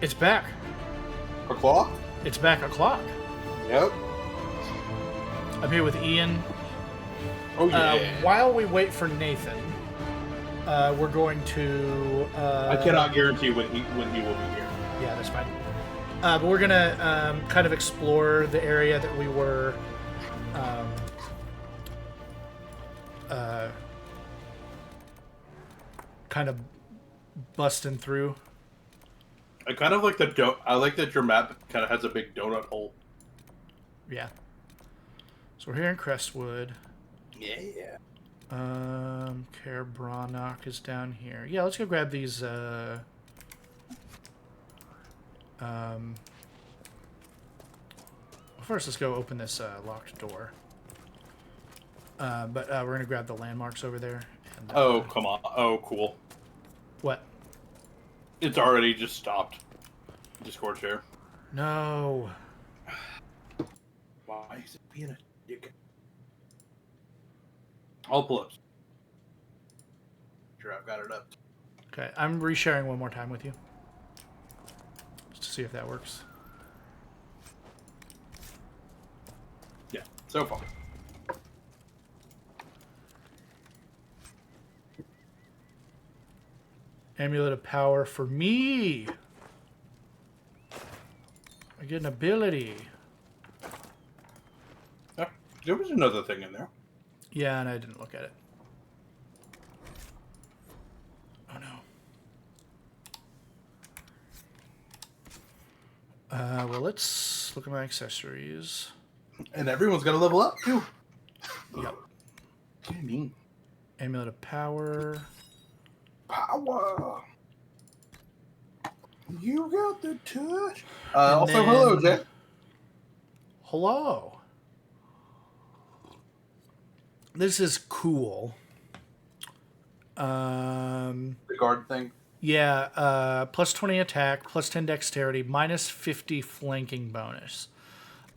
It's back. O'clock? It's back o'clock. Yep. I'm here with Ian. Oh, yeah. While we wait for Nathan, we're going to... I cannot guarantee when he will be here. Yeah, that's fine. But we're going to kind of explore the area that we were... kind of busting through. I kind of like I like that your map kind of has a big donut hole. Yeah. So we're here in Crestwood. Yeah. Cobrastryke is down here. Yeah, let's go grab these. First, let's go open this locked door. But we're gonna grab the landmarks over there. And, Oh, come on. Oh, cool. What? It's already just stopped. Discord share. No. Why is it being a dick? I'll pull up. Sure, I've got it up. Okay, I'm resharing one more time with you. Just to see if that works. Yeah, so far. Amulet of Power for me. I get an ability. Yeah, there was another thing in there. Yeah, and I didn't look at it. Oh no. Well, let's look at my accessories. And everyone's got to level up too. Yep. What do you mean? Amulet of Power. Power. You got the touch. And Also, then... hello, Jay. Hello. This is cool. The guard thing. Yeah, plus 20 attack, plus 10 dexterity, minus 50 flanking bonus.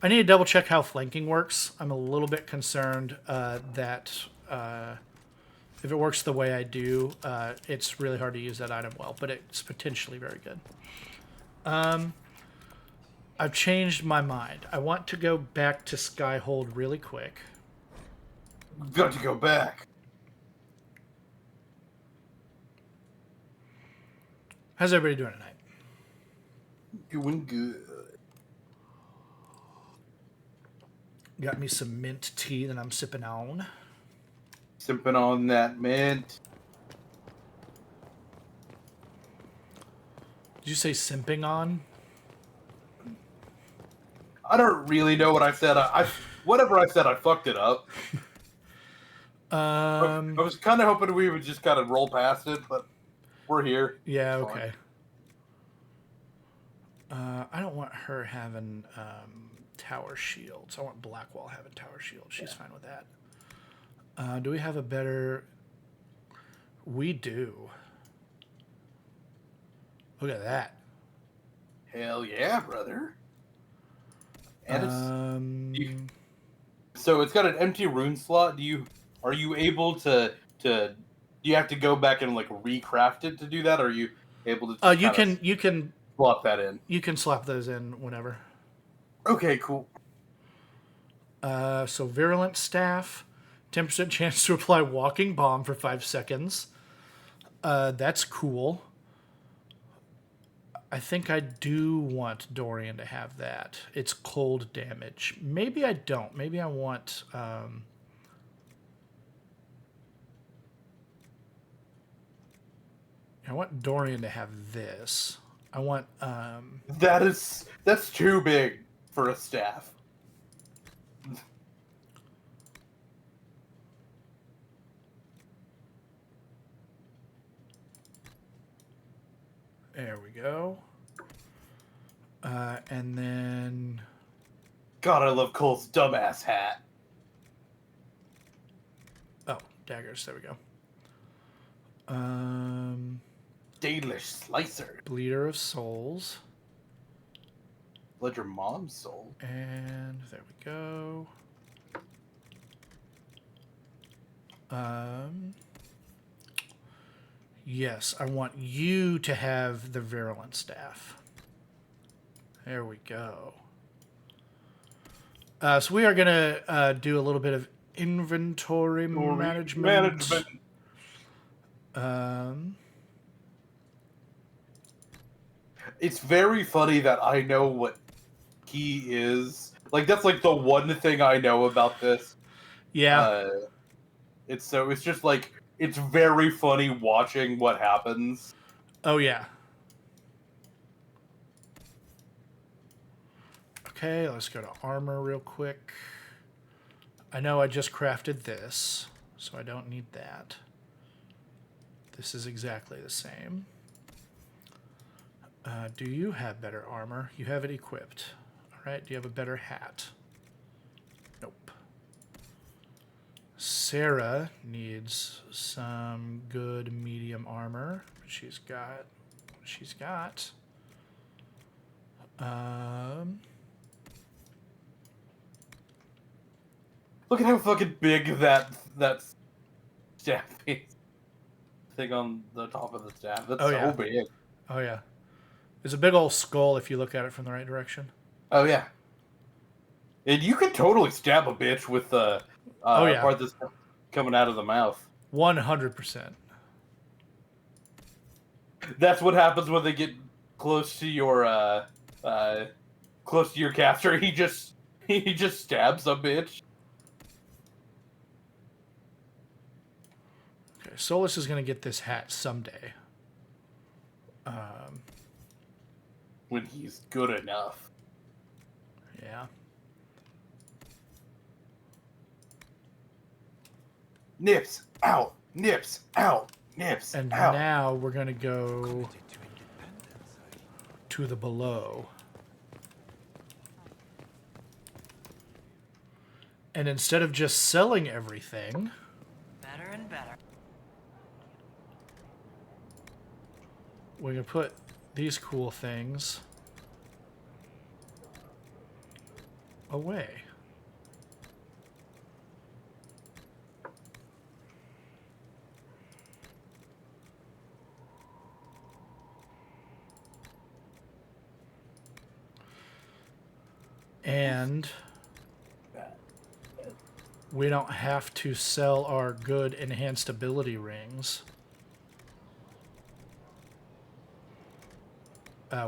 I need to double check how flanking works. I'm a little bit concerned that if it works the way I do, it's really hard to use that item well, but it's potentially very good. I've changed my mind. I want to go back to Skyhold really quick. We've got to go back. How's everybody doing tonight? Doing good. Got me some mint tea that I'm sipping on. Sipping on that mint. Did you say simping on? I don't really know what I said. Whatever I said, I fucked it up. I was kind of hoping we would just kind of roll past it, but we're here. Yeah, okay. I don't want her having tower shields. I want Blackwall having tower shields. She's fine with that. Do we have a better... We do. Look at that. Hell yeah, brother. And so it's got an empty rune slot. Are you able to do you have to go back and like recraft it to do that, or are you able to you can slot that in? You can slap those in whenever. Okay, cool. So virulent staff, 10% chance to apply walking bomb for 5 seconds. That's cool. I think I do want Dorian to have that. It's cold damage. Maybe I don't. Maybe I want... I want Dorian to have this. I want... That's too big for a staff. There we go. And then... God, I love Cole's dumbass hat. Oh, daggers. There we go. Dalish Slicer. Bleeder of Souls. Let your mom's soul. And there we go. Yes, I want you to have the virulent staff. There we go. So we are going to do a little bit of inventory management. It's very funny that I know what he is. Like, that's like the one thing I know about this. Yeah. It's just like, it's very funny watching what happens. Oh, yeah. Okay, let's go to armor real quick. I know I just crafted this, so I don't need that. This is exactly the same. Do you have better armor? You have it equipped. All right, do you have a better hat? Nope. Sarah needs some good medium armor. She's got. Look at how fucking big that staff is. Thing on the top of the staff. That's so big. Oh, yeah. There's a big old skull if you look at it from the right direction. Oh, yeah. And you could totally stab a bitch with the part that's coming out of the mouth. 100%. That's what happens when they get close to your caster. He just stabs a bitch. Okay, Solus is going to get this hat someday. When he's good enough. Yeah. Nips out, nips out, nips and out. And now we're going to go to the below. And instead of just selling everything... Better and better. We're going to put these cool things away. And we don't have to sell our good enhanced ability rings.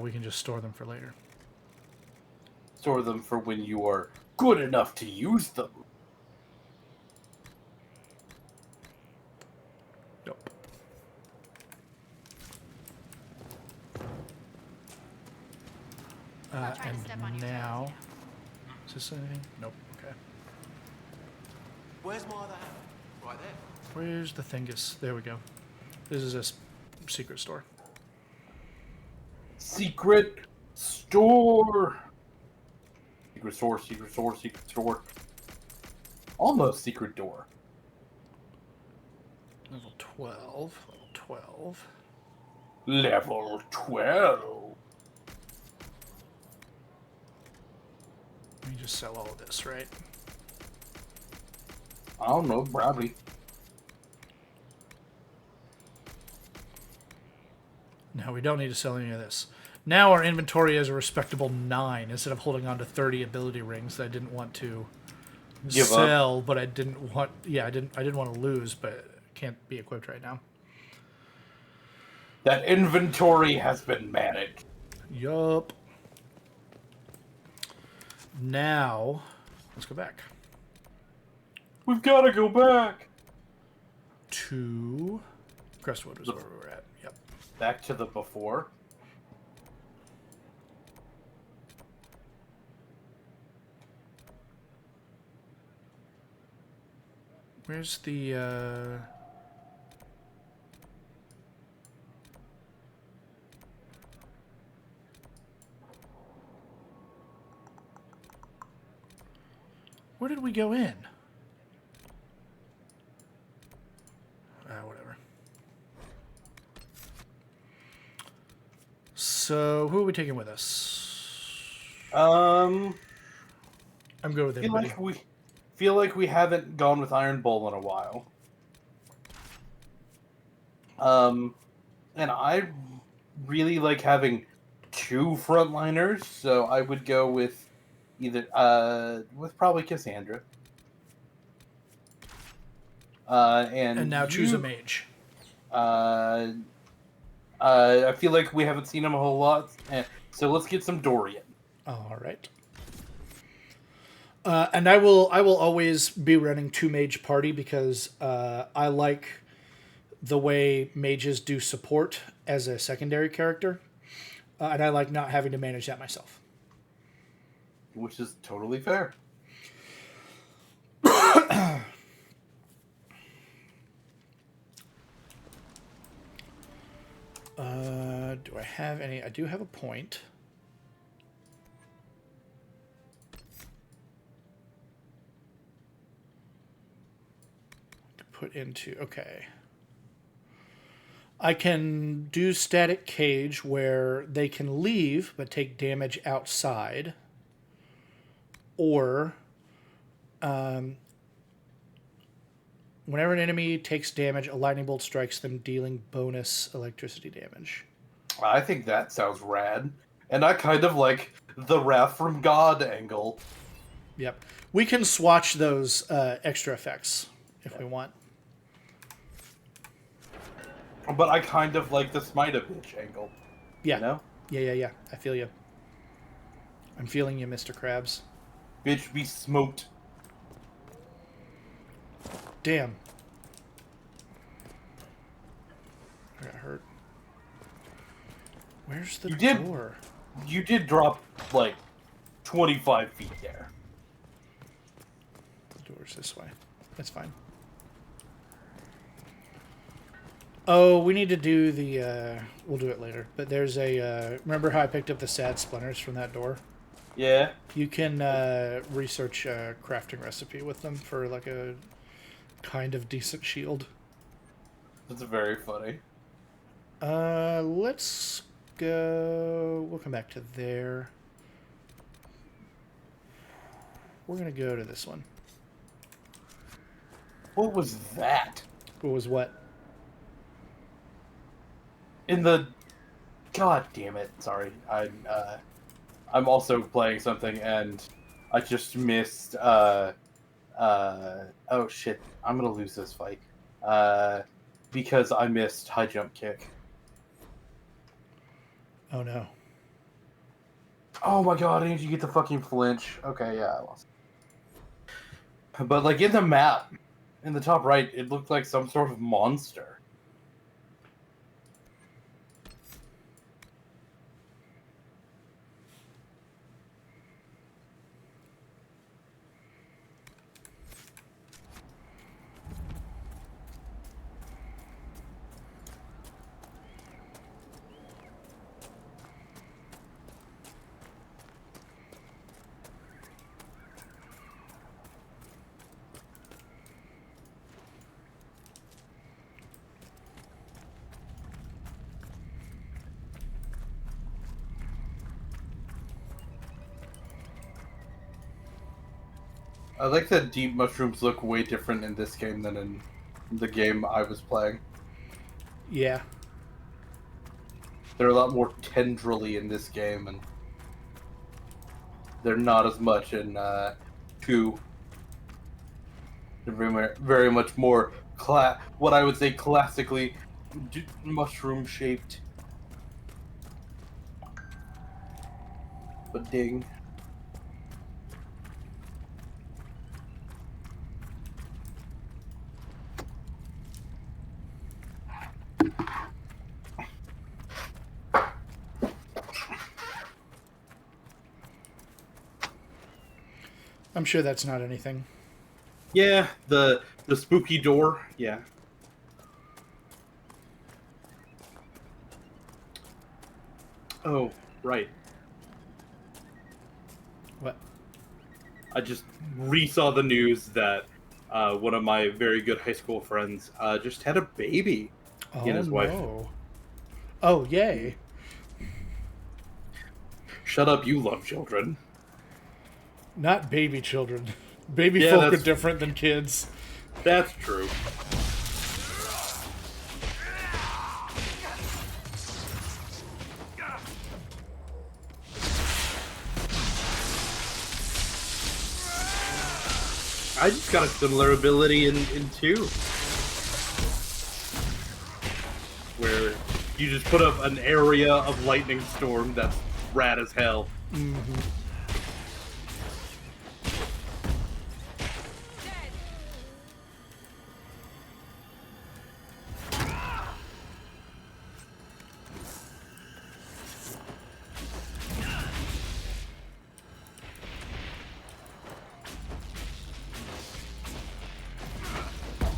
We can just store them for later. Store them for when you are good enough to use them. Nope. And now... Is this anything? Nope. Okay. Where's my other hat? Right there. Where's the thingus? There we go. This is a secret store. Secret store. Secret store, secret store, secret store. Almost secret door. Level 12. Level 12. Level 12. Let me just sell all of this, right? I don't know, probably. No, we don't need to sell any of this. Now our inventory is a respectable 9 instead of holding on to 30 ability rings that I didn't want to sell, but I didn't want. Yeah, I didn't want to lose, but can't be equipped right now. That inventory has been managed. Yup. Now, let's go back. We've got to go back. To Crestwood is where we were at. Yep. Back to the before. Where's the where did we go in? Whatever. So, who are we taking with us? I'm good with anybody. Feel like we haven't gone with Iron Bull in a while. And I really like having two frontliners, so I would go with with probably Cassandra. And now choose a mage. I feel like we haven't seen him a whole lot, so let's get some Dorian. All right. And I will always be running 2 mage party because I like the way mages do support as a secondary character, and I like not having to manage that myself. Which is totally fair. Do I have any? I do have a point. To put into, okay. I can do static cage where they can leave but take damage outside. Or whenever an enemy takes damage, a lightning bolt strikes them, dealing bonus electricity damage. I think that sounds rad. And I kind of like the Wrath from God angle. Yep. We can swatch those extra effects if we want. But I kind of like the Smite a Bitch angle. Yeah. You know? Yeah. I feel you. I'm feeling you, Mr. Krabs. Bitch be smoked. Damn. I got hurt. Where's the door? You did drop, like, 25 feet there. The door's this way. That's fine. Oh, we need to do the, we'll do it later. But there's a, remember how I picked up the sad splinters from that door? Yeah. You can research a crafting recipe with them for, like, a kind of decent shield. That's very funny. Let's go... We'll come back to there. We're going to go to this one. What was that? What was what? In the... God damn it. Sorry. I'm also playing something, and I just missed, oh shit. I'm gonna lose this fight. Because I missed high jump kick. Oh, no. Oh my god, didn't you get the fucking flinch? Okay, yeah, I lost. But, like, in the map, in the top right, it looked like some sort of monster. I like that deep mushrooms look way different in this game than in the game I was playing. Yeah. They're a lot more tendrily in this game, and they're not as much in 2. They're very much more what I would say classically mushroom shaped. But ding. I'm sure that's not anything. Yeah, the spooky door. Yeah. Oh, right. What? I just re-saw the news that one of my very good high school friends just had a baby. Oh, he and his wife. Oh, yay. Shut up, you love children. Not baby children. Baby folk are different than kids. That's true. I just got a similar ability in 2. Where you just put up an area of lightning storm that's rad as hell. Mm-hmm.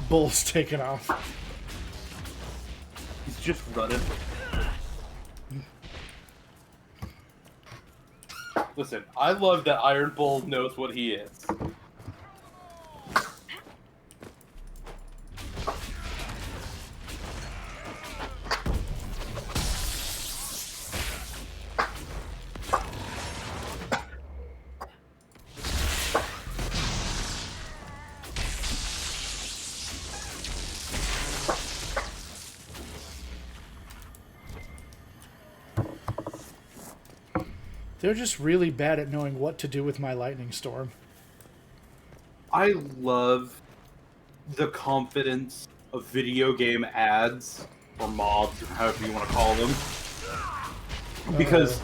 Bull's taken off. He's just running. Listen, I love that Iron Bull knows what he is. They're just really bad at knowing what to do with my lightning storm. I love the confidence of video game ads, or mods, or however you want to call them. Because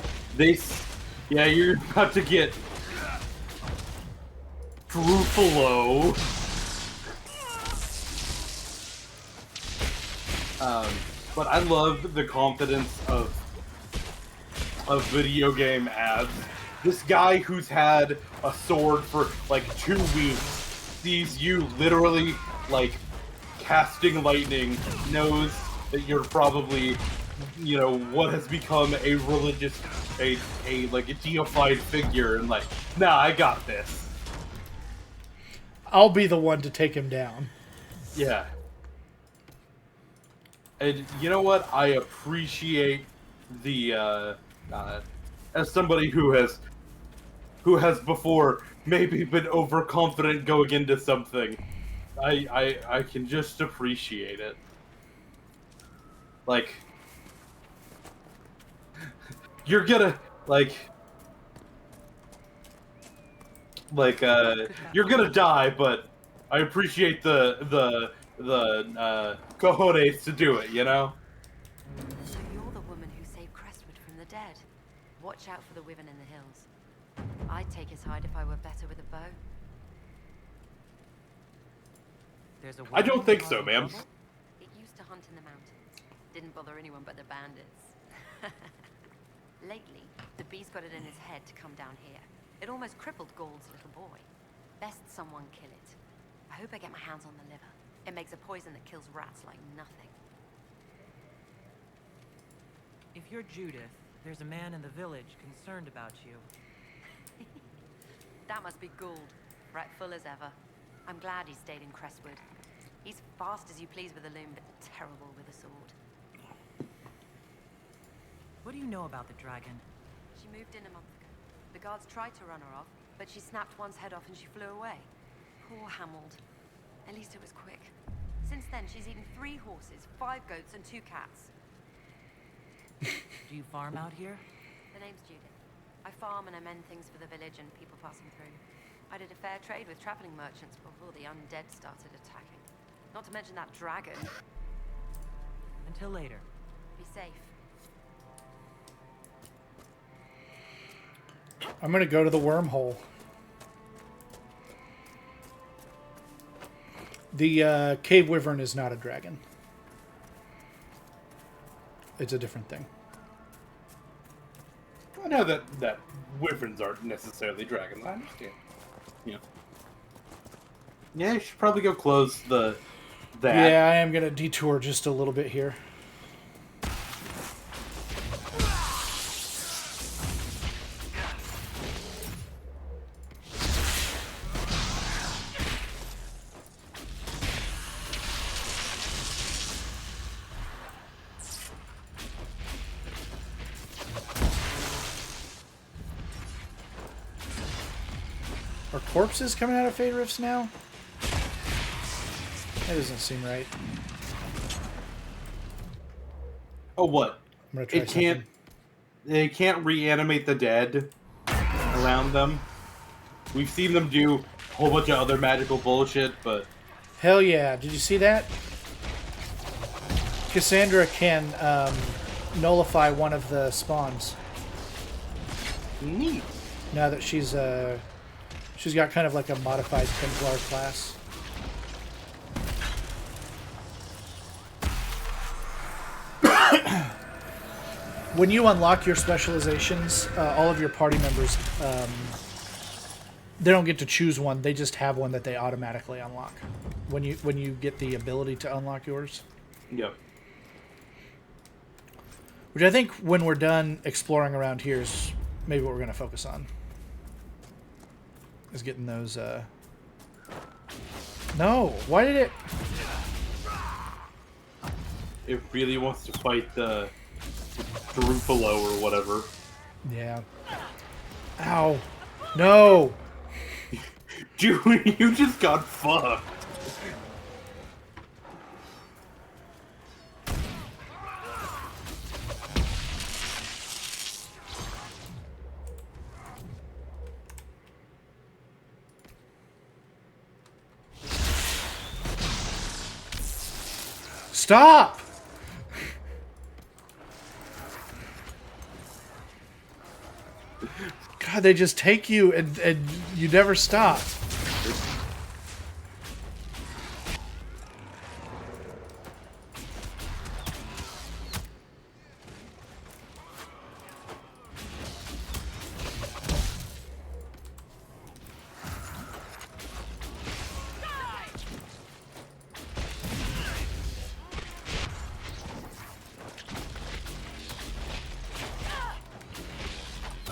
yeah, you're about to get Truffalo. But I love the confidence of video game ads. This guy who's had a sword for like 2 weeks sees you literally like casting lightning, knows that you're probably, you know, what has become a religious, a like a deified figure, and like, nah, I got this. I'll be the one to take him down. Yeah. And you know what? I appreciate the as somebody who has before maybe been overconfident going into something, I can just appreciate it. Like, you're gonna you're gonna die, but I appreciate the cojones to do it, you know? So you're the woman who saved Crestwood from the dead. Watch out for the wyvern in the hills. I'd take his hide if I were better with a bow. I don't think so, ma'am. It used to hunt in the mountains. Didn't bother anyone but the bandits. Lately, the beast got it in his head to come down here. It almost crippled Gauld's little boy. Best someone kill it. I hope I get my hands on the liver. It makes a poison that kills rats like nothing. If you're Judith, there's a man in the village concerned about you. That must be Gould. Fretful as ever. I'm glad he stayed in Crestwood. He's fast as you please with a loom, but terrible with a sword. What do you know about the dragon? She moved in a month ago. The guards tried to run her off, but she snapped one's head off and she flew away. Poor Hamold. At least it was quick. Since then, she's eaten 3 horses, 5 goats, and 2 cats. Do you farm out here? The name's Judith. I farm and I mend things for the village and people passing through. I did a fair trade with traveling merchants before the undead started attacking. Not to mention that dragon. Until later. Be safe. I'm gonna go to the wormhole. The cave wyvern is not a dragon. It's a different thing. I know that wyverns aren't necessarily dragons. I understand. Yeah. Yeah, you should probably go close that. Yeah, I am gonna detour just a little bit here. Are corpses coming out of Fade Rifts now? That doesn't seem right. Oh, what? I'm gonna try something. They can't reanimate the dead around them. We've seen them do whole bunch of other magical bullshit, but Hell yeah. Did you see that? Cassandra can nullify one of the spawns. neat. Now that she's got kind of like a modified Templar class. When you unlock your specializations, all of your party members, they don't get to choose one. They just have one that they automatically unlock when you get the ability to unlock yours. Yep. Which I think when we're done exploring around here is maybe what we're going to focus on. Is getting those, No! Why did it... It really wants to fight the Drupalo or whatever. Yeah. Ow. No! Dude, you just got fucked. Stop! God, they just take you and you never stop.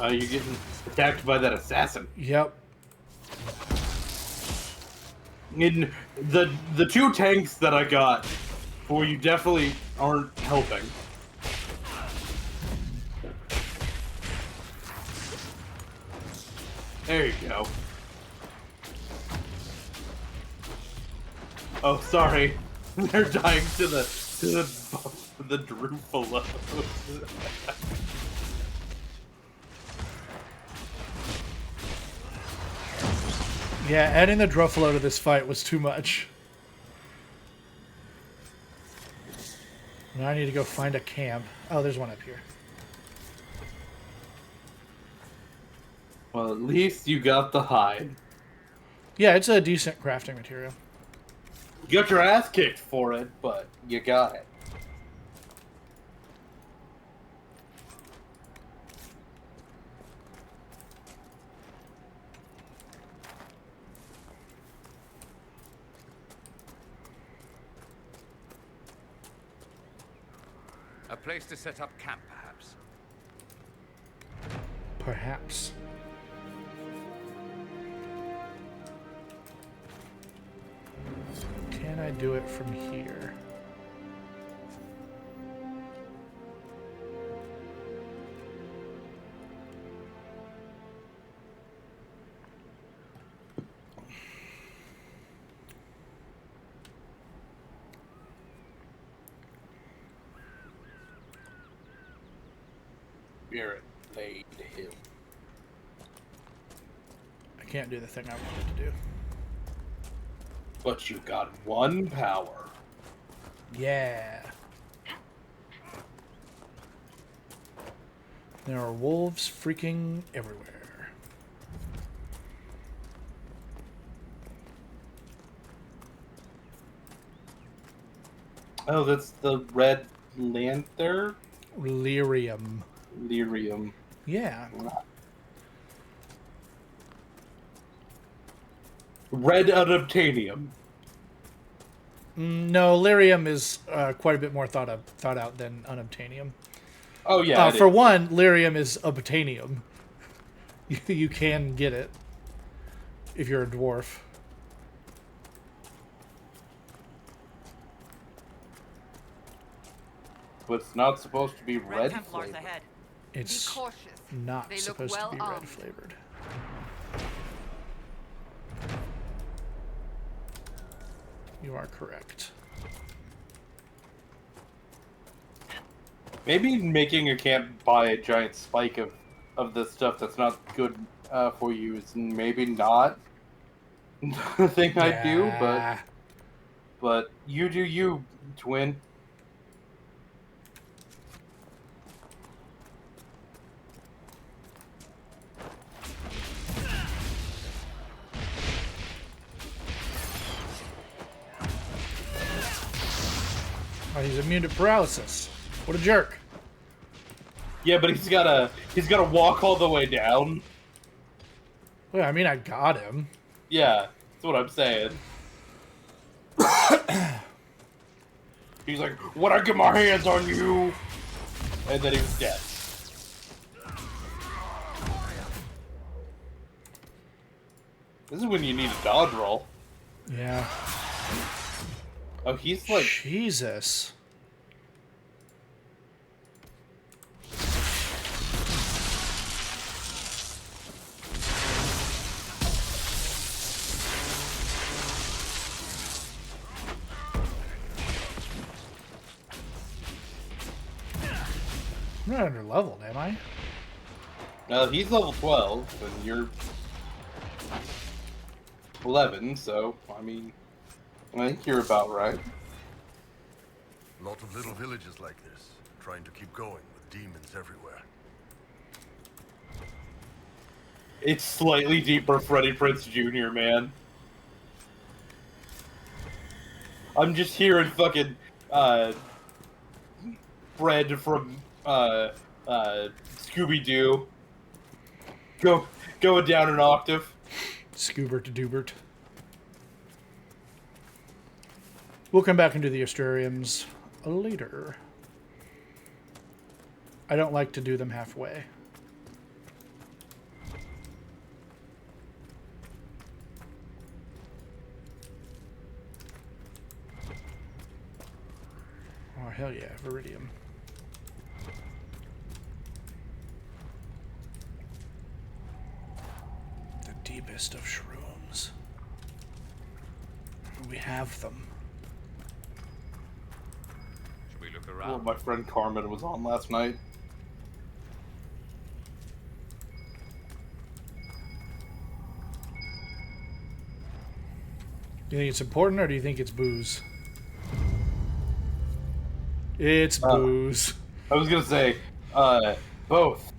You're getting attacked by that assassin. Yep. In the two tanks that I got for you definitely aren't helping. There you go. Oh, sorry. They're dying to the Drupalo. Yeah, adding the Druffalo to this fight was too much. Now I need to go find a camp. Oh, there's one up here. Well, at least you got the hide. Yeah, it's a decent crafting material. You got your ass kicked for it, but you got it. A place to set up camp, perhaps. Perhaps. Can I do it from here? Spirit laid hill. I can't do the thing I wanted to do. But you got one power. Yeah. There are wolves freaking everywhere. Oh, that's the red lantern? Lyrium. Lyrium. Yeah. Red unobtainium. No, lyrium is quite a bit more thought out than unobtainium. Oh yeah. For one, lyrium is obtainium. You can get it if you're a dwarf. But it's not supposed to be Red red Templars flavored. ahead. It's Be cautious. not They look supposed well to be red armed. flavored. You are correct. Maybe making a camp by a giant spike of the stuff that's not good for you is maybe not thing I do, Yeah. but you do you, twin. Oh, he's immune to paralysis. What a jerk. Yeah, but he's gotta walk all the way down. Well, I mean, I got him. Yeah, that's what I'm saying. He's like, when I get my hands on you, and then he was dead. This is when you need a dodge roll. Yeah. Oh, he's like, Jesus. I'm not under leveled, am I? he's level 12, and you're 11, so, I mean, I think you're about right. Lot of little villages like this, trying to keep going with demons everywhere. It's slightly deeper Freddie Prinze Jr., man. I'm just hearing fucking, Fred from, Scooby-Doo. Going down an octave. Scoobert to Dubert. We'll come back and do the Astrariums later. I don't like to do them halfway. Oh, hell yeah, Viridium. The deepest of shrooms. We have them. Should we look Well, around? my friend Carmen was on last night. Do you think it's important, or do you think it's booze? It's booze. I was gonna say, both.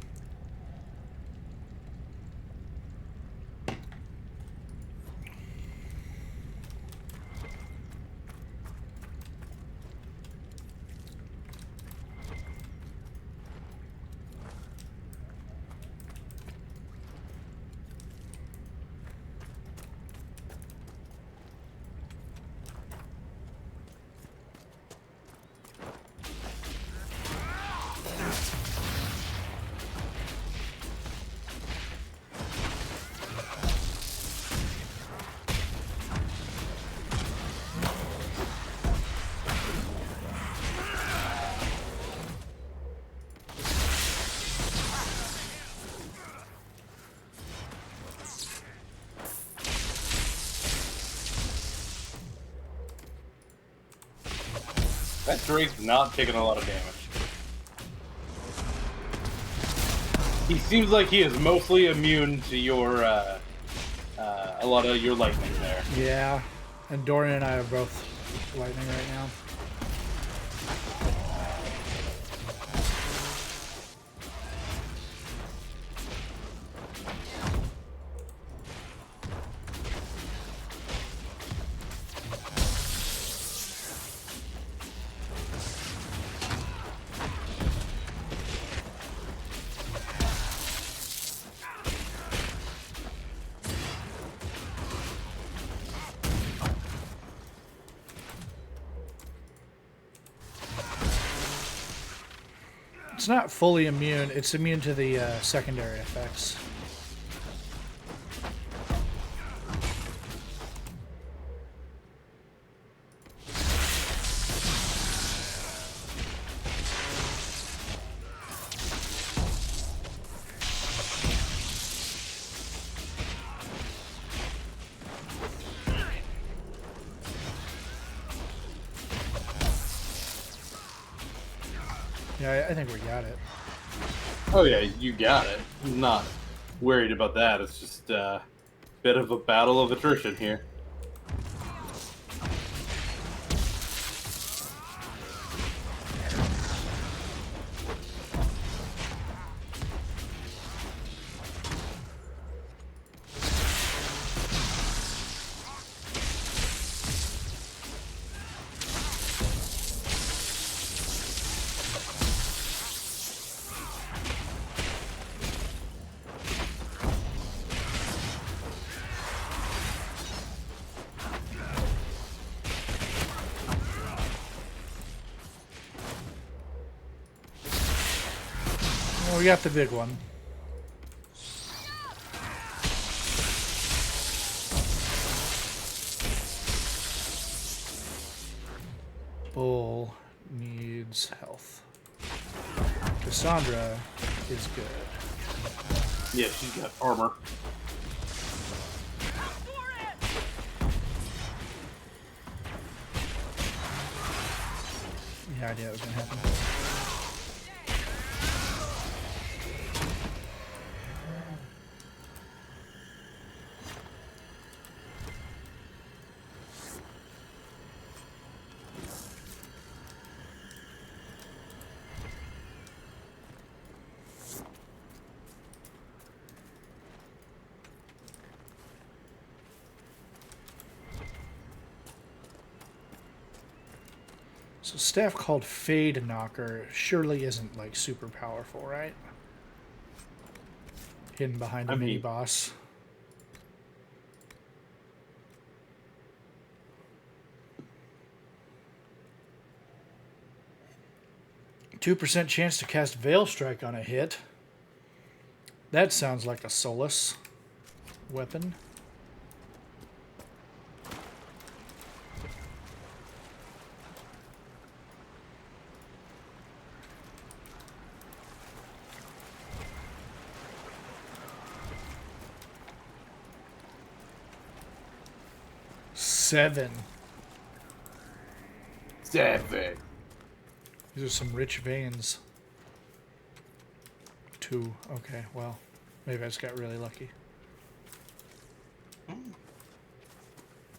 That Drake's not taking a lot of damage. He seems like he is mostly immune to your, a lot of your lightning there. Yeah, and Dorian and I are both lightning right now. It's not fully immune. It's immune to the secondary effects. Yeah, I think we got it. Oh yeah, you got it. I'm not worried about that. It's just, Bit of a battle of attrition here. Well, we got the big one. Bull needs health. Cassandra is good. Yeah, she's got armor. Yeah, idea it was gonna happen. So staff called Fade Knocker surely isn't like super powerful, right? Hidden behind a mini boss. %2 chance to cast Veil Strike on a hit. That sounds like a Solus weapon. Seven. These are some rich veins. 2. Okay, well, maybe I just got really lucky.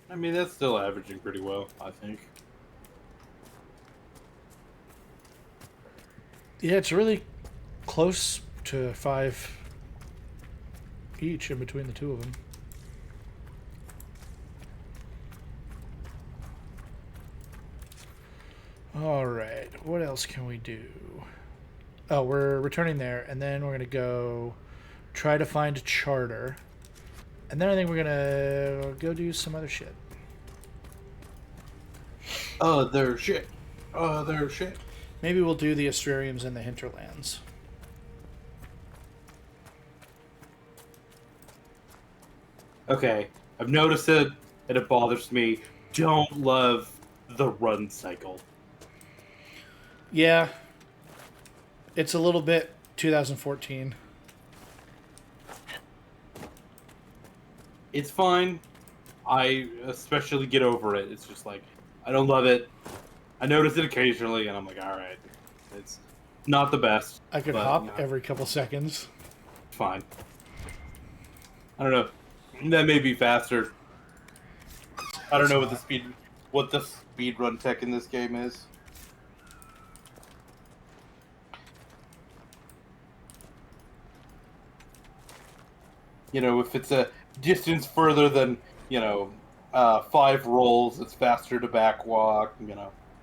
I mean, that's still averaging pretty well, I think. Yeah, it's really close to 5 each in between the two of them. Alright, what else can we do? Oh, we're returning there, and then we're going to go try to find a charter. And then I think we're going to go do some other shit. Other shit. Other shit. Maybe we'll do the Astrariums and the Hinterlands. Okay, I've noticed it, and it bothers me. Don't love the run cycle. Yeah. It's a little bit 2014. It's fine. I especially get over it. It's just like, I don't love it. I notice it occasionally, and I'm like, alright. It's not the best. I could but, hop you know, every couple seconds. fine. I don't know. That may be faster. I don't know what the speed run tech in this game is. You know, if it's a distance further than, 5 rolls, it's faster to backwalk,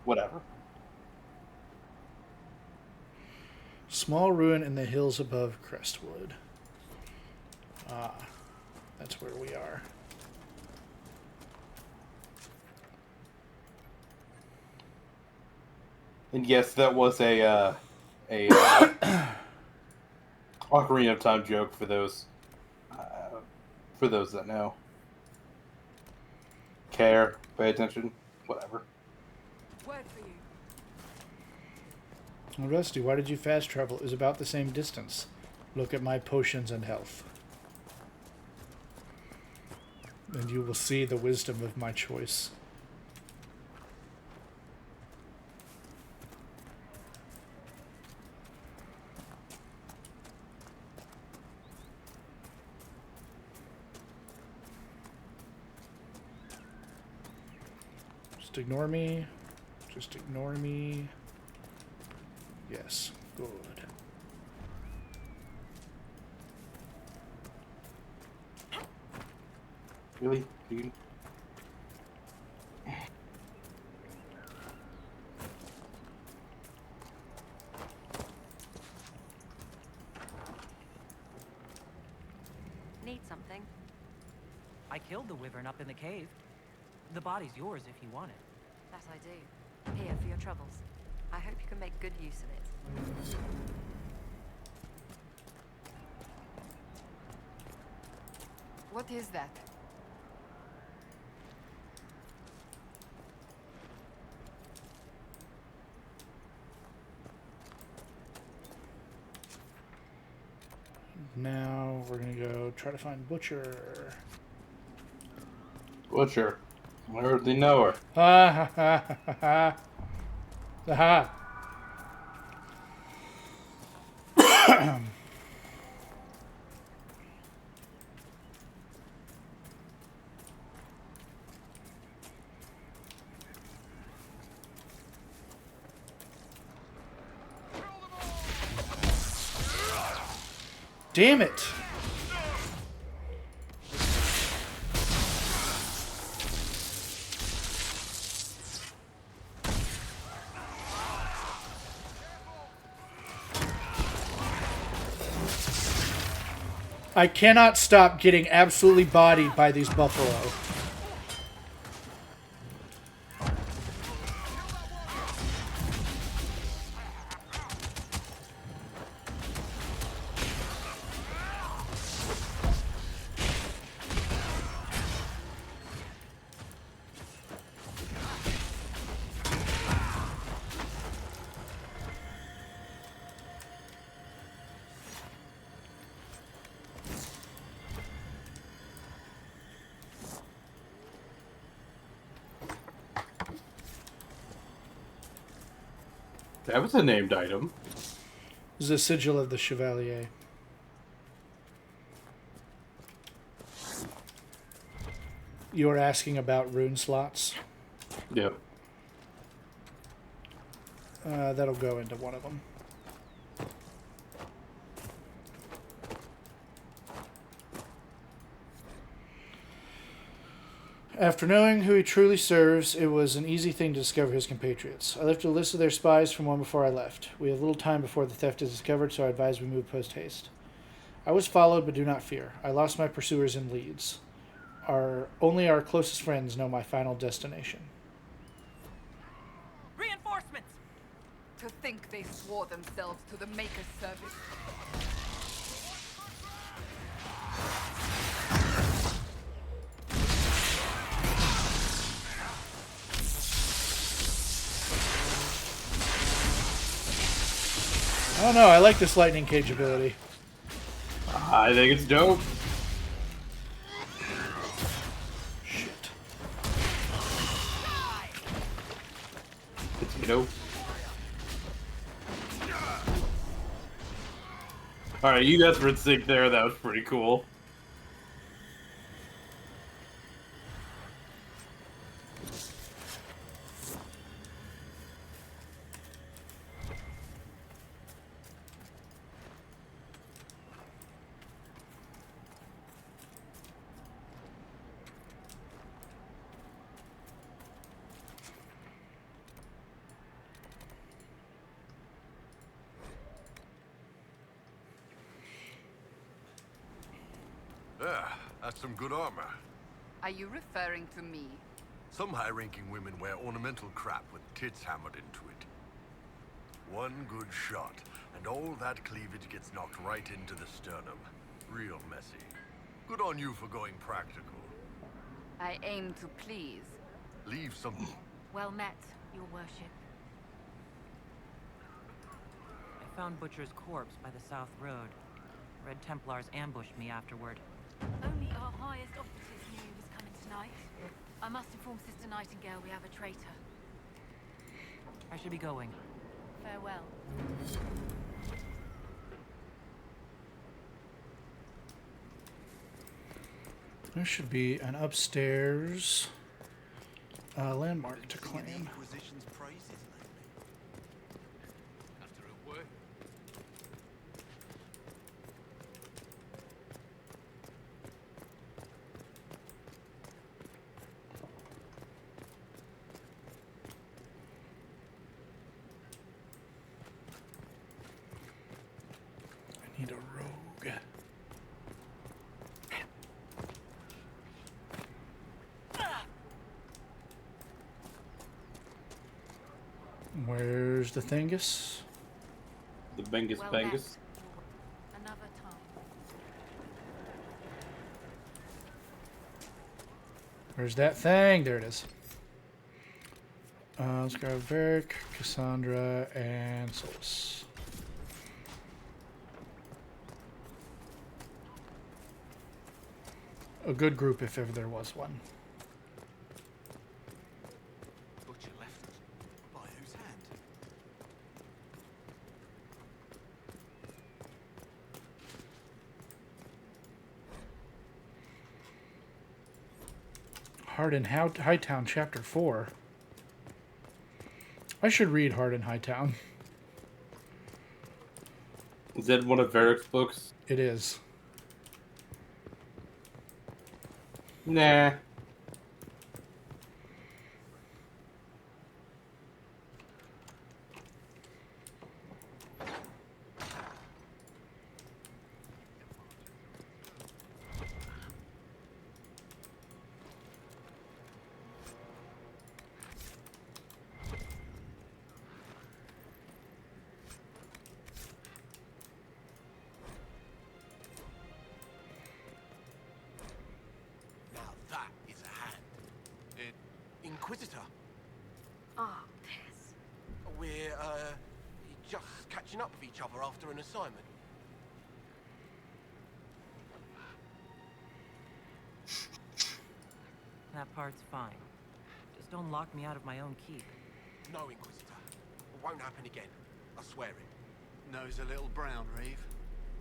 whatever. Small ruin in the hills above Crestwood. Ah, that's where we are. And yes, that was a Ocarina of Time joke for those that know. Care, pay attention, whatever. Word for you. Well, Rusty, why did you fast travel? It was about the same distance. Look at my potions and health. And you will see the wisdom of my choice. Just ignore me. Just ignore me. Yes. Good. Really? You- Need something? I killed the wyvern up in the cave. The body's yours if you want it. That I do. Here for your troubles. I hope you can make good use of it. What is that? Now we're gonna go try to find Butcher. Butcher. I already know her. Ha ha ha ha ha. Ha. Damn it! I cannot stop getting absolutely bodied by these buffalo. That was a named item. This is a sigil of the Chevalier. You were asking about rune slots. Yep. That'll go into one of them. After knowing who he truly serves, it was an easy thing to discover his compatriots. I left a list of their spies from one before I left. We have little time before the theft is discovered, so I advise we move post-haste. I was followed, but do not fear. I lost my pursuers in Leeds. Only our closest friends know my final destination. Reinforcements! To think they swore themselves to the Maker's service. Oh no, I like this lightning cage ability. I think it's dope. Shit. Potato. Alright, you guys were in sync there. That was pretty cool. Ah, that's some good armor. Are you referring to me? Some high-ranking women wear ornamental crap with tits hammered into it. One good shot, and all that cleavage gets knocked right into the sternum. Real messy. Good on you for going practical. I aim to please. Leave some... Well met, your worship. I found Butcher's corpse by the South Road. Red Templars ambushed me afterward. Only our highest officers knew he was coming tonight. I must inform Sister Nightingale we have a traitor. I should be going. Farewell. There should be an upstairs Landmark to claim. Inquisition's praises lately. After a word. I need a rogue. Where's the Thingus? The Bengus Well Bengus. met. Another time. Where's that thing? There it is. Let's grab Varric, Cassandra, and Solus. A good group if ever there was one. Butcher left us. By whose hand? Hard in Hightown, Chapter 4. I should read Hard in Hightown. Is that one of Varric's books? It is. Nah. Now that is a hand. Inquisitor. Ah, piss. We're, just catching up with each other after an assignment. That part's fine. Just don't lock me out of my own keep. No, Inquisitor. It won't happen again. I swear it. Nose a little brown, Reeve.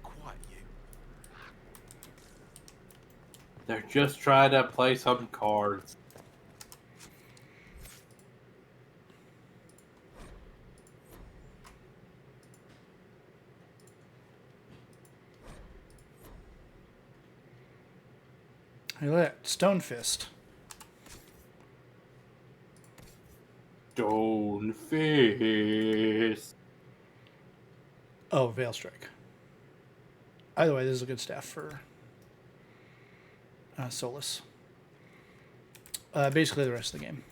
Quiet, you. They're just trying to play some cards. Hey, look at that. Stonefist. Stonefist. Oh, Veilstrike. Either way, this is a good staff for Solus. Basically the rest of the game.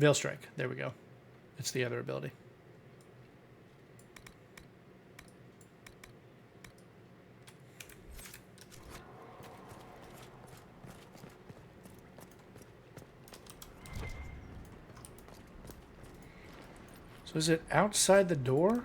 Veilstrike. There we go. It's the other ability. So is it outside the door?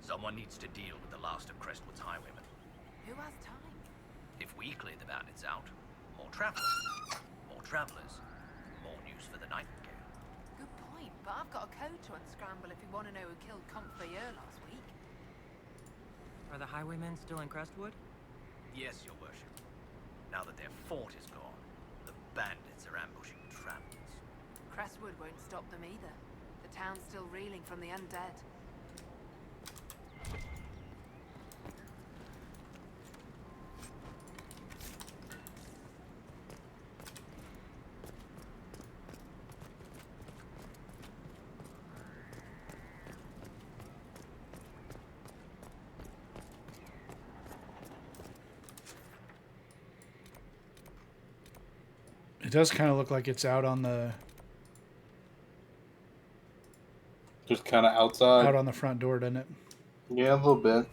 Someone needs to deal with the last of Crestwood's highwaymen. Who has time? If we clear the bandits out, more travelers. More travelers. More news for the Nightingale. Good point, but I've got a code to unscramble if you want to know who killed Comfrey last week. Are the highwaymen still in Crestwood? Yes, your worship. Now that their fort is gone, the bandits are ambushing travelers. Crestwood won't stop them either. The town's still reeling from the undead. It does kind of look like it's out on the Just kind of outside. out on the front door, doesn't it? Yeah, a little bit.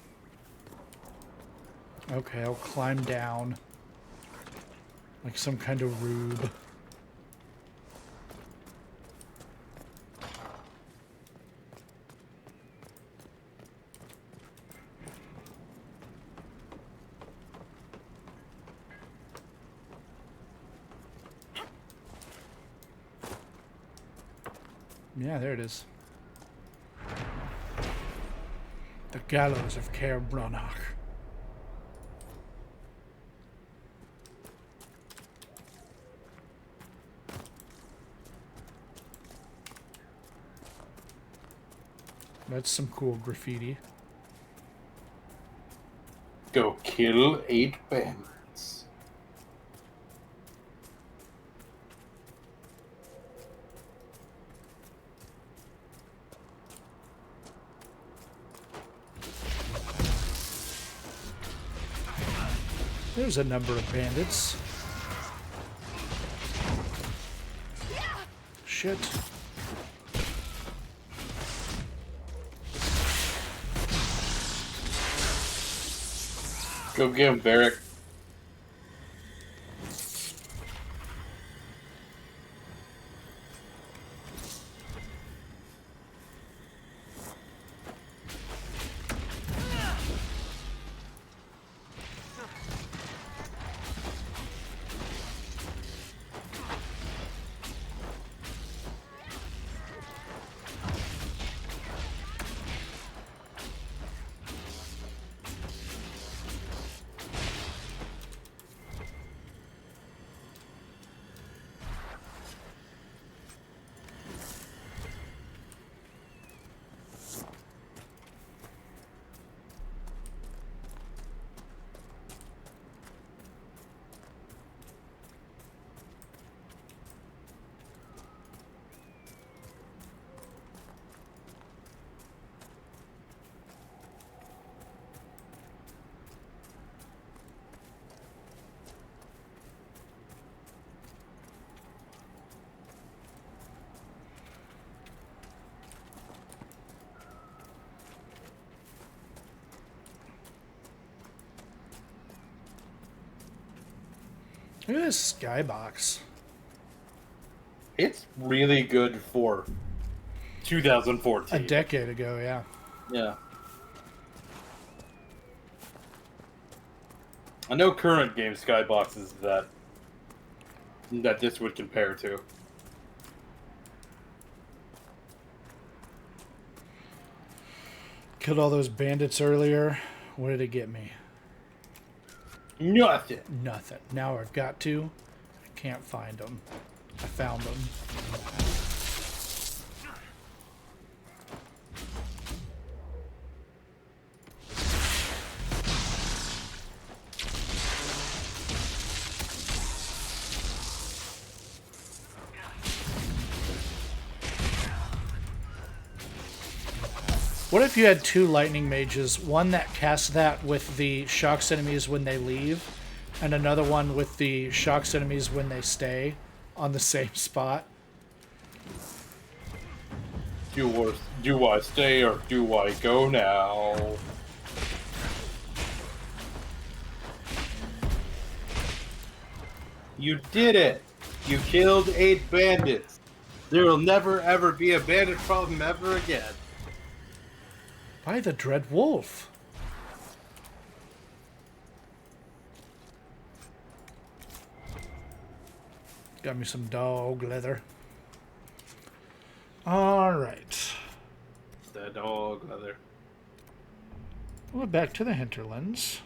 Okay, I'll climb down like some kind of rube. Yeah, there it is. The gallows of Caer Bronach. That's some cool graffiti. Go kill 8 bandits. There's a number of bandits. Shit. Go get him, Varric. Look at this skybox. It's really good for 2014. A decade ago, yeah. Yeah. I know current game skyboxes that this would compare to. Killed all those bandits earlier. What did it get me? Nothing. Nothing. Now I've got to. I can't find them. I found them. What if you had 2 lightning mages, one that casts that with the shocks enemies when they leave, and another one with the shocks enemies when they stay on the same spot? Do I stay or do I go now? You did it! You killed 8 bandits! There will never ever be a bandit problem ever again. By the Dread Wolf. Got me some dog leather. Alright. The dog leather. We're back to the hinterlands.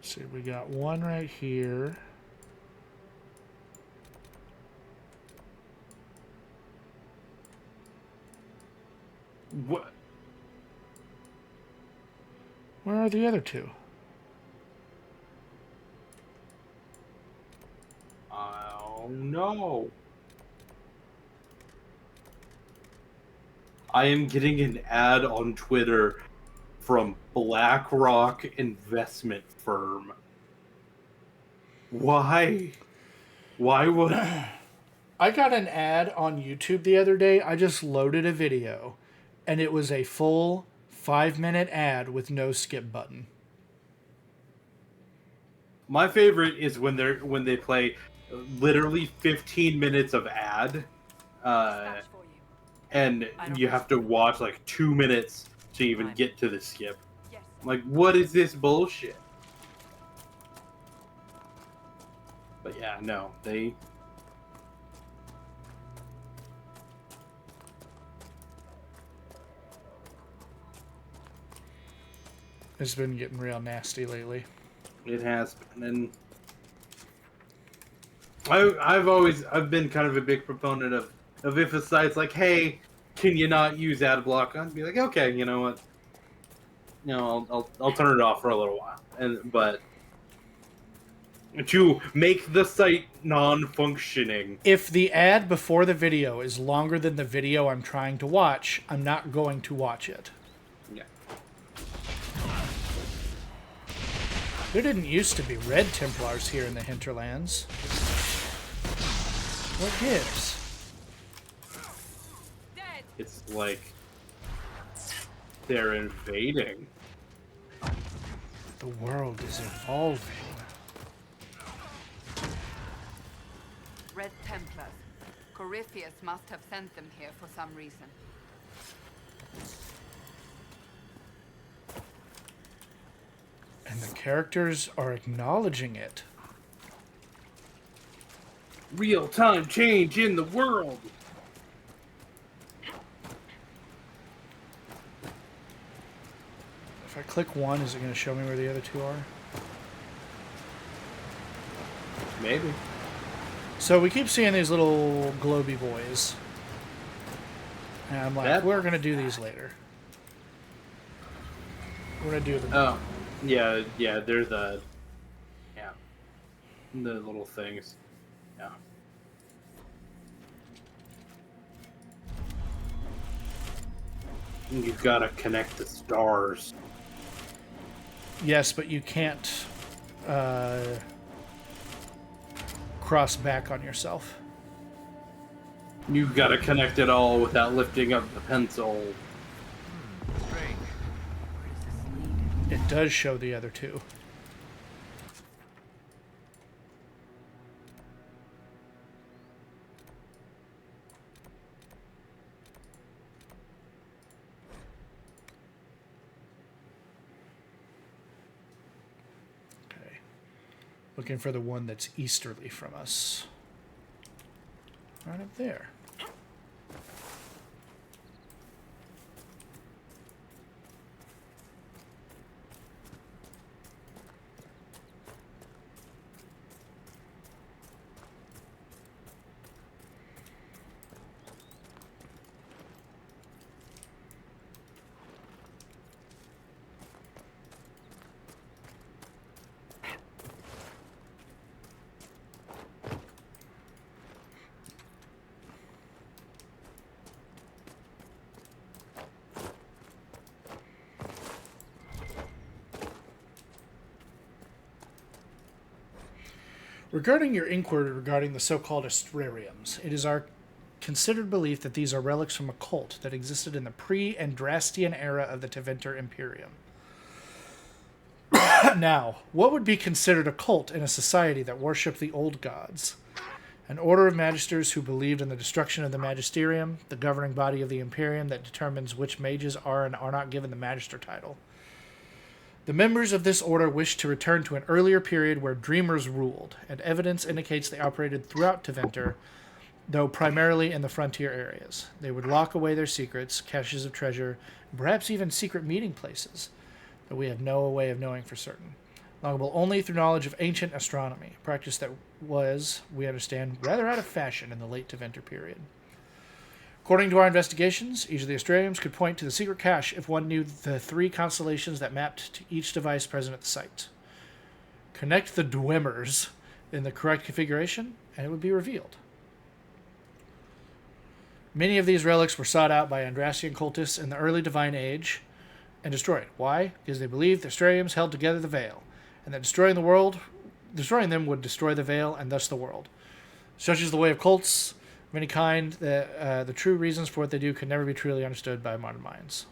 Let's see, we got one right here. What? Where are the other 2? Oh no. I am getting an ad on Twitter from BlackRock Investment Firm. Why? Why would I got an ad on YouTube the other day. I just loaded a video, and it was a full 5-minute ad with no skip button. My favorite is when they play literally 15 minutes of ad, and you have to watch like 2 minutes to even get to the skip. Like, what is this bullshit? But yeah, no, they It's been getting real nasty lately. It has been, and I've been kind of a big proponent of if a site's like, hey, can you not use ad block? I'd be like, okay, you know what, I'll turn it off for a little while, but to make the site non-functioning. If the ad before the video is longer than the video I'm trying to watch, I'm not going to watch it. Yeah. There didn't used to be red Templars here in the hinterlands. What gives? It's like they're invading. The world is evolving. Red Templars. Corypheus must have sent them here for some reason. And the characters are acknowledging it. Real-time change in the world. If I click one, is it going to show me where the other two are? Maybe. So we keep seeing these little globy boys. And I'm like, we're going to do these later. We're going to do them. Oh. Yeah, they're the little things. Yeah. You've got to connect the stars. Yes, but you can't cross back on yourself. You've got to connect it all without lifting up the pencil. Strange. Where does this lead? It does show the other two. Okay. Looking for the one that's easterly from us. Right up there. Regarding your inquiry regarding the so-called astrariums, it is our considered belief that these are relics from a cult that existed in the pre-Andrastian era of the Tevinter Imperium. Now, what would be considered a cult in a society that worshipped the old gods? An order of magisters who believed in the destruction of the magisterium, the governing body of the Imperium that determines which mages are and are not given the magister title. The members of this order wished to return to an earlier period where dreamers ruled, and evidence indicates they operated throughout Tevinter, though primarily in the frontier areas. They would lock away their secrets, caches of treasure, and perhaps even secret meeting places, though we have no way of knowing for certain. Loggable only through knowledge of ancient astronomy, a practice that was, we understand, rather out of fashion in the late Tevinter period. According to our investigations, each of the astrariums could point to the secret cache if one knew the 3 constellations that mapped to each device present at the site. Connect the Dwemmers in the correct configuration, and it would be revealed. Many of these relics were sought out by Andrastian cultists in the early Divine Age and destroyed. Why? Because they believed the astrariums held together the Veil, and that destroying them would destroy the Veil and thus the world. Such is the way of cults of any kind that the true reasons for what they do can never be truly understood by modern minds.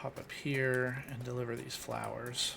pop up here and deliver these flowers.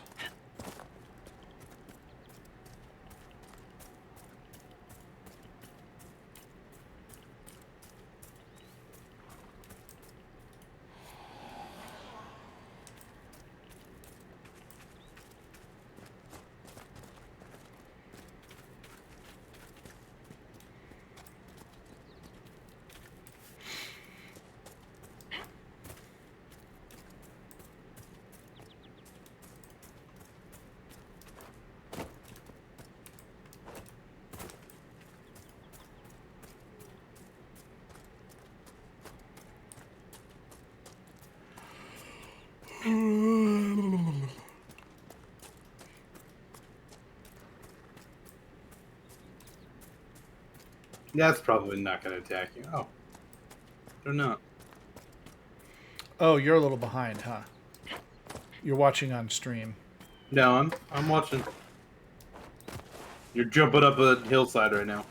That's probably not going to attack you. Oh. Or not. Oh, you're a little behind, huh? You're watching on stream. No, I'm watching. You're jumping up a hillside right now.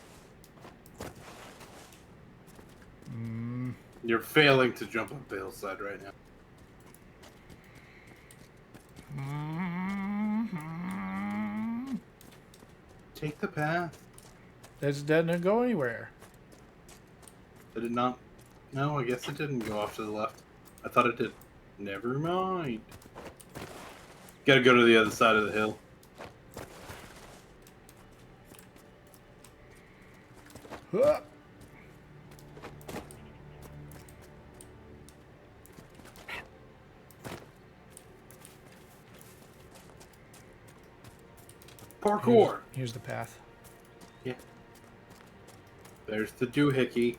You're failing to jump up the hillside right now. Take the path. That doesn't go anywhere. Did it not? No, I guess it didn't go off to the left. I thought it did. Never mind. Gotta go to the other side of the hill. Huh. Parkour! Here's the path. Yeah. There's the doohickey.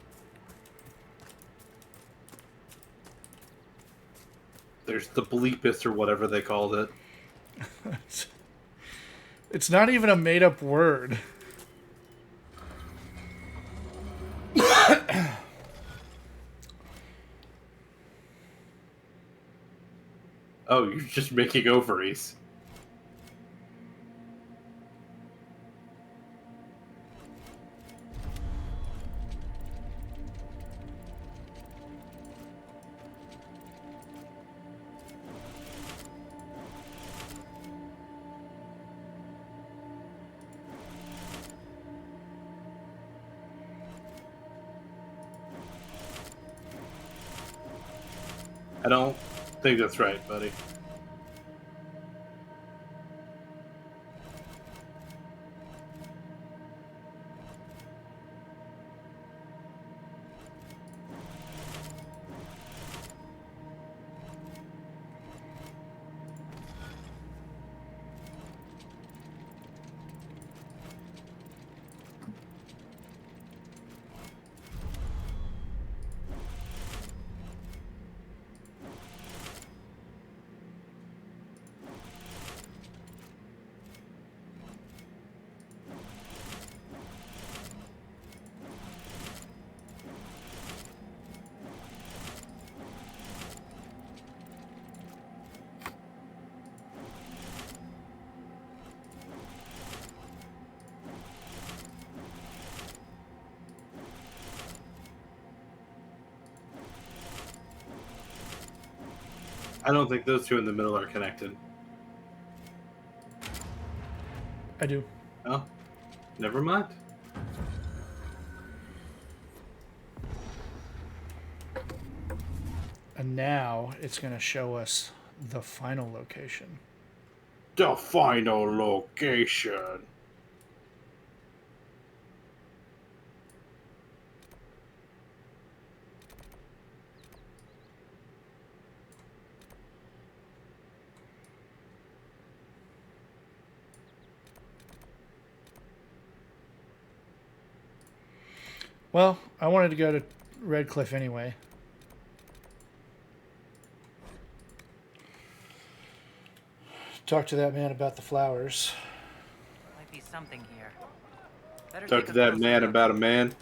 There's the bleepus or whatever they called it. It's not even a made-up word. Oh, you're just making ovaries. I don't think that's right, buddy. I don't think those two in the middle are connected. I do. Oh, never mind. And now it's going to show us the final location. The final location. Well, I wanted to go to Red Cliff anyway. Talk to that man about the flowers. Might be something here. Better Talk take to a that closer man look. about a man.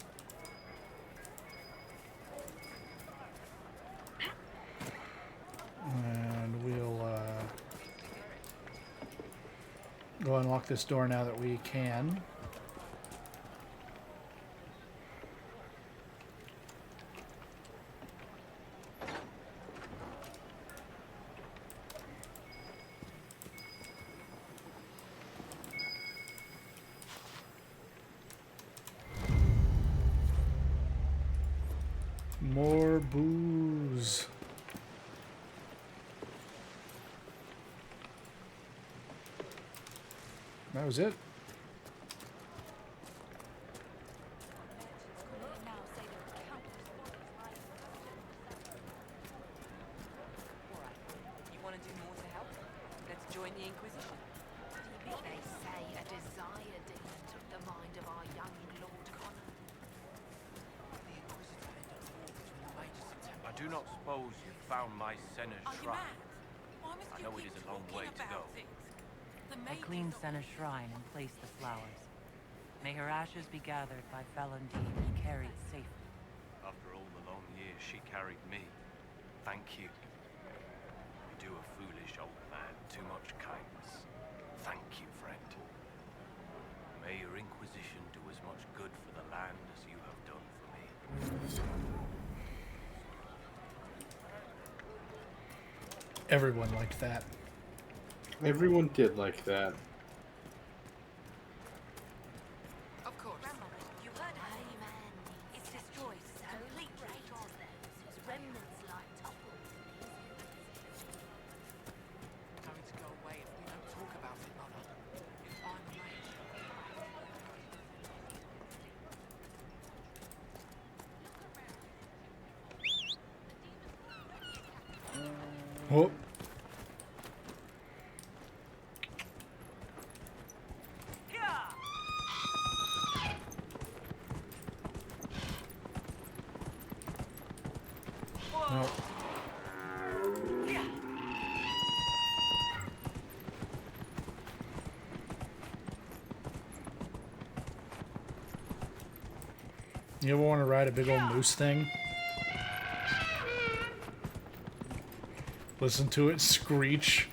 And we'll go unlock this door now that we can. more booze. That was it. You want to do more to help? Let's join the Inquisition. They say a desire demon took the mind of our young Lord Connor. The Inquisitor ended a war between the mages and Templars. I do not suppose you found my Senna's shrine. I know it is a long way to go. I cleaned Senna's shrine and placed the flowers. May her ashes be gathered by Falondine and carried safely. After all the long years she carried me, thank you. You do a foolish old man too much kindness. Thank you, friend. May your Inquisition do as much good for the land as you have done for me. Everyone liked that. Everyone did like that. Of course. You heard of it? It's destroyed. Complete Remnants lie toppled. Going to go away if we don't talk about it, Mother. If I'm a mage. Whoop. No. You ever want to ride a big old moose thing? Listen to it screech.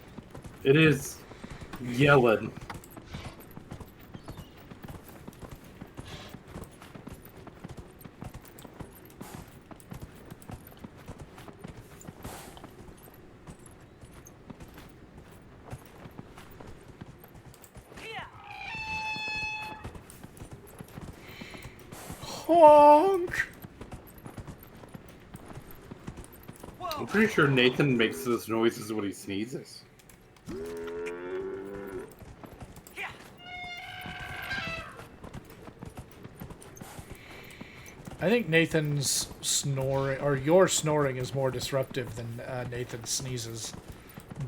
It is yelling. Honk! I'm pretty sure Nathan makes those noises when he sneezes. I think Nathan's snoring, or your snoring, is more disruptive than Nathan's sneezes.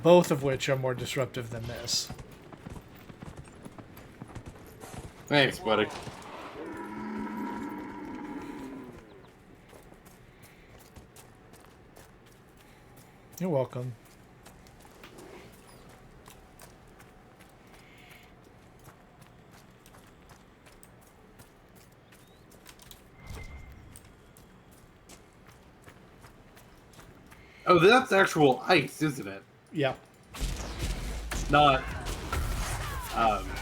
Both of which are more disruptive than this. Thanks, buddy. You're welcome. Oh, that's actual ice, isn't it? Yeah. Not.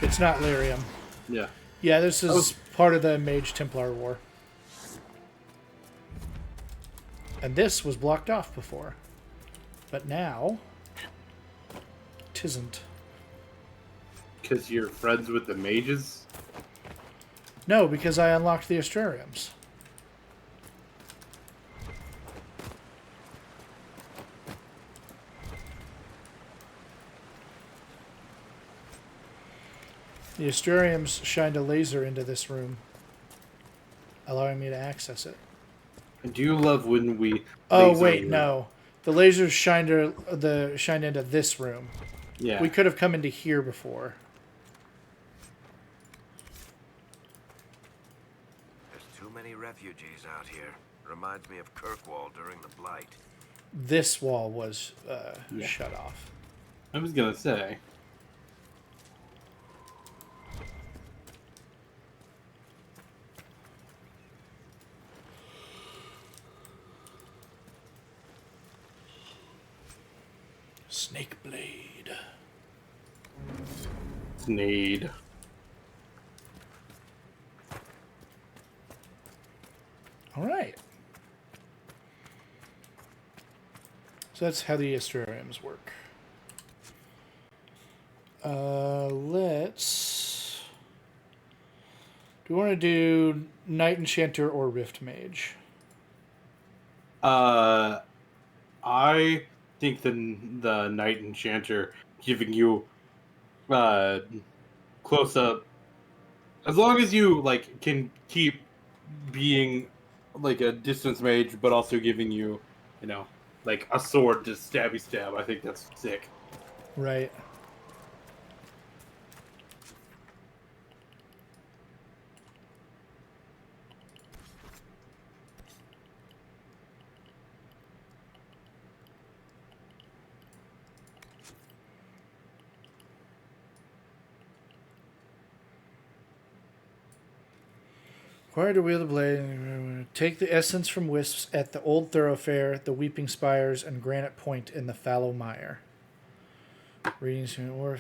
It's not lyrium. Yeah. Yeah, this is part of the Mage Templar War. And this was blocked off before. But now, tisn't. Because you're friends with the mages? No, because I unlocked the Astrariums. The Astrariums shined a laser into this room, allowing me to access it. I do love when we... Oh, wait, no. The lasers shined into this room. Yeah. We could have come into here before. There's too many refugees out here. Reminds me of Kirkwall during the Blight. This wall was shut off. I was gonna say. Snake blade. Need. All right. So that's how the Astrariums work. Let's... Do we want to do Knight Enchanter or Rift Mage? I think the Night Enchanter giving you close up, as long as you like can keep being like a distance mage, but also giving you, you know, like a sword to stabby stab. I think that's sick. Right. Required to wield the blade. Take the essence from wisps at the Old Thoroughfare, the Weeping Spires, and Granite Point in the Fallow Mire. Readings from or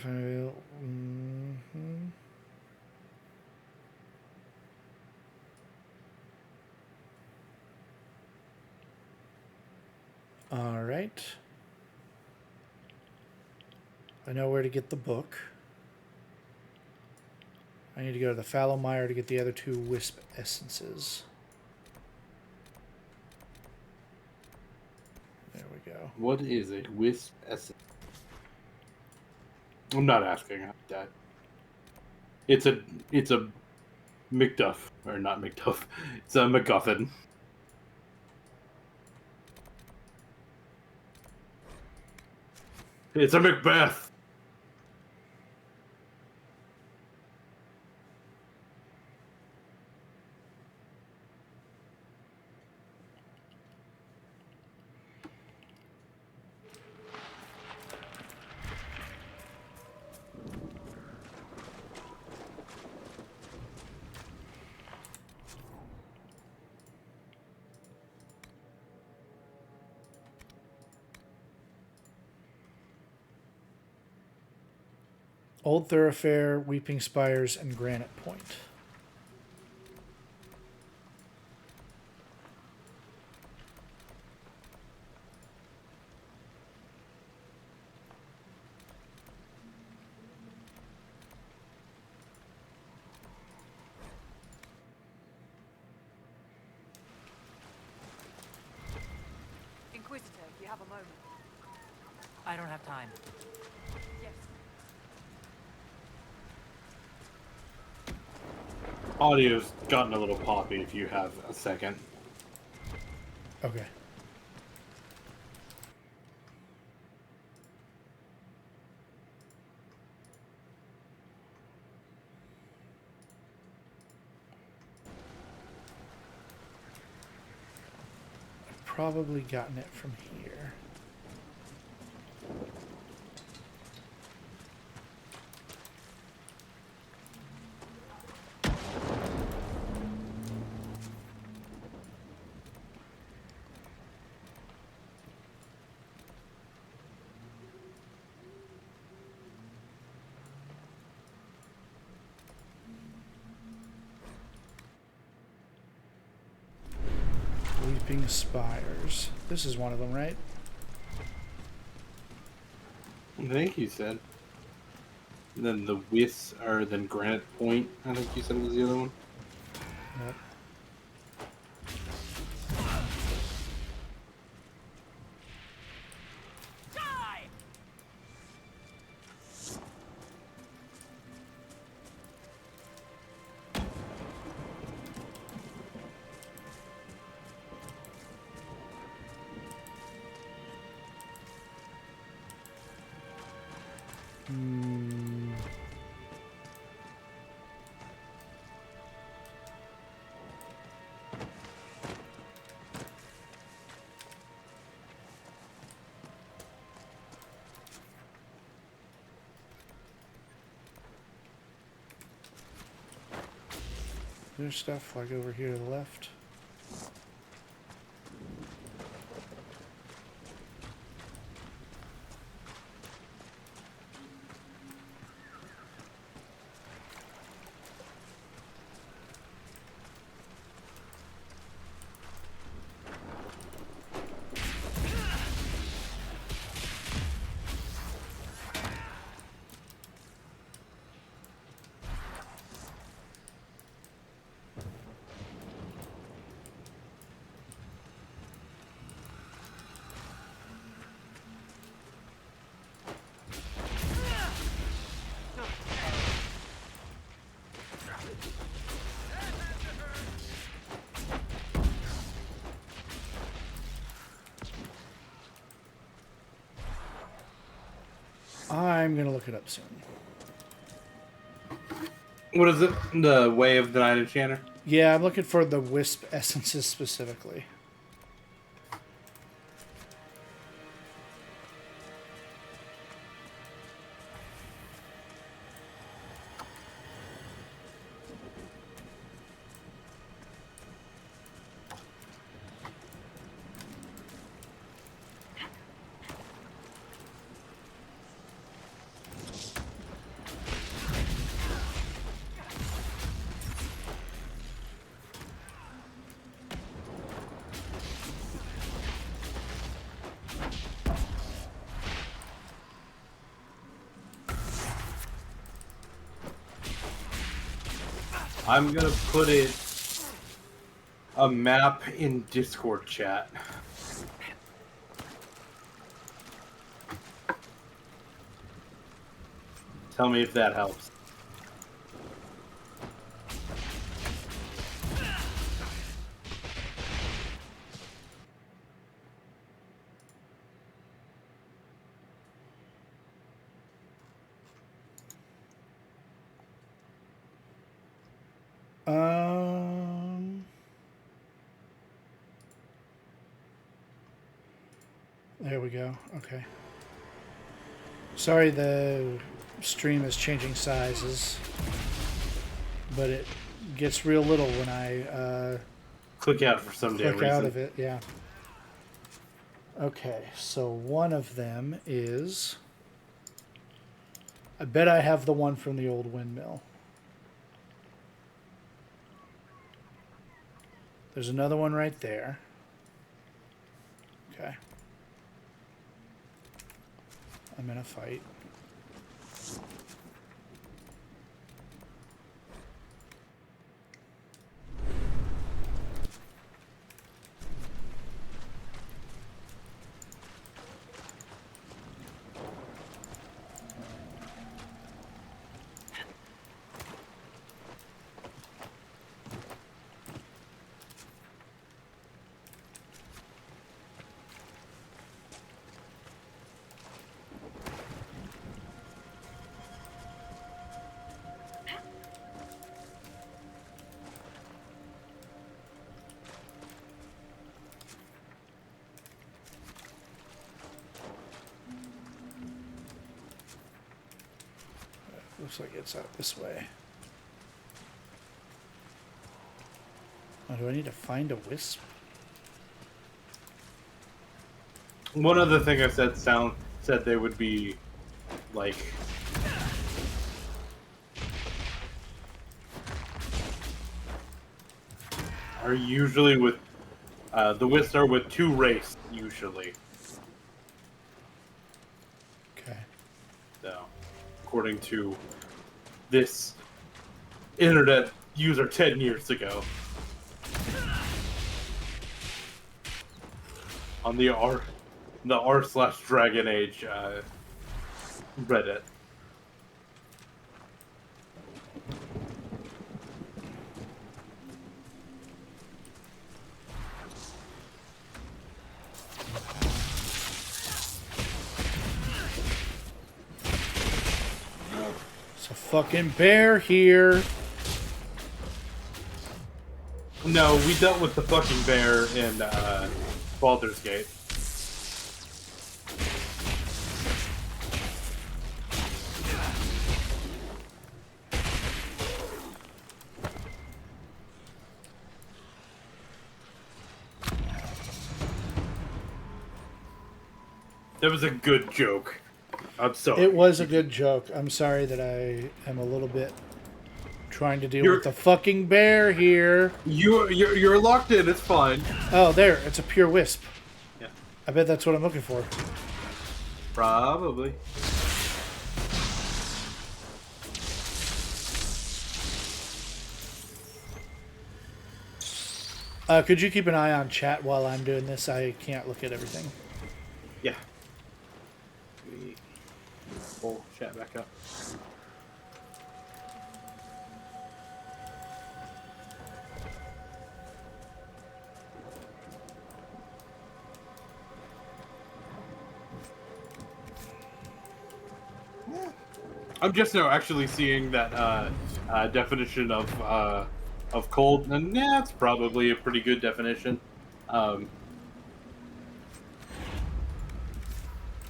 All right. I know where to get the book. I need to go to the Fallow Mire to get the other 2 wisp essences. There we go. What is a wisp essence? I'm not asking that. It's a McDuff, or not McDuff. It's a MacGuffin. It's a Macbeth. Old Thoroughfare, Weeping Spires, and Granite Point. Inquisitor, you have a moment. I don't have time. Yes. Audio's gotten a little poppy if you have a second. Okay. I've probably gotten it from here. Weeping Spires. This is one of them, right? I think you said. And then the or then Granite Point, I think you said was the other one. Yep. There's stuff like over here to the left. I'm going to look it up soon. What is it? The Way of the Night Enchanter? Yeah, I'm looking for the wisp essences specifically. I'm gonna put a map in Discord chat. Tell me if that helps. There we go. Okay. Sorry the stream is changing sizes, but it gets real little when I Click out for some damn click reason. out of it. Yeah. Okay, so one of them is... I bet I have the one from the old windmill. There's another one right there. Okay. I'm in a fight. Looks like it's out this way. Oh, do I need to find a wisp? One other thing I said they would be like are usually with the wisps are with two race usually. Okay. So, according to this internet user 10 years ago on the r/Dragon Age Reddit. It's a fucking bear here. No, we dealt with the fucking bear in Baldur's Gate. That was a good joke. I'm sorry. It was a good joke. I'm sorry that I am a little bit trying to deal with the fucking bear here. You're locked in. It's fine. Oh, there. It's a pure wisp. Yeah. I bet that's what I'm looking for. Probably. Could you keep an eye on chat while I'm doing this? I can't look at everything. Yeah. Pull chat back up. I'm just now actually seeing that definition of cold, and yeah, it's probably a pretty good definition. I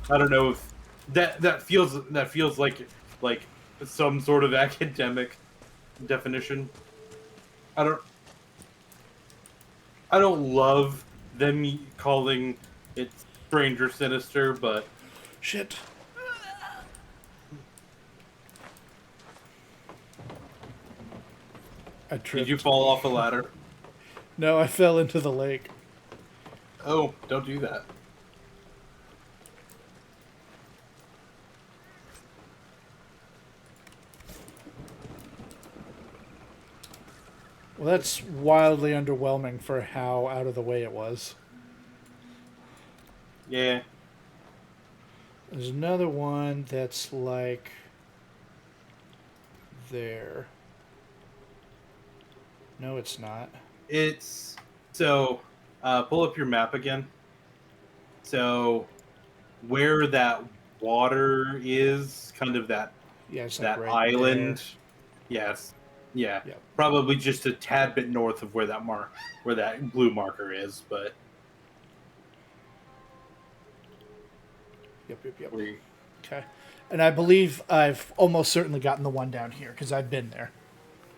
don't know if that feels like some sort of academic definition. I don't I don't love them calling it strange or sinister, but Shit. I did tripped. you fall off a ladder? No, I fell into the lake. Oh, don't do that. Well, that's wildly underwhelming for how out of the way it was. Yeah. There's another one that's like there. No, it's not. It's so pull up your map again. So where that water is, kind of that Yeah, it's like that right island. there. Yes. Yeah. Yep. Probably just a tad bit north of where that blue marker is, but Yep. we Okay. And I believe I've almost certainly gotten the one down here because I've been there.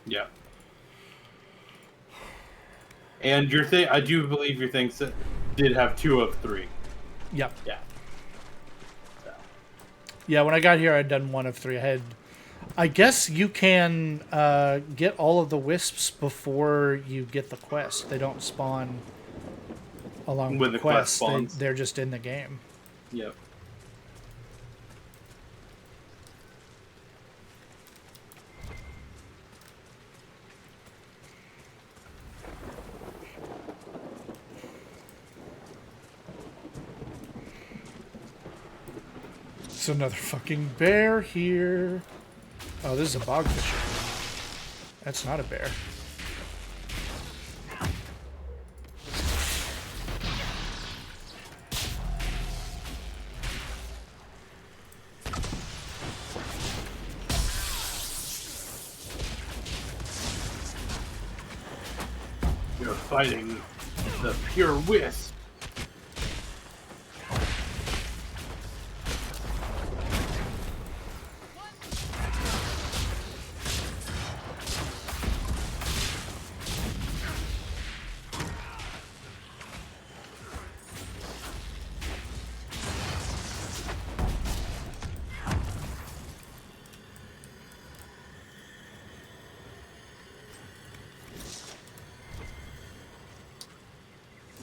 yeah. And your thing, I do believe your thing did have 2 of 3. Yep. Yeah. So. Yeah, when I got here, I'd done 1 of 3. I guess you can get all of the wisps before you get the quest. They don't spawn along with the quest. spawns. They're just in the game. Yep. It's another fucking bear here. Oh, this is a bogfisher. That's not a bear. You're fighting the pure wisp.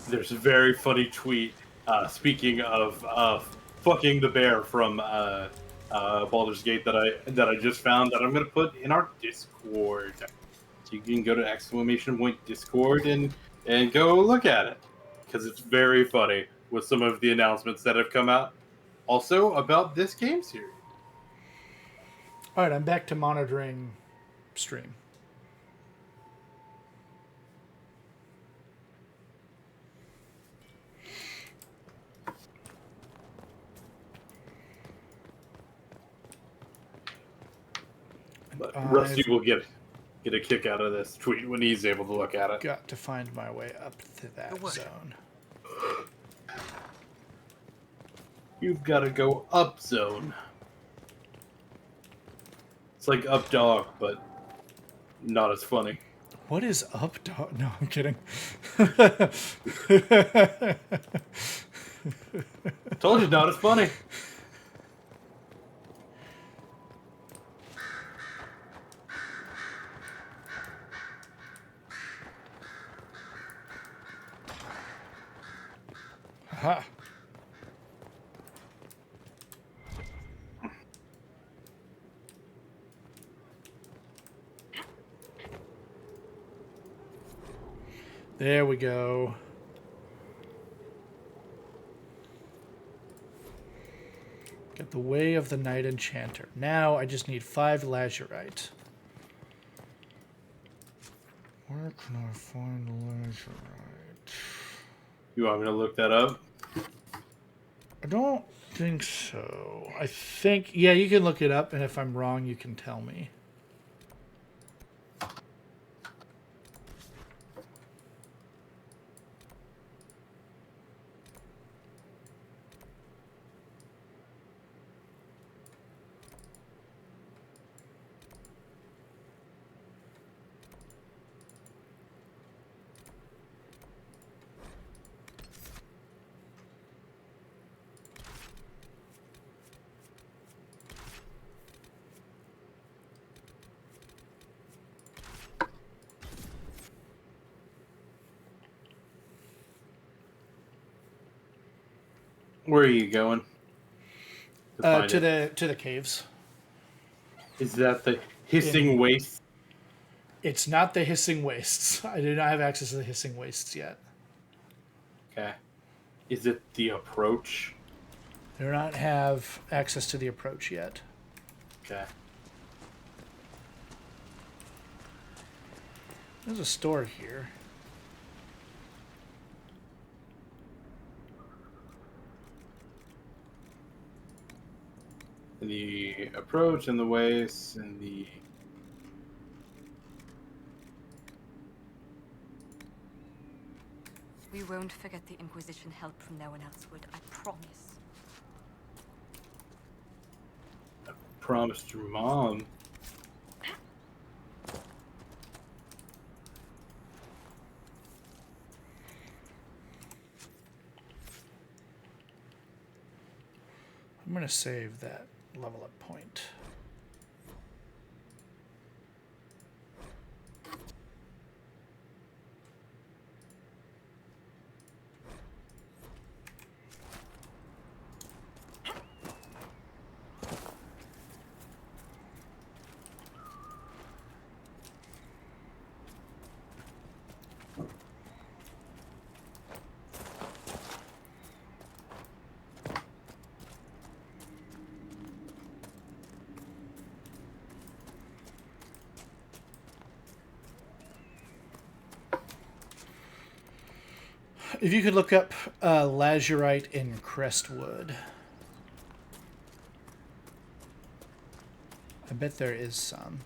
There's a very funny tweet. Speaking of fucking the bear from Baldur's Gate that I just found that I'm gonna put in our Discord. So you can go to !Discord and go look at it because it's very funny with some of the announcements that have come out. Also about this game series. All right, I'm back to monitoring stream. But Rusty will get a kick out of this tweet when he's able to look at it. Got to find my way up to that zone. You've got to go up zone. It's like up dog, but not as funny. What is up, dog? No, I'm kidding. Told you, not as funny. Aha. There we go. Get the Way of the Night Enchanter. Now I just need 5 lazurite. Where can I find lazurite? You want me to look that up? I don't think so. I think, yeah, you can look it up, and if I'm wrong, you can tell me. Where are you going? Find To it? the caves. Is that the hissing waste? It's not the hissing wastes. I do not have access to the hissing wastes yet. Okay. Is it the approach? I do not have access to the approach yet. Okay. There's a store here. The approach and the waste and the... We won't forget the Inquisition help from no one else would, I promise. I promised your mom. I'm going to save that level up point. If you could look up lazurite in Crestwood. I bet there is some.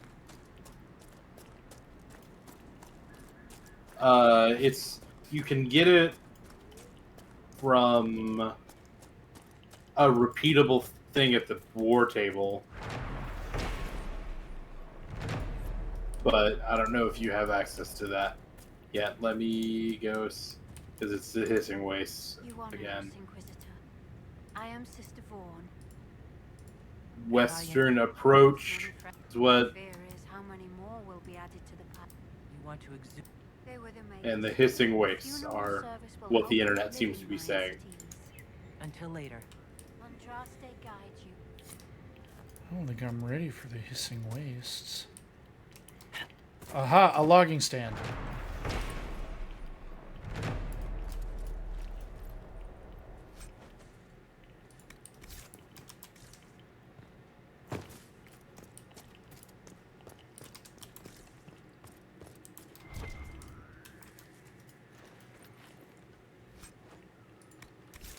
You can get it from a repeatable thing at the war table. But I don't know if you have access to that yet. Let me go, because it's the hissing waste You are again. Inquisitor. I am Sister Vaughn. Western approach is what, Fear is how many more will be added to the pile. You want to exude. They were the main and the hissing wastes funeral are service will what the help internet the seems to be living saying. entities. Until later. Andraste guide you. I don't think I'm ready for the hissing wastes. Aha, a logging stand.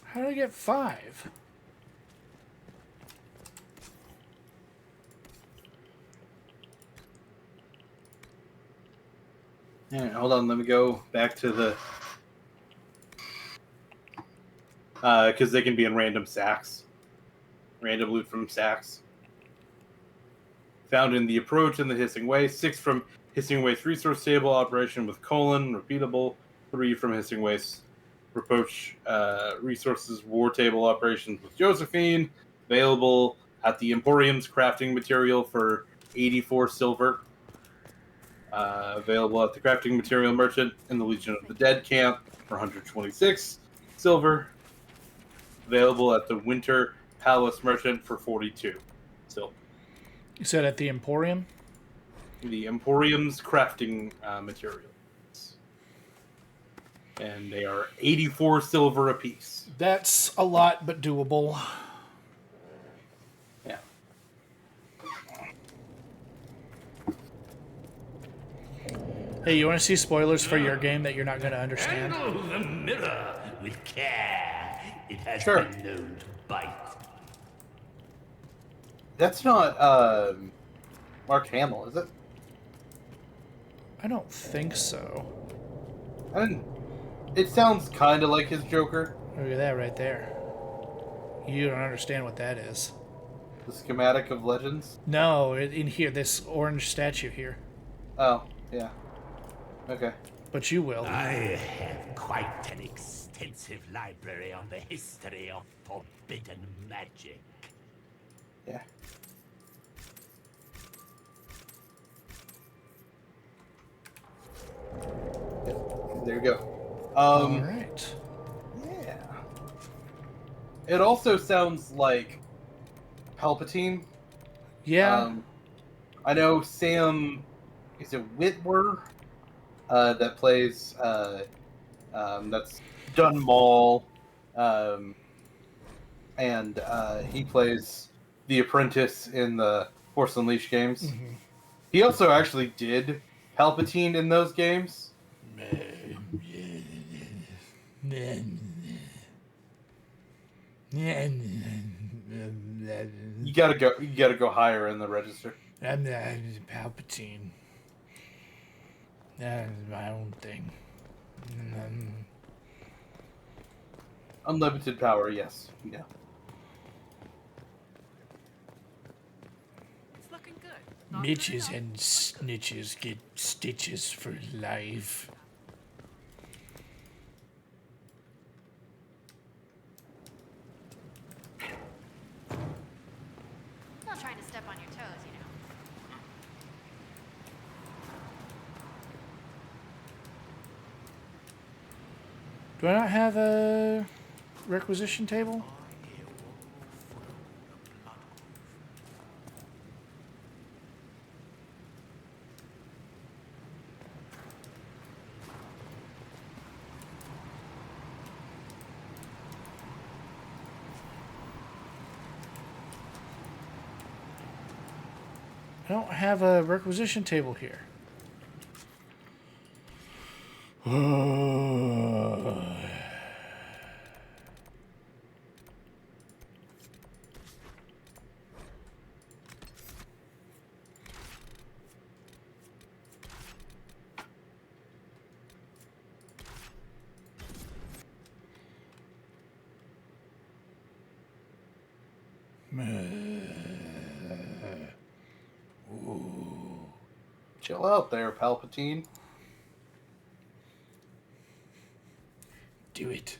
How did I get 5? Alright, hold on, let me go back to the... because they can be in random sacks. Random loot from sacks. Found in the approach and the hissing waste. 6 from hissing waste resource table operation with colon, repeatable. 3 from hissing waste approach resources war table operations with Josephine. Available at the Emporium's crafting material for 84 silver. Available at the crafting material merchant in the Legion of the Dead camp for 126 silver. Available at the Winter Palace merchant for 42 silver. You said at the Emporium? The Emporium's crafting materials. And they are 84 silver apiece. That's a lot, but doable. Yeah. Hey, you want to see spoilers for your game that you're not going to understand? Handle the mirror with care. It has Sure. been known to bite. That's not Mark Hamill, is it? I don't think so. I didn't. It sounds kind of like his Joker. Look at that right there. You don't understand what that is. The schematic of Legends. No, in here, this orange statue here. Oh, yeah. Okay. But you will. I have quite an extensive library on the history of forbidden magic. Yeah. Yep. There you go. All right. Yeah. It also sounds like Palpatine. Yeah. I know Sam. Is it Witwer? That plays. That's Dun Maul. And he plays the Apprentice in the Force Unleashed games. Mm-hmm. He also actually did Palpatine in those games. You gotta go. You gotta go higher in the register. I'm Palpatine. That's my own thing. Unlimited power, yes. Yeah. It's looking good. Bitches and snitches get stitches for life. Not trying to step on your toes, you know. Do I not have a requisition table? I don't have a requisition table here. Chill out there, Palpatine. Do it.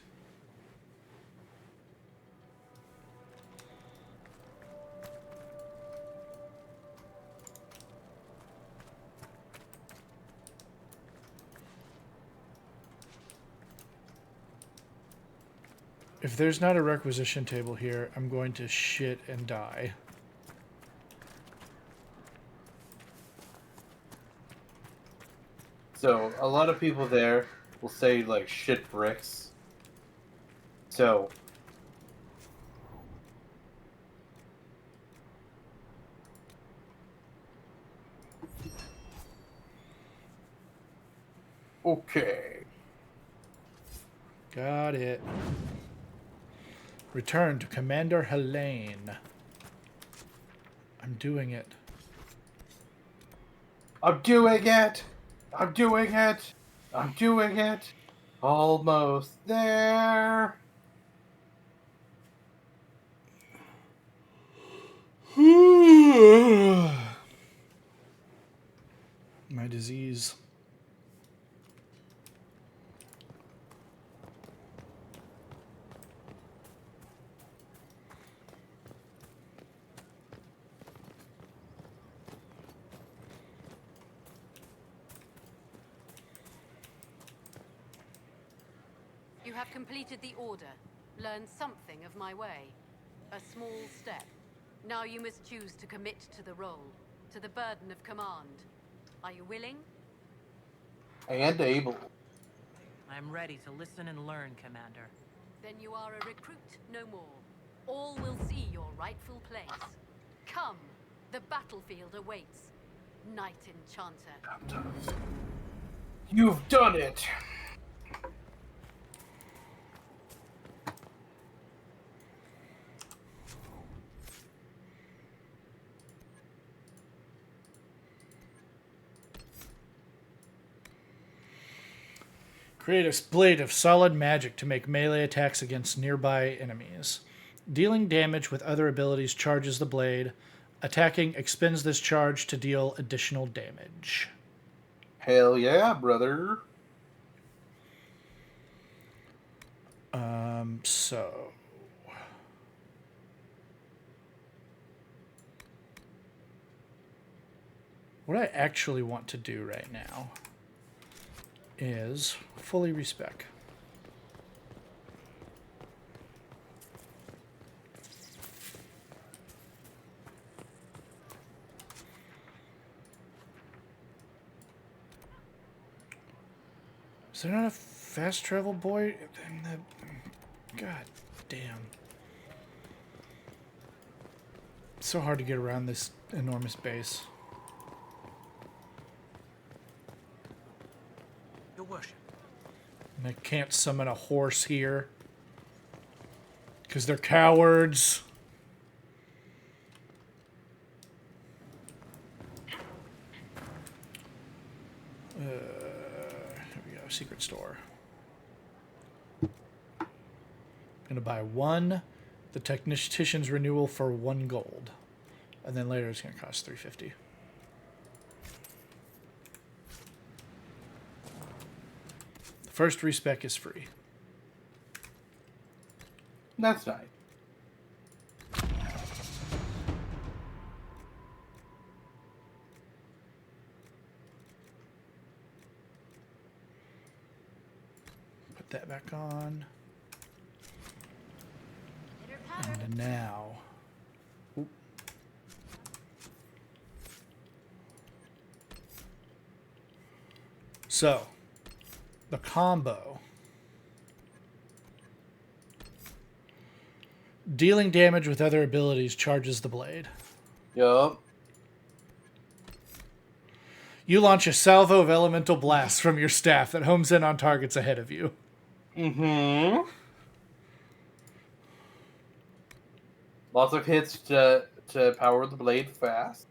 If there's not a requisition table here, I'm going to shit and die. So a lot of people there will say like shit bricks. So okay. Got it. Return to Commander Helene. I'm doing it. I'm doing it. I'm doing it. I'm doing it. Almost there. My disease. You have completed the order, learned something of my way. A small step. Now you must choose to commit to the role, to the burden of command. Are you willing? And able. I'm ready to listen and learn, Commander. Then you are a recruit, no more. All will see your rightful place. Come, the battlefield awaits. Knight Enchanter. You've done it. Create a blade of solid magic to make melee attacks against nearby enemies. Dealing damage with other abilities charges the blade. Attacking expends this charge to deal additional damage. Hell yeah, brother. So... what I actually want to do right now is fully respec. Is there not a fast travel boy? God damn. It's so hard to get around this enormous base. Your worship. And I can't summon a horse here. Because they're cowards. Here we go. Secret store. Gonna buy one. The technician's renewal for 1 gold. And then later it's gonna cost 350. The first respec is free. That's nice. Put that back on. And now... oop. So, the combo. Dealing damage with other abilities charges the blade. Yup. You launch a salvo of elemental blasts from your staff that homes in on targets ahead of you. Mm-hmm. Lots of hits to power the blade fast.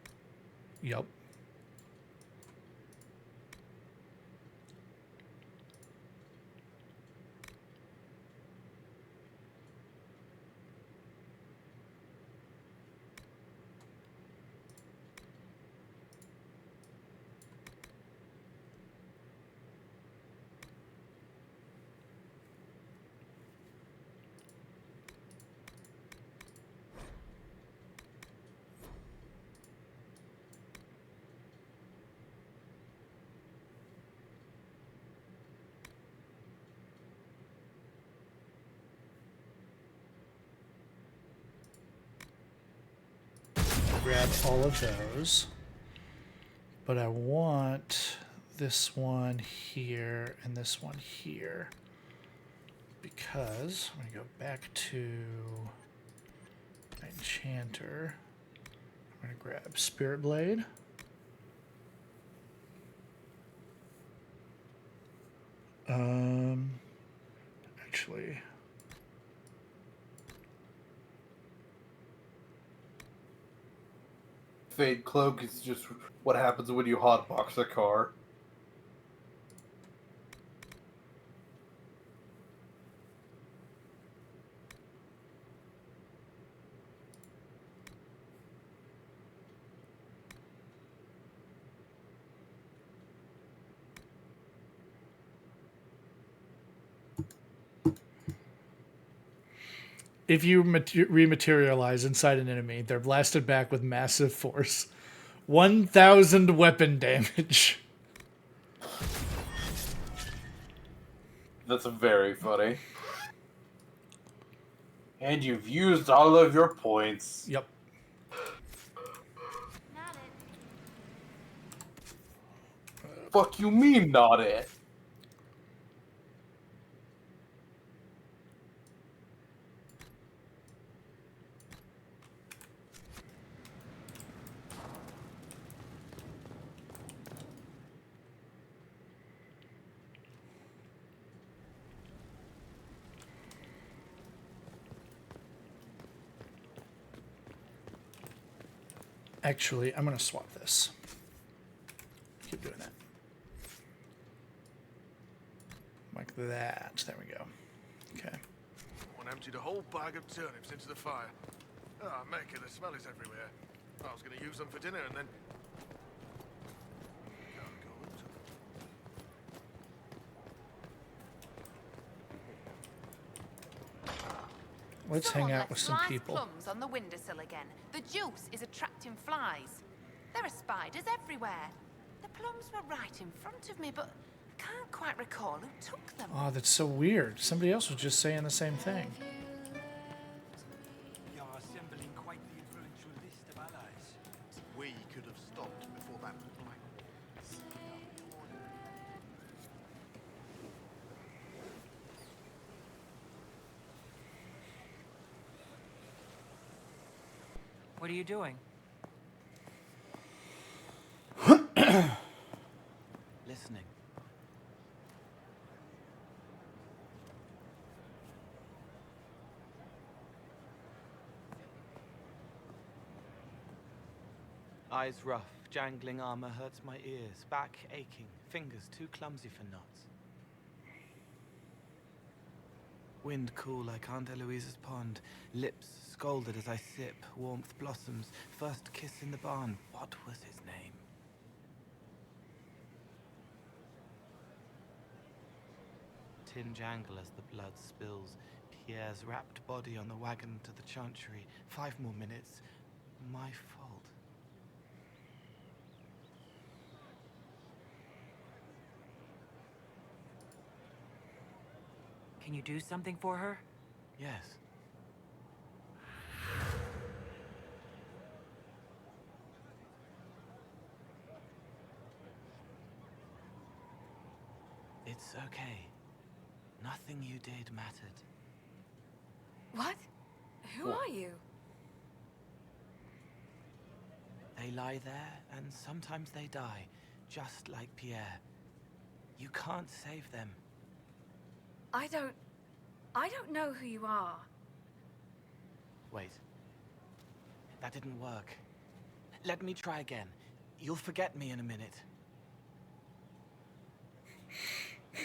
Yep. Grab all of those. But I want this one here and this one here. Because I'm going to go back to my enchanter. I'm going to grab Spirit Blade. Actually... Fade Cloak is just what happens when you hotbox a car. If you rematerialize inside an enemy, they're blasted back with massive force. 1,000 weapon damage. That's very funny. And you've used all of your points. Yep. Fuck you mean, not it? Actually, I'm going to swap this. Keep doing that. My like that. There we go. Okay. One emptied a whole bag of turnips into the fire. Ah, Mecca, the smell is everywhere. I was going to use them for dinner and then... Let's hang out with some Sliced people. plums on the windowsill again. The juice is attracting flies. There are spiders everywhere. The plums were right in front of me, but I can't quite recall who took them. Oh, that's so weird. Somebody else was just saying the same thing. You're assembling quite the influential list of allies. We could have stopped before that blight. What are you doing? Listening. Eyes rough, jangling armor hurts my ears, back aching, fingers too clumsy for knots. Wind cool like Aunt Eloise's pond, lips scalded as I sip, warmth blossoms, first kiss in the barn. What was his name? Tin jangle as the blood spills, Pierre's wrapped body on the wagon to the chantry. 5 more minutes. My fault. Can you do something for her? Yes. It's okay. Nothing you did mattered. What? Who are you? They lie there, and sometimes they die, just like Pierre. You can't save them. I don't know who you are. Wait. That didn't work. Let me try again. You'll forget me in a minute.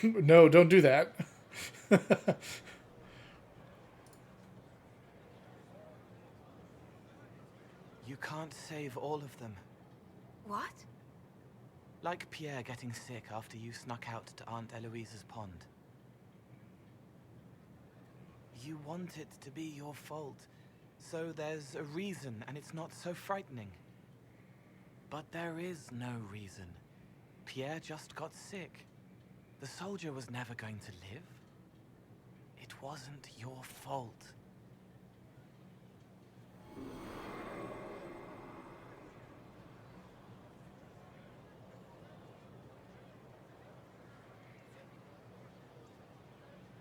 No, don't do that. You can't save all of them. What? Like Pierre getting sick after you snuck out to Aunt Eloise's pond. You want it to be your fault, so there's a reason and it's not so frightening. But there is no reason. Pierre just got sick. The soldier was never going to live. It wasn't your fault.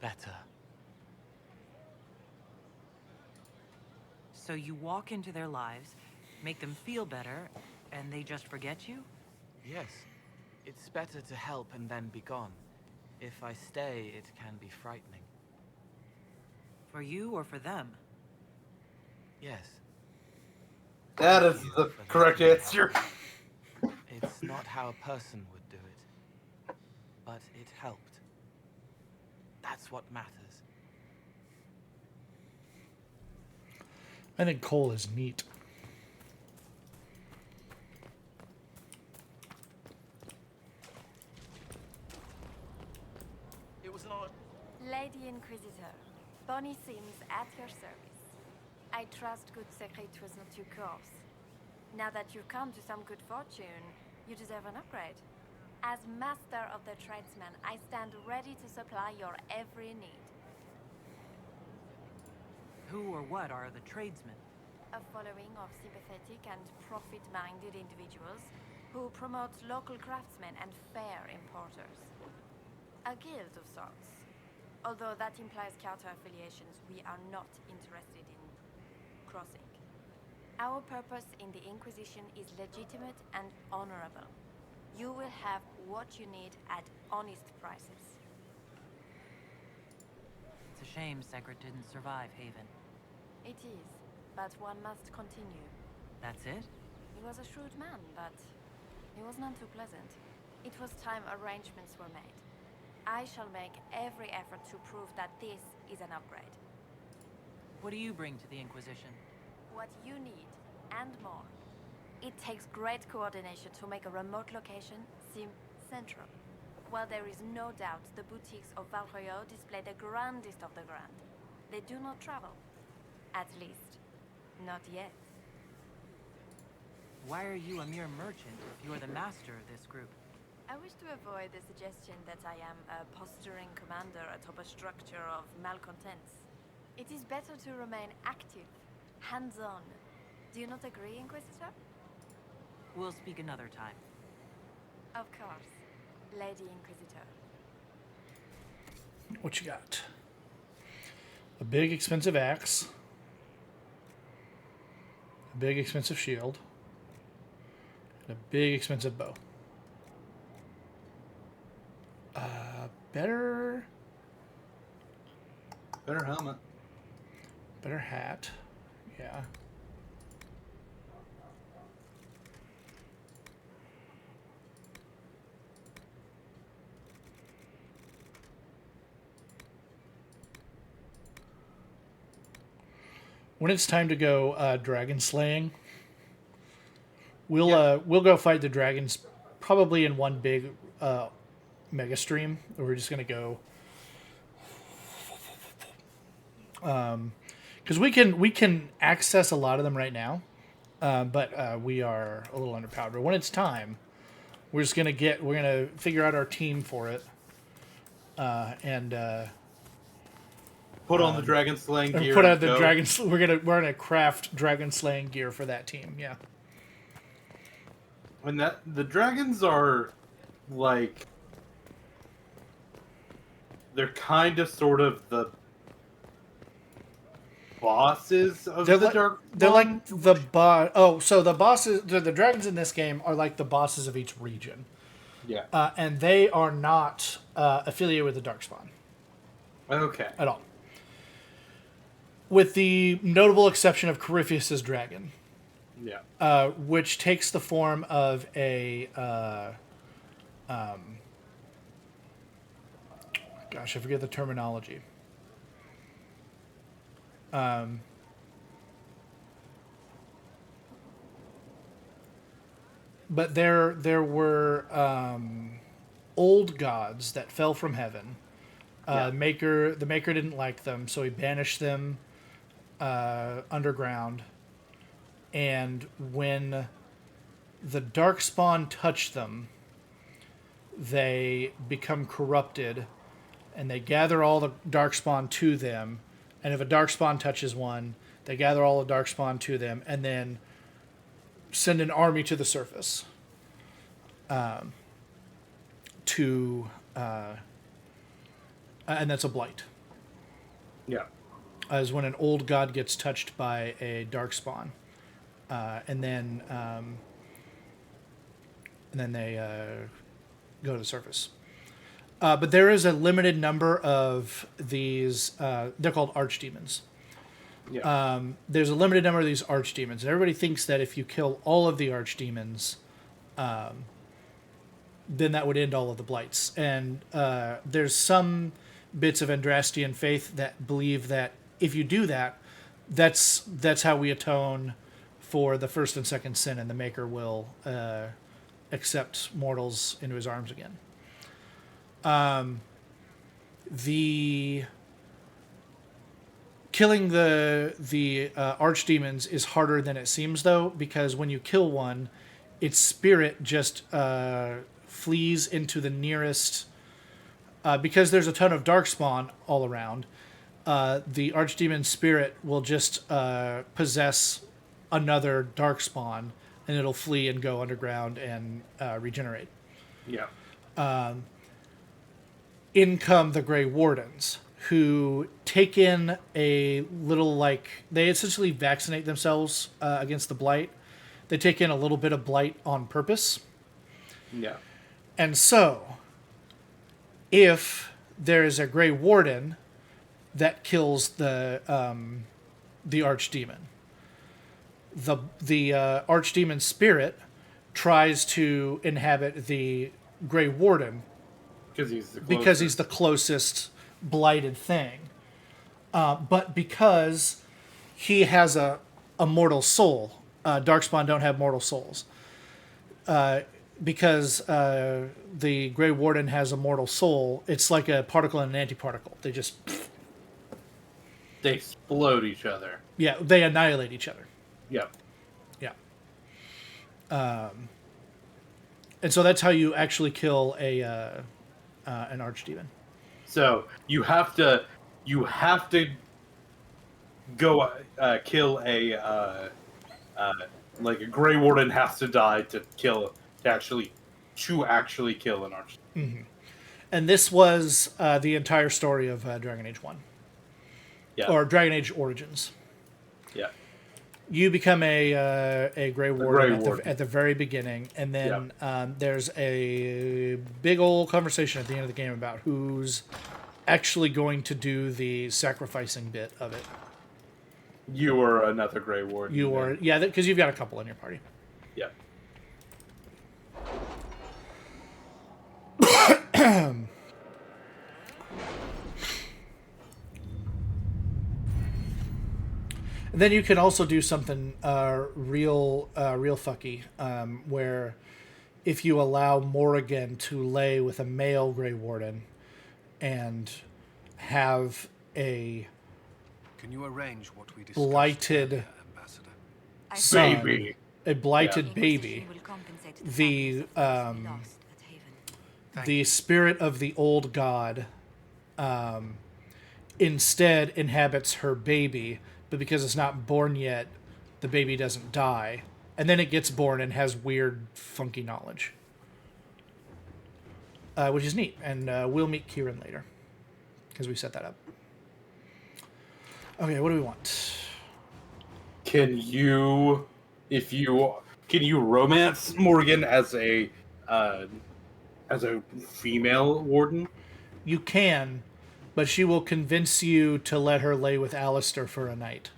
Better. So you walk into their lives, make them feel better, and they just forget you? Yes. It's better to help and then be gone. If I stay, it can be frightening. For you or for them? Yes. That is the correct answer. It's not how a person would do it. But it helped. That's what matters. I think Cole is neat. It was not... Lady Inquisitor, Bonnie Sims at your service. I trust good secret was not your course. Now that you've come to some good fortune, you deserve an upgrade. As master of the tradesman, I stand ready to supply your every need. Who or what are the tradesmen? A following of sympathetic and profit-minded individuals who promote local craftsmen and fair importers. A guild of sorts. Although that implies counter-affiliations we are not interested in crossing. Our purpose in the Inquisition is legitimate and honorable. You will have what you need at honest prices. It's a shame Segret didn't survive Haven. It is, but one must continue. That's it? He was a shrewd man, but he was none too pleasant. It was time arrangements were made. I shall make every effort to prove that this is an upgrade. What do you bring to the Inquisition? What you need, and more. It takes great coordination to make a remote location seem central. While there is no doubt the boutiques of Valroyo display the grandest of the grand, they do not travel. At least, not yet. Why are you a mere merchant if you are the master of this group? I wish to avoid the suggestion that I am a posturing commander atop a structure of malcontents. It is better to remain active, hands-on. Do you not agree, Inquisitor? We'll speak another time. Of course, Lady Inquisitor. What you got? A big expensive axe. A big expensive shield. And a big expensive bow. Better helmet. Better hat. Yeah. When it's time to go dragon slaying, we'll go fight the dragons probably in one big mega stream. We're just gonna go because we can access a lot of them right now, but we are a little underpowered. But when it's time, we're gonna figure out our team for it, and put on the dragon slaying gear. Put out the dragon. We're gonna craft dragon slaying gear for that team. Yeah. When the dragons are like, they're kind of sort of the bosses of the dark. They're like the boss. Oh, so the bosses, the dragons in this game are like the bosses of each region. Yeah. And they are not affiliated with the Darkspawn. Okay. At all. With the notable exception of Corypheus's dragon. Yeah. Which takes the form of a gosh, I forget the terminology. But there were old gods that fell from heaven. The Maker didn't like them, so he banished them underground. And when the Darkspawn touch them, they become corrupted, and they gather all the Darkspawn to them. And if a Darkspawn touches one, they gather all the Darkspawn to them, and then send an army to the surface. And that's a blight. Yeah. As when an old god gets touched by a Darkspawn. And then they go to the surface. But there is a limited number of these. They're called archdemons. Yeah. There's a limited number of these archdemons, and everybody thinks that if you kill all of the archdemons, then that would end all of the blights. And there's some bits of Andrastian faith that believe that if you do that, that's how we atone for the first and second sin, and the Maker will accept mortals into his arms again. The killing the archdemons is harder than it seems, though, because when you kill one, its spirit just flees into the nearest. Because there's a ton of Darkspawn all around, the archdemon spirit will just possess another Darkspawn, and it'll flee and go underground and regenerate. Yeah. In come the Grey Wardens, who take in a little, they essentially vaccinate themselves against the blight. They take in a little bit of blight on purpose. Yeah. And so, if there is a Grey Warden that kills the archdemon, the archdemon spirit tries to inhabit the Grey Warden, because he's the closest blighted thing. But because he has a mortal soul, Darkspawn don't have mortal souls. Because the Grey Warden has a mortal soul, it's like a particle and an antiparticle. They explode each other. Yeah, they annihilate each other. Yep. Yeah. And so that's how you actually kill an archdemon. So you have to go kill a like a Grey Warden has to die to actually kill an archdemon. Mm-hmm. And this was the entire story of Dragon Age 1. Yeah. Or Dragon Age Origins. Yeah. You become a Grey Warden, at the very beginning, and then there's a big old conversation at the end of the game about who's actually going to do the sacrificing bit of it. You are another Grey Warden. You are, yeah, because you've got a couple in your party. Yeah. And then you can also do something real fucky, where if you allow Morrigan to lay with a male Grey Warden and have a Can you arrange what we discussed blighted earlier, Ambassador? son, baby. a blighted baby, Will compensate the families of those we lost at Haven. the spirit of the old god instead inhabits her baby, but because it's not born yet, the baby doesn't die. And then it gets born and has weird, funky knowledge. Which is neat. And we'll meet Kieran later, because we set that up. Okay, what do we want? Can you romance Morgan as a female warden? You can, but she will convince you to let her lay with Alistair for a night.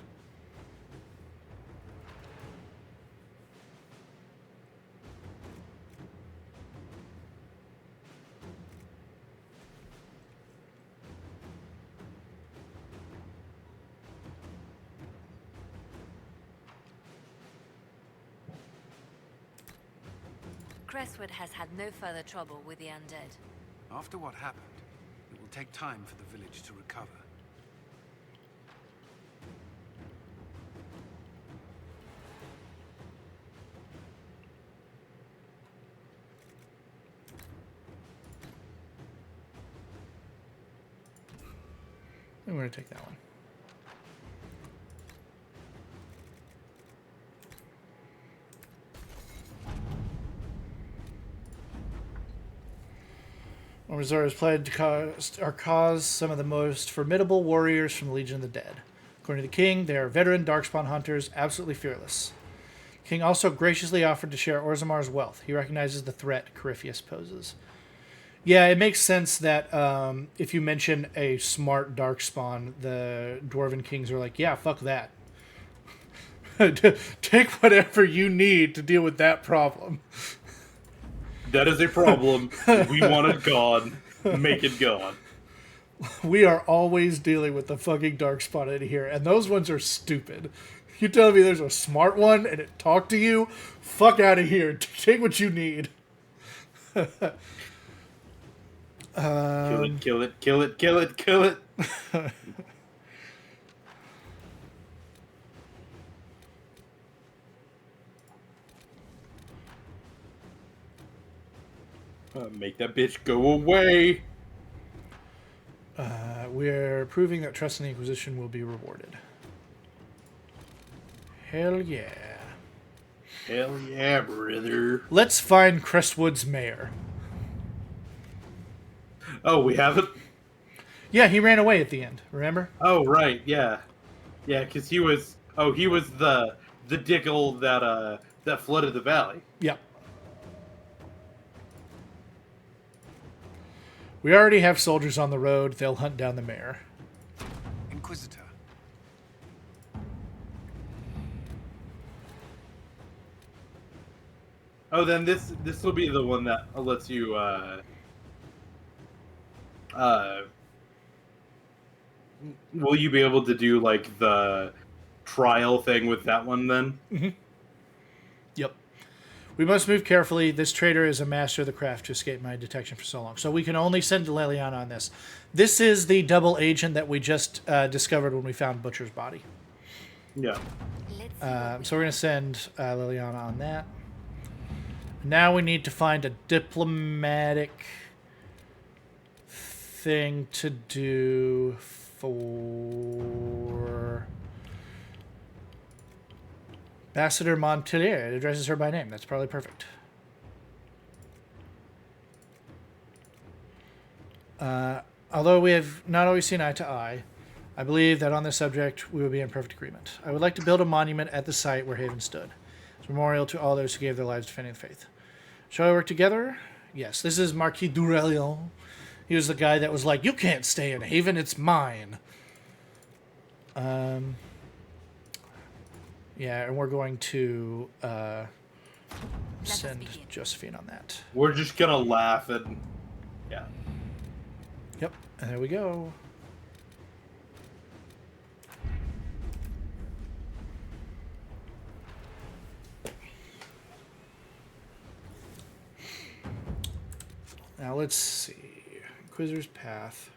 Crestwood has had no further trouble with the undead. After what happened, it will take time for the village to recover. I'm going to take that one. Reserve is played to cause some of the most formidable warriors from the Legion of the Dead. According to the king, they are veteran Darkspawn hunters, absolutely fearless. The king also graciously offered to share Orzamar's wealth. He recognizes the threat Corypheus poses. Yeah, it makes sense that if you mention a smart Darkspawn, the Dwarven kings are like, yeah, fuck that. Take whatever you need to deal with that problem. That is a problem. We want it gone. Make it gone. We are always dealing with the fucking Darkspawn in here, and those ones are stupid. You telling me there's a smart one and it talked to you? Fuck out of here. Take what you need. Kill it. Make that bitch go away. We're proving that trust in the Inquisition will be rewarded. Hell yeah. Hell yeah, brother. Let's find Crestwood's mayor. Oh, we have it? Yeah, he ran away at the end, remember? Oh, right, yeah. Yeah, because he was the dickle that flooded the valley. Yep. We already have soldiers on the road. They'll hunt down the mayor. Inquisitor. Oh, then this will be the one that lets you will you be able to do like the trial thing with that one then? Mm-hmm. Yep. We must move carefully. This traitor is a master of the craft to escape my detection for so long. So we can only send Liliana on this. This is the double agent that we just discovered when we found Butcher's body. Yeah. So we're going to send Liliana on that. Now we need to find a diplomatic thing to do for Ambassador Montelier. It addresses her by name. That's probably perfect. Although we have not always seen eye to eye, I believe that on this subject we will be in perfect agreement. I would like to build a monument at the site where Haven stood, as a memorial to all those who gave their lives defending the faith. Shall we work together? Yes. This is Marquis Durelion. He was the guy that was like, "You can't stay in Haven, it's mine." Yeah, and we're going to send Josephine on that. We're just gonna laugh and yeah. Yep, and there we go. Now let's see. Inquisitor's Path.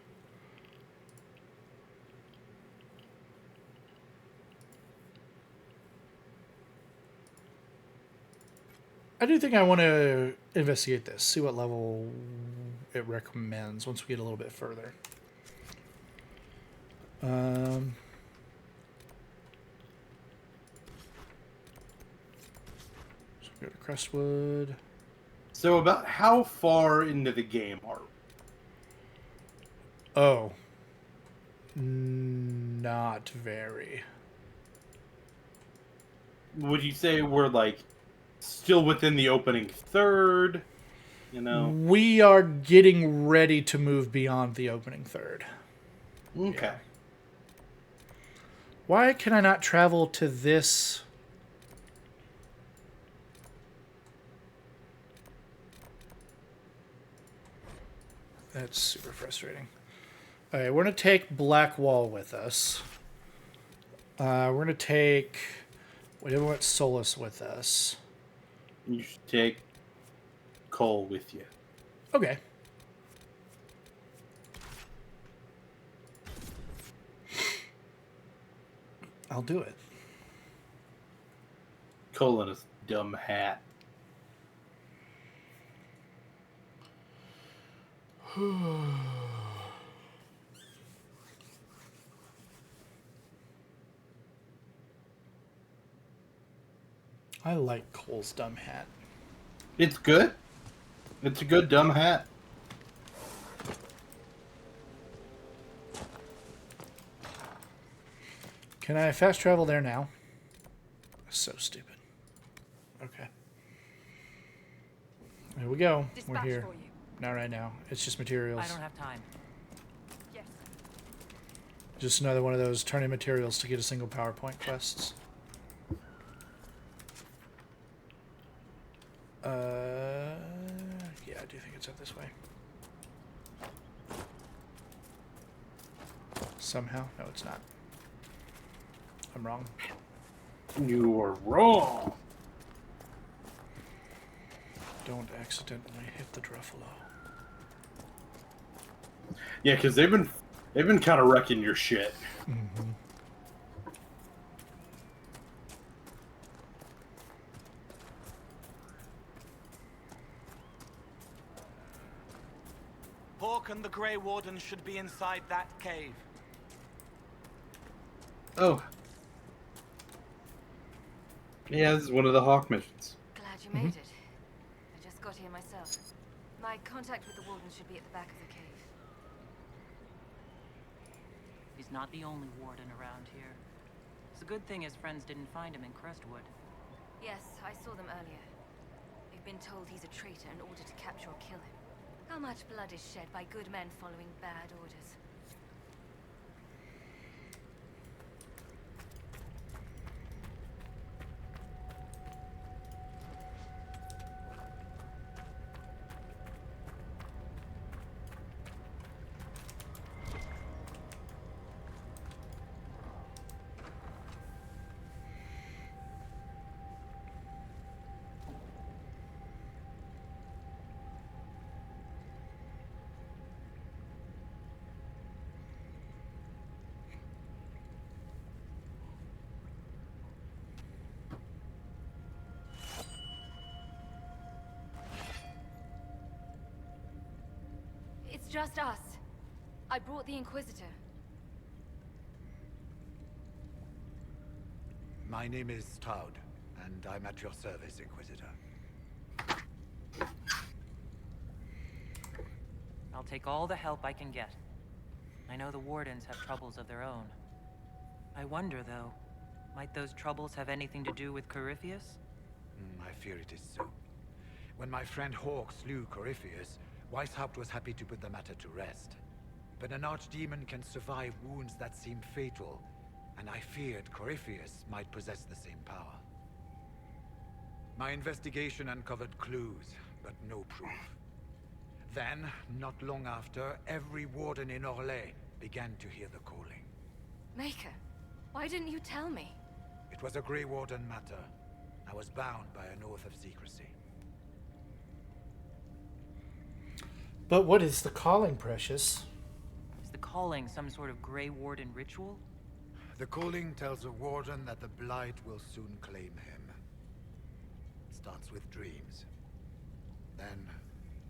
I do think I want to investigate this, see what level it recommends once we get a little bit further. So go to Crestwood. So about how far into the game are we? Oh. Not very. Would you say we're like still within the opening third? You know? We are getting ready to move beyond the opening third. Okay. Yeah. Why can I not travel to this? That's super frustrating. All right, we're going to take Blackwall with us. We're going to take... We didn't want Solus with us. You should take Cole with you. Okay. I'll do it. Cole and his dumb hat. I like Cole's dumb hat. It's good. It's a good dumb hat. Can I fast travel there now? So stupid. Okay. There we go. Dispatch We're here. for you. Not right now. It's just materials. I don't have time. Yes. Just another one of those turn in materials to get a single PowerPoint quests. Yeah, I do think it's up this way. Somehow. No, it's not. I'm wrong. You are wrong. Don't accidentally hit the Druffalo. Yeah, because they've been kind of wrecking your shit. Mm-hmm. Hawk and the Grey Warden should be inside that cave. Oh. Yeah, this is one of the Hawk missions. Glad you made it. I just got here myself. My contact with the Warden should be at the back of the cave. He's not the only warden around here. It's a good thing his friends didn't find him in Crestwood. Yes, I saw them earlier. We've been told he's a traitor in order to capture or kill him. How much blood is shed by good men following bad orders? just us. I brought the Inquisitor. My name is Toud, and I'm at your service, Inquisitor. I'll take all the help I can get. I know the Wardens have troubles of their own. I wonder, though, might those troubles have anything to do with Corypheus? I fear it is so. When my friend Hawk slew Corypheus, Weishaupt was happy to put the matter to rest. But an archdemon can survive wounds that seem fatal, and I feared Corypheus might possess the same power. My investigation uncovered clues, but no proof. Then, not long after, every warden in Orlais began to hear the calling. Maker, why didn't you tell me? It was a Grey Warden matter. I was bound by an oath of secrecy. But what is the calling, Precious? Is the calling some sort of Grey Warden ritual? The calling tells a warden that the Blight will soon claim him. It starts with dreams. Then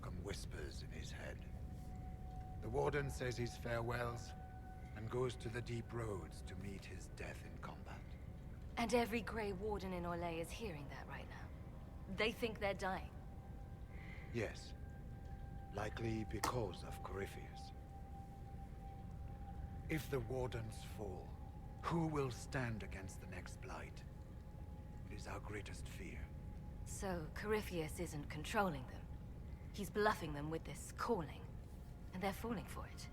come whispers in his head. The warden says his farewells and goes to the deep roads to meet his death in combat. And every Grey Warden in Orlais is hearing that right now. They think they're dying. Yes. Likely because of Corypheus. If the wardens fall, who will stand against the next Blight? It is our greatest fear. So, Corypheus isn't controlling them. He's bluffing them with this calling, and they're falling for it.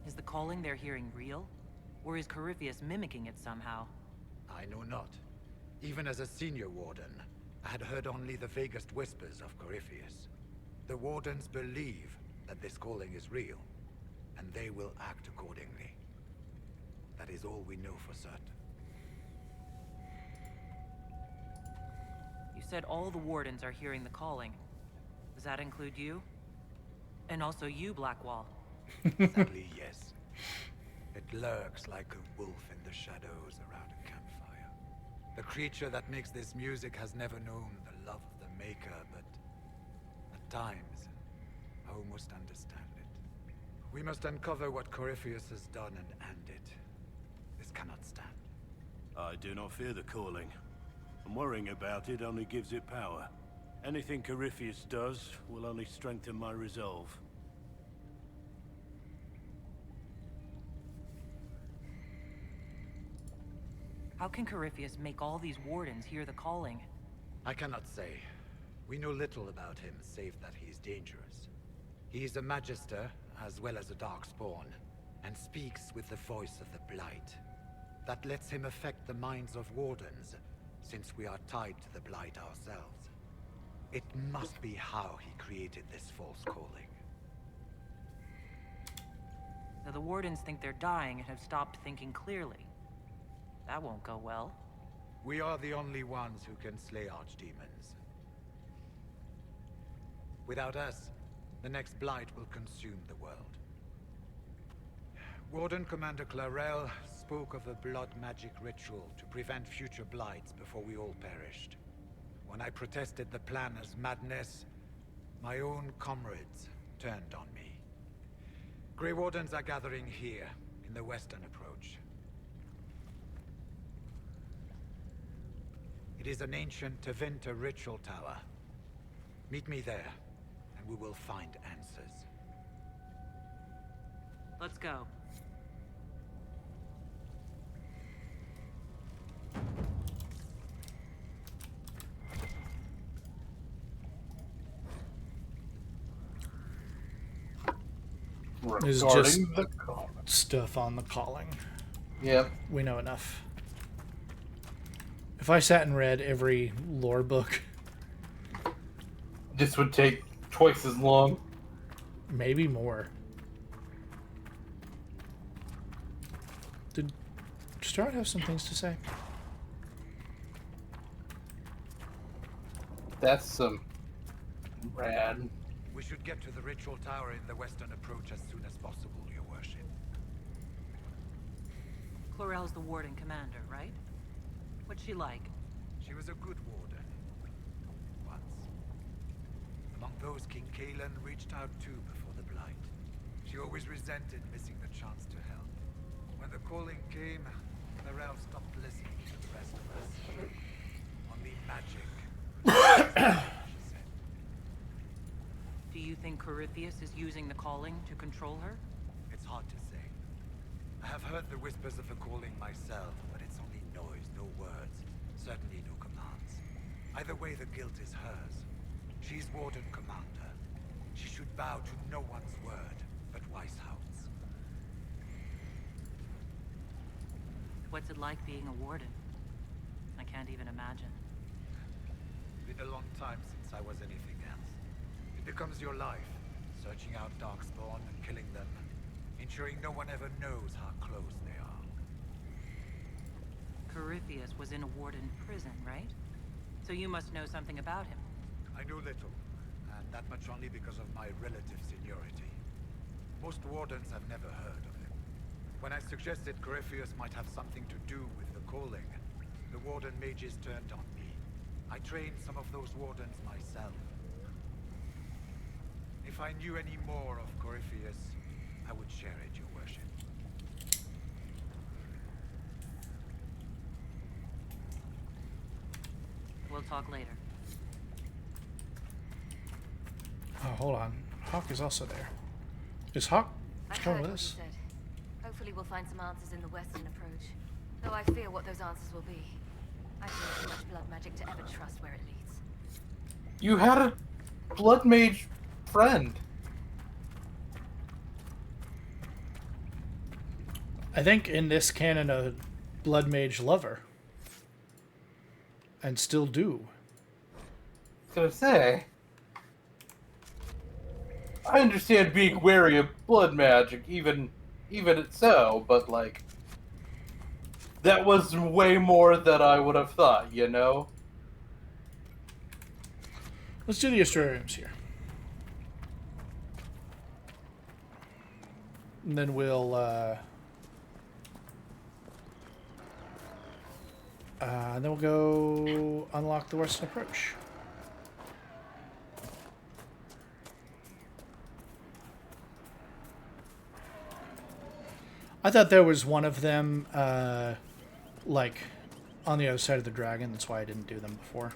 Is the calling they're hearing real? Or is Corypheus mimicking it somehow? I know not. Even as a senior warden, I had heard only the vaguest whispers of Corypheus. The wardens believe that this calling is real, and they will act accordingly. That is all we know for certain. You said all the Wardens are hearing the calling. Does that include you? And also you, Blackwall? Sadly, yes. It lurks like a wolf in the shadows around a campfire. The creature that makes this music has never known the love of the maker, but at times, I almost understand it. We must uncover what Corypheus has done and end it. This cannot stand. I do not fear the calling. And worrying about it only gives it power. Anything Corypheus does will only strengthen my resolve. How can Corypheus make all these Wardens hear the calling? I cannot say. We know little about him, save that he is dangerous. He is a Magister, as well as a Darkspawn, and speaks with the voice of the Blight. That lets him affect the minds of Wardens, since we are tied to the Blight ourselves. It must be how he created this false calling. So the Wardens think they're dying and have stopped thinking clearly. That won't go well. We are the only ones who can slay archdemons. Without us, the next Blight will consume the world. Warden Commander Clarel spoke of a blood magic ritual to prevent future Blights before we all perished. When I protested the plan as madness, my own comrades turned on me. Grey Wardens are gathering here, in the western approach. It is an ancient Tevinter ritual tower. Meet me there, and we will find answers. Let's go. There's just stuff on the calling. Yep. We know enough. If I sat and read every lore book, this would take twice as long. Maybe more. Did Strahd have some things to say? That's some rad. We should get to the ritual tower in the western approach as soon as possible, Your Worship. Chlorel's the Warden Commander, right? What's she like? She was a good warden. Once. Among those, King Kalen reached out too before the Blight. She always resented missing the chance to help. When the calling came, the realm stopped listening to the rest of us. Only magic. She said. Do you think Corypheus is using the calling to control her? It's hard to say. I have heard the whispers of the calling myself, but it's only noise, no words. Certainly no commands. Either way, the guilt is hers. She's Warden Commander. She should bow to no one's word but Weishaupt's. What's it like being a warden? I can't even imagine. Been a long time since I was anything else. It becomes your life, searching out Darkspawn and killing them, ensuring no one ever knows how close they are. Corypheus was in a warden prison, right? So you must know something about him. I know little, and that much only because of my relative seniority. Most wardens have never heard of him. When I suggested Corypheus might have something to do with the calling, the warden mages turned on me. I trained some of those wardens myself. If I knew any more of Corypheus, I would share it, Your Worship. We'll talk later. Oh, hold on. Hawk is also there. Is Hawk I coming heard with what you us? said. Hopefully we'll find some answers in the western approach. Though I fear what those answers will be. I feel too much blood magic to ever trust where it leads. You had a blood mage friend. I think in this canon, a blood mage lover. And still do. I was gonna say. I understand being wary of blood magic, even it so, but like that was way more than I would have thought, you know? Let's do the Astrariums here. And then we'll go unlock the western approach. I thought there was one of them, like, on the other side of the dragon. That's why I didn't do them before.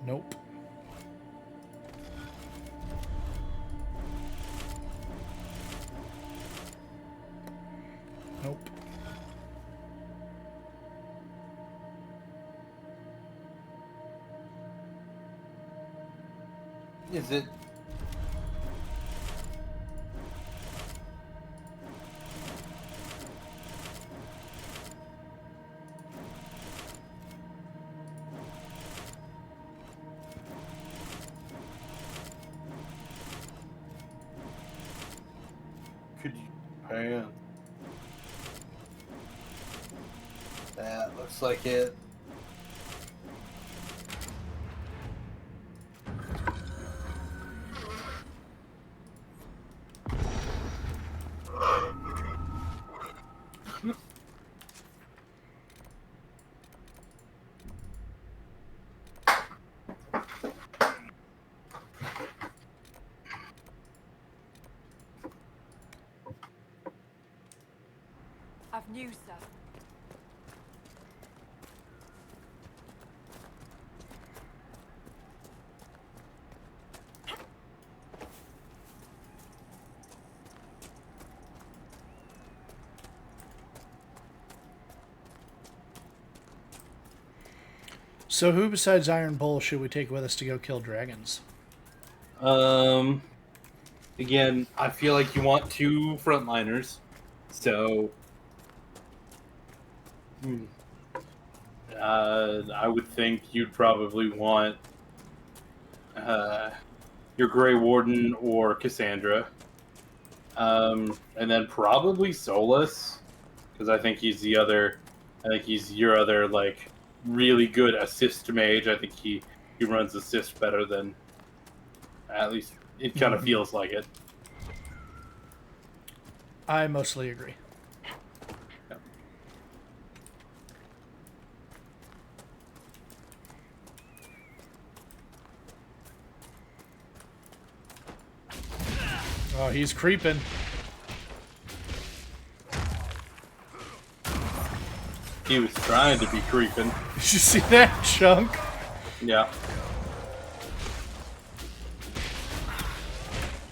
Nope. Nope. Is it? Could you pan? That looks like it. I've news, sir. So who besides Iron Bull should we take with us to go kill dragons? Again, I feel like you want 2 frontliners, so I would think you'd probably want your Grey Warden or Cassandra, and then probably Solus, because I think he's the other. I think he's your other like really good assist mage. I think he runs assist better than, at least it kind of feels like it. I mostly agree. Oh, he's creeping. He was trying to be creeping. Did you see that, Chunk? Yeah.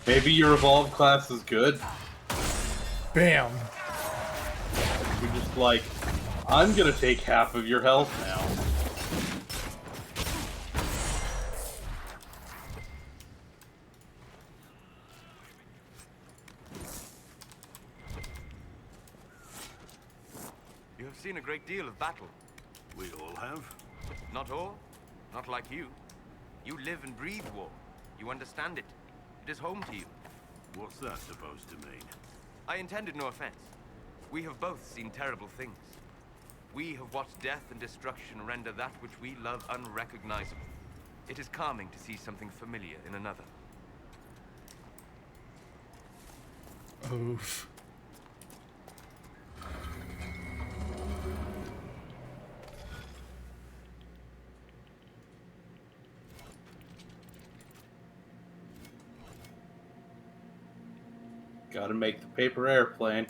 Maybe your evolved class is good. Bam. You're just like, I'm gonna take half of your health now. You have seen a great deal of battle. We all have. Not all. Not like you. You live and breathe war. You understand it. It is home to you. What's that supposed to mean? I intended no offense. We have both seen terrible things. We have watched death and destruction render that which we love unrecognizable. It is calming to see something familiar in another. Oof. Gotta make the paper airplane.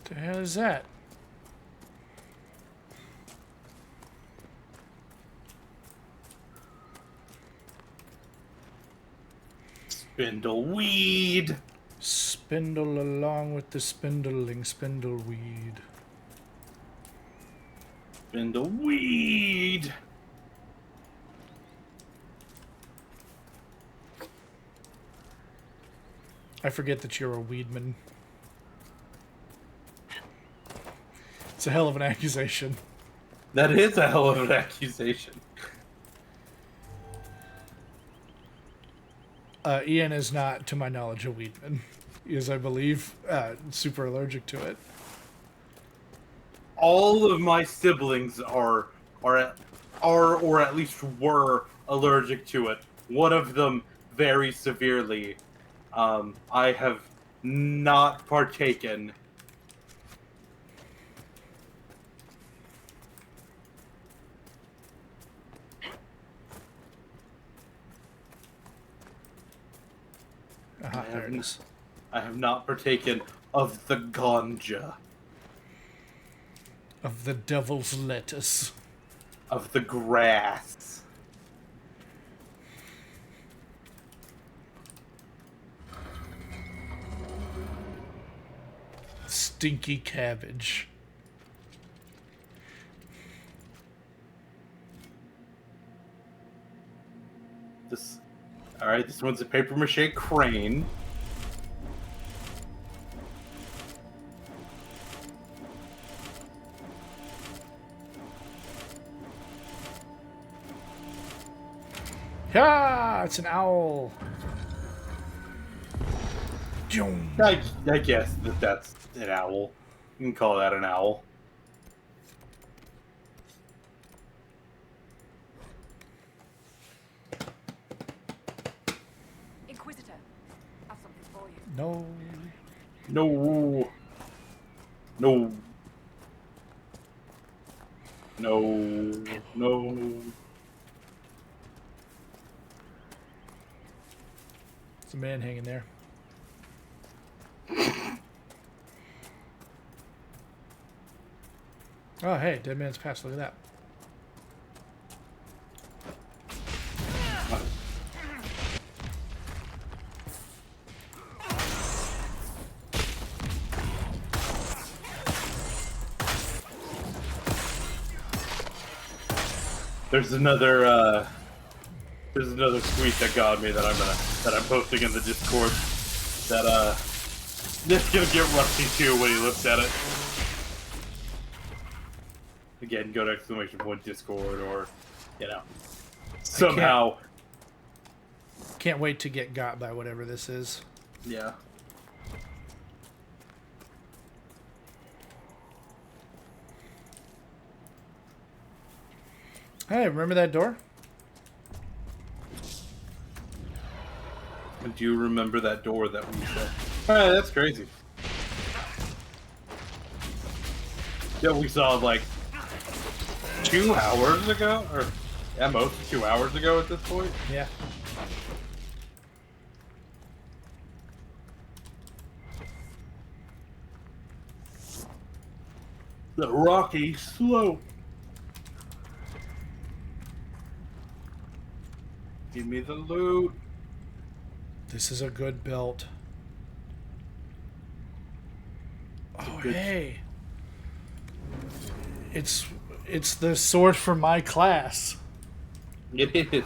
The hell is that? Spindleweed. Spindle along with the spindling spindleweed. Spindleweed. I forget that you're a weedman. It's a hell of an accusation. That is a hell of an accusation. Ian is not, to my knowledge, a weedman. He is, I believe, super allergic to it. All of my siblings are or at least were allergic to it. One of them very severely. I have not partaken. There it is. I have not partaken of the ganja. Of the devil's lettuce. Of the grass. Stinky cabbage. Alright, this one's a paper mache crane. Yeah, it's an owl. I guess that's an owl. You can call that an owl. No. No. No. No. No. There's a man hanging there. Oh, hey, dead man's passed. Look at that. There's another tweet that got me that I'm posting in the Discord that Nick's gonna get rusty too when he looks at it. Again, go to !Discord or somehow. Can't wait to get got by whatever this is. Yeah. Hey, remember that door? Do you remember that door that we said? Alright, that's crazy. Yeah, we saw like 2 hours ago? Or at most 2 hours ago at this point? Yeah. The rocky slope. Give me the loot. This is a good belt. Oh, good. hey. It's the sword for my class. It is.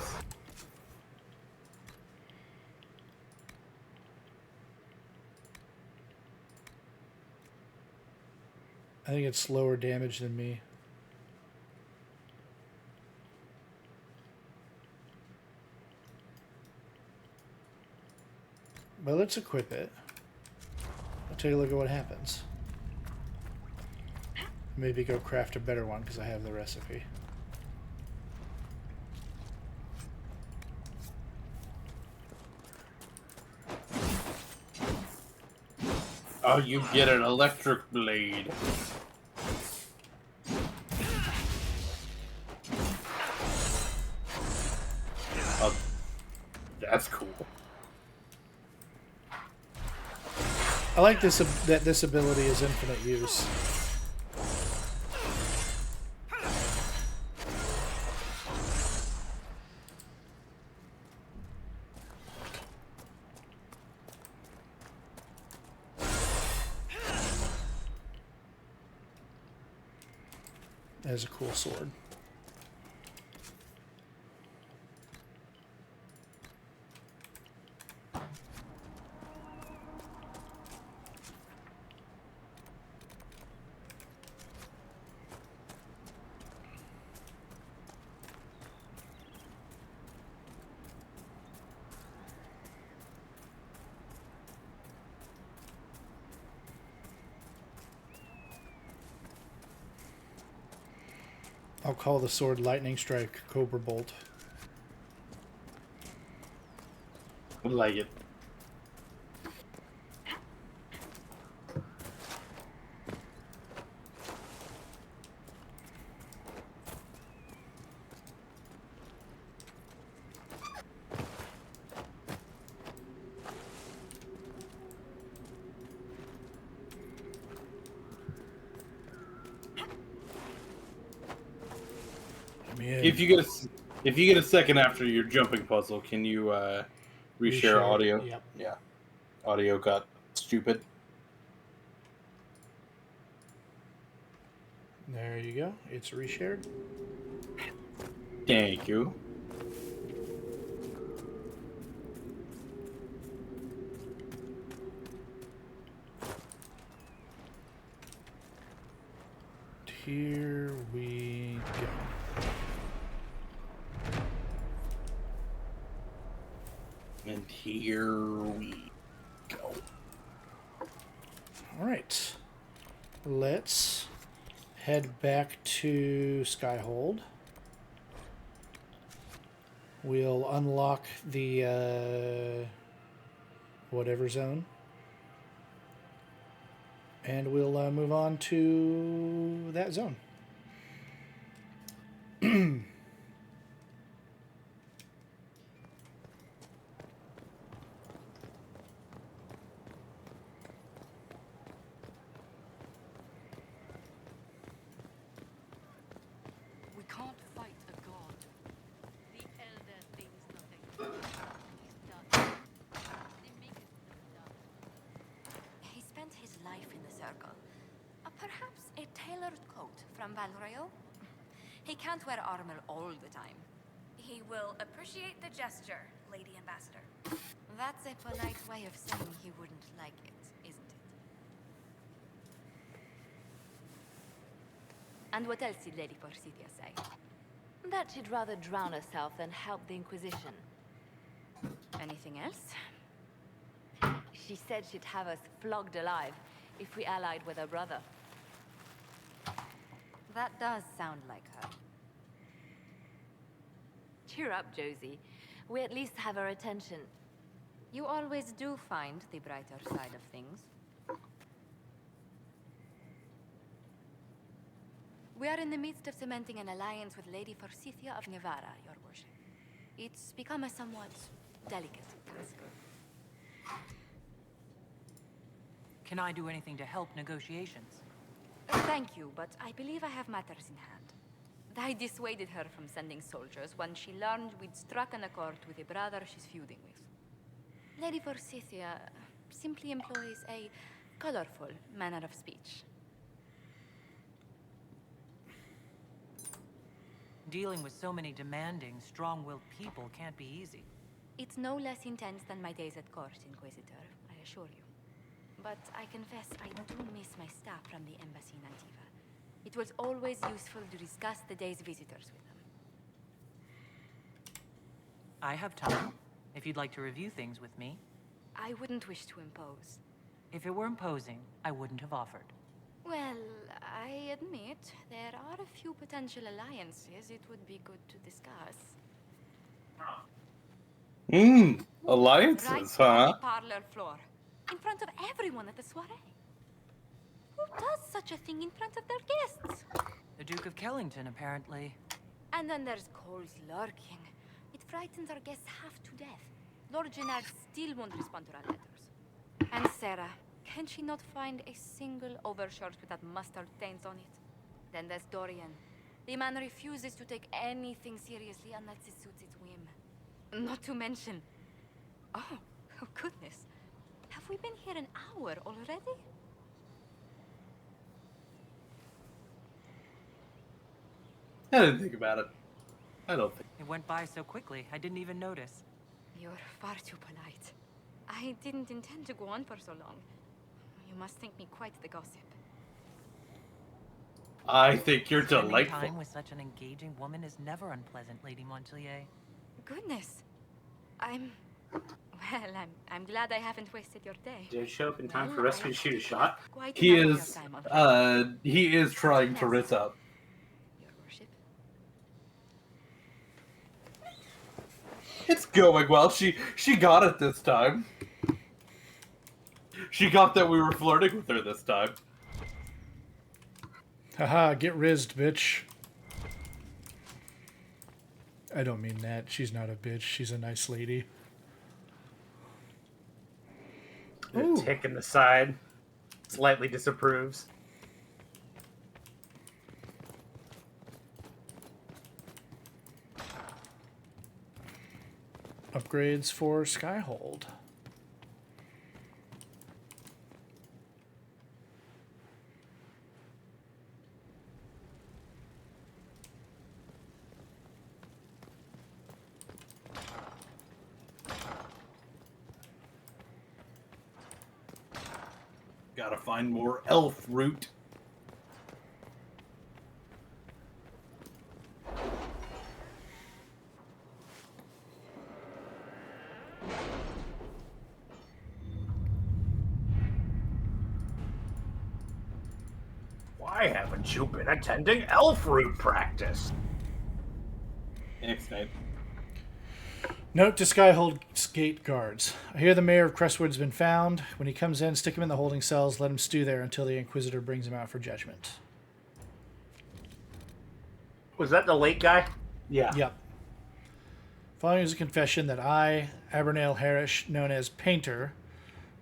I think it's lower damage than me. But let's equip it. I'll take a look at what happens. Maybe go craft a better one because I have the recipe. Oh, you get an electric blade. Oh, that's cool. I like this that this ability is infinite use. That is a cool sword. I'll call the sword Lightningstrike Cobrastryke. I like it. If you get a second after your jumping puzzle, can you reshare audio? Yep. Yeah. Audio got stupid. There you go. It's reshared. Thank you. Here we go. And here we go. All right. Let's head back to Skyhold. We'll unlock the whatever zone. And we'll move on to that zone. We can't fight a god. The Elder thinks nothing. He's done. They make it done. He spent his life in the circle. Perhaps a tailored coat from Valrayo? He can't wear armor all the time. He will appreciate the gesture, Lady Ambassador. That's a polite way of saying he wouldn't like it, isn't it? And what else did Lady Forsythia say? That she'd rather drown herself than help the Inquisition. Anything else? She said she'd have us flogged alive if we allied with her brother. That does sound like her. Cheer up, Josie. We at least have her attention. You always do find the brighter side of things. We are in the midst of cementing an alliance with Lady Forsythia of Navarra, Your Worship. It's become a somewhat delicate task. Can I do anything to help negotiations? Thank you, but I believe I have matters in hand. I dissuaded her from sending soldiers when she learned we'd struck an accord with a brother she's feuding with. Lady Forsythia simply employs a colorful manner of speech. Dealing with so many demanding, strong-willed people can't be easy. It's no less intense than my days at court, Inquisitor, I assure you. But I confess I do miss my staff from the embassy in Antiva. It was always useful to discuss the day's visitors with them. I have time, if you'd like to review things with me. I wouldn't wish to impose. If it were imposing, I wouldn't have offered. Well, I admit there are a few potential alliances it would be good to discuss. Alliances, Right huh? on the parlor floor, in front of everyone at the soiree. Who does such a thing in front of their guests? The Duke of Kellington, apparently. And then there's Cole's lurking. It frightens our guests half to death. Lord Gennard still won't respond to our letters. And Sarah, can she not find a single overshirt with that mustard stains on it? Then there's Dorian. The man refuses to take anything seriously unless it suits its whim. Not to mention... Oh goodness. Have we been here an hour already? I didn't think about it. I don't think. It went by so quickly, I didn't even notice. You're far too polite. I didn't intend to go on for so long. You must think me quite the gossip. I think you're Spending delightful. time with such an engaging woman is never unpleasant, Lady Montelier. Goodness. I'm glad I haven't wasted your day. Did it show up in time for Rescue to shoot a shot? Quite He enough of is, your time on he is trying to rizz up. Your worship. It's going well. She got it this time. She got that we were flirting with her this time. Haha, get rizzed, bitch. I don't mean that. She's not a bitch. She's a nice lady. A tick in the side. Slightly disapproves. Upgrades for Skyhold. Gotta find more elf root. Why haven't you been attending elf root practice? Thanks, Nate. Note to Skyhold's gate guards. I hear the mayor of Crestwood's been found. When he comes in, stick him in the holding cells. Let him stew there until the Inquisitor brings him out for judgment. Was that the late guy? Yeah. Yep. Following is a confession that I, Abernale Harris, known as Painter,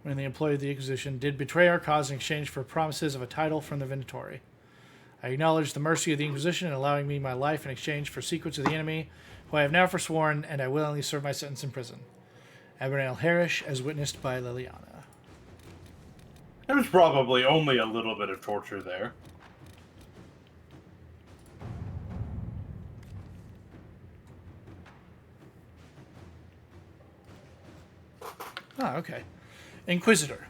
when the employee of the Inquisition, did betray our cause in exchange for promises of a title from the Venatori. I acknowledge the mercy of the Inquisition in allowing me my life in exchange for secrets of the enemy, who I have now forsworn, and I willingly serve my sentence in prison. Abernale Harris, as witnessed by Liliana. There was probably only a little bit of torture there. Ah, okay. Inquisitor.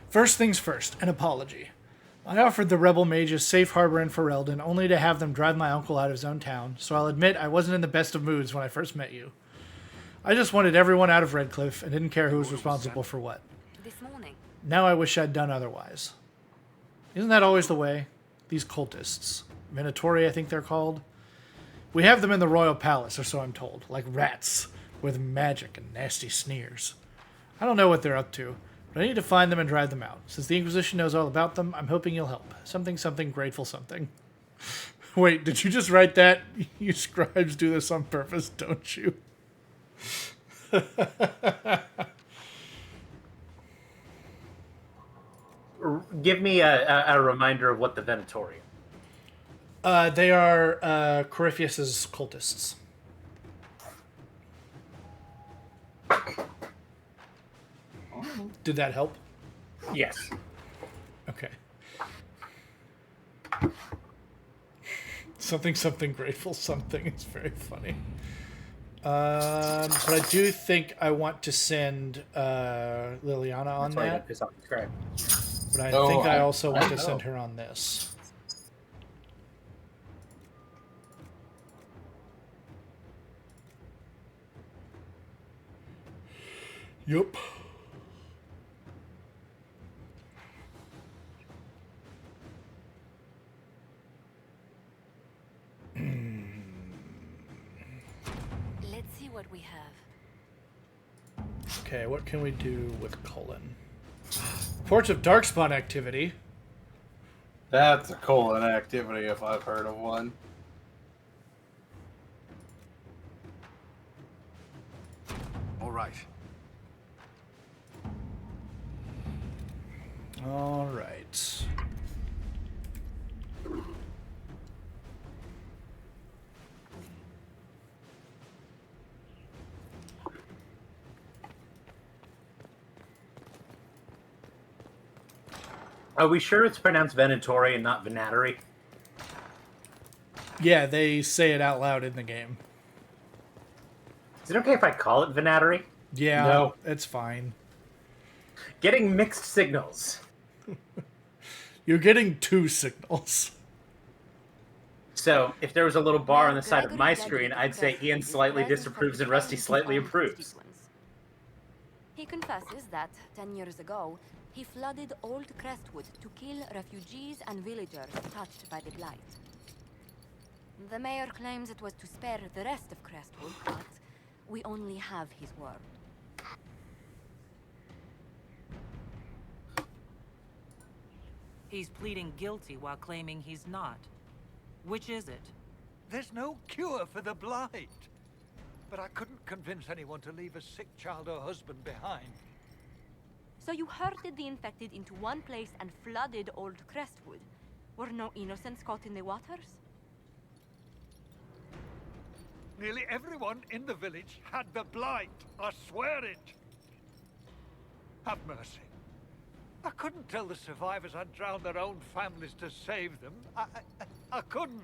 First things first, an apology. I offered the rebel mages safe harbor in Ferelden only to have them drive my uncle out of his own town, so I'll admit I wasn't in the best of moods when I first met you. I just wanted everyone out of Redcliffe and didn't care who was responsible for what. This morning. Now I wish I'd done otherwise. Isn't that always the way? These cultists. Venatori, I think they're called. We have them in the royal palace, or so I'm told, like rats, with magic and nasty sneers. I don't know what they're up to, but I need to find them and drive them out. Since the Inquisition knows all about them, I'm hoping you'll help. Something, something, grateful something. Wait, did you just write that? You scribes do this on purpose, don't you? Give me a reminder of what the Venatori are. They are Corypheus's cultists. Did that help? Yes. Okay. Something, something, grateful something. It's very funny. But I do think I want to send Liliana on that. But I think I also want to send her on this. Yup. Let's see what we have. Okay, what can we do with Cullen? Reports of Darkspawn activity. That's a colon activity if I've heard of one. All right. All right. Are we sure it's pronounced Venatori and not Venatori? Yeah, they say it out loud in the game. Is it okay if I call it Venatori? Yeah, No. It's fine. Getting mixed signals. You're getting two signals. So, if there was a little bar on the side of my screen, I'd say Ian slightly disapproves and Rusty slightly approves. He confesses that, 10 years ago, he flooded Old Crestwood to kill refugees and villagers touched by the Blight. The mayor claims it was to spare the rest of Crestwood, but we only have his word. He's pleading guilty while claiming he's not. Which is it? There's no cure for the Blight. But I couldn't convince anyone to leave a sick child or husband behind. So you herded the infected into one place and flooded Old Crestwood. Were no innocents caught in the waters? Nearly everyone in the village had the Blight. I swear it. Have mercy. I couldn't tell the survivors I'd drown their own families to save them. I couldn't.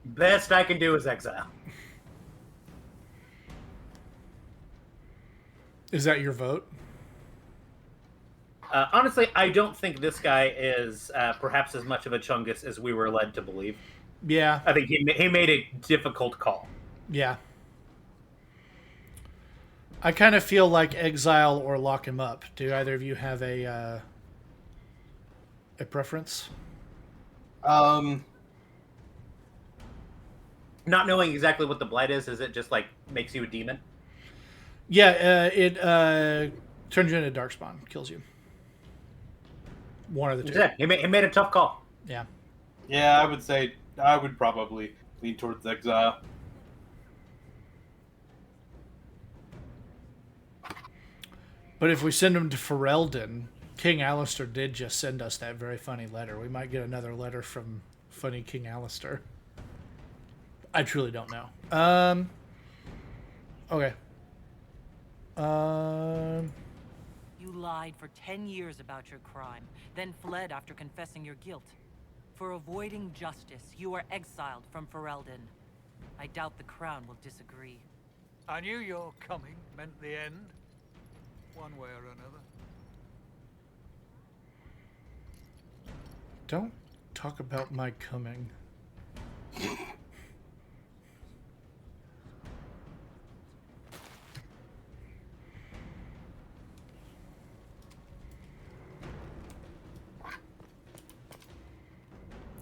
Best I can do is exile. Is that your vote? Honestly, I don't think this guy is perhaps as much of a chungus as we were led to believe. Yeah. I think he made a difficult call. Yeah. I kind of feel like exile or lock him up. Do either of you have a preference? Not knowing exactly what the blight is it just like makes you a demon? Yeah, it turns you into darkspawn, kills you. One of the two. Yeah, he made a tough call. Yeah. Yeah, I would say I would probably lean towards exile. But if we send him to Ferelden, King Alistair did just send us that very funny letter. We might get another letter from funny King Alistair. I truly don't know. Okay. You lied for 10 years about your crime, then fled after confessing your guilt. For avoiding justice, you are exiled from Ferelden. I doubt the Crown will disagree. I knew your coming meant the end, one way or another. Don't talk about my coming.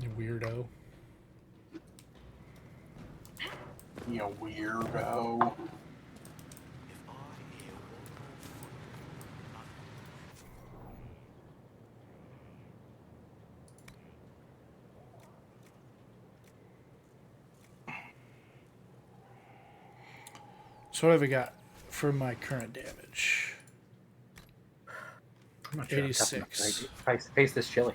You weirdo. You weirdo. So what have we got for my current damage? I'm not sure 86. Face this chili.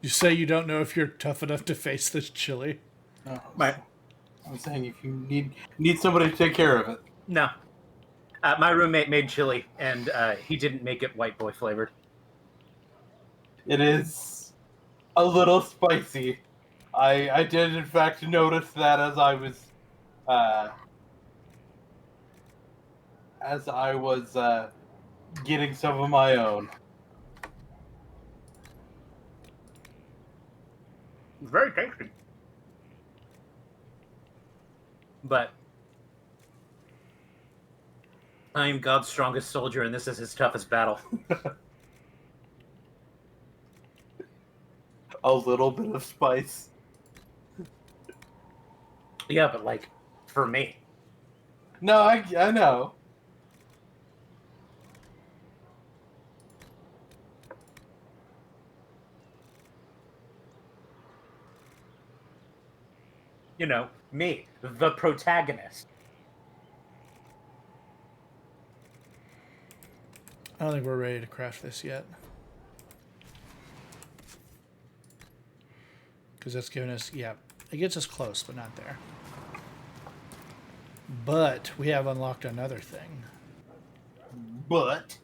You say you don't know if you're tough enough to face this chili? No, I'm saying if you need somebody to take care of it. No. My roommate made chili, and he didn't make it white boy flavored. It is a little spicy. I did in fact notice that as I was getting some of my own. Very tasty. But I am God's strongest soldier, and this is his toughest battle. A little bit of spice. Yeah, but like, for me. No, I know. You know, me, the protagonist. I don't think we're ready to craft this yet. Because that's giving us, yeah, it gets us close, but not there. But we have unlocked another thing. But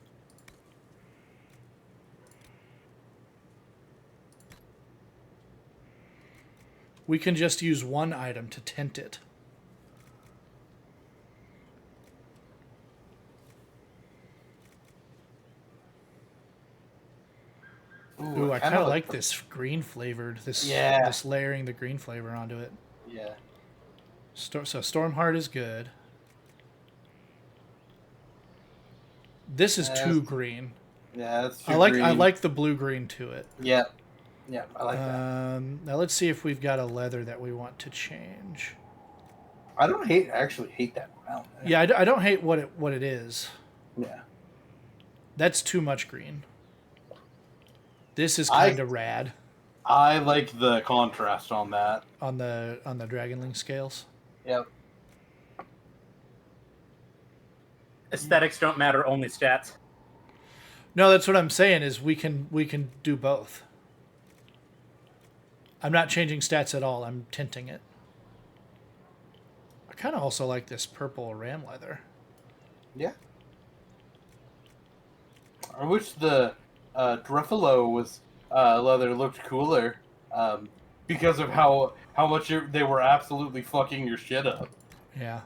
we can just use one item to tint it. Ooh, I kind of like this green flavored. This layering the green flavor onto it. Yeah. So Stormheart is good. This is too green. Yeah, that's too green. green. I like the blue green to it. Yeah. Yeah, I like that. Now let's see if we've got a leather that we want to change. I don't actually hate that brown. Yeah, I don't hate what it is. Yeah. That's too much green. This is kind of rad. I like the contrast on that. On the Dragonling scales. Yep. Aesthetics don't matter, only stats. No, that's what I'm saying is we can do both. I'm not changing stats at all. I'm tinting it. I kind of also like this purple ram leather. Yeah. I wish the Druffalo was leather looked cooler because of how much they were absolutely fucking your shit up. Yeah.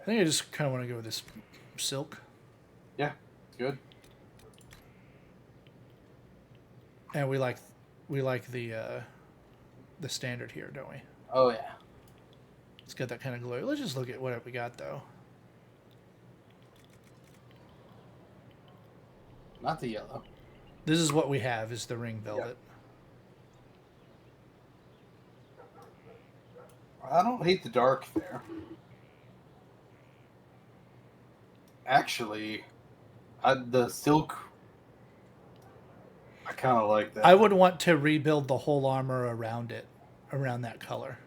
I think I just kind of want to go with this silk. Yeah, good. And we like the standard here, don't we? Oh yeah. It's got that kind of glow. Let's just look at what we got though. Not the yellow. This is what we have, is the ring velvet. I don't hate the dark there. Actually, the silk, I kind of like that. I would want to rebuild the whole armor around it, around that color.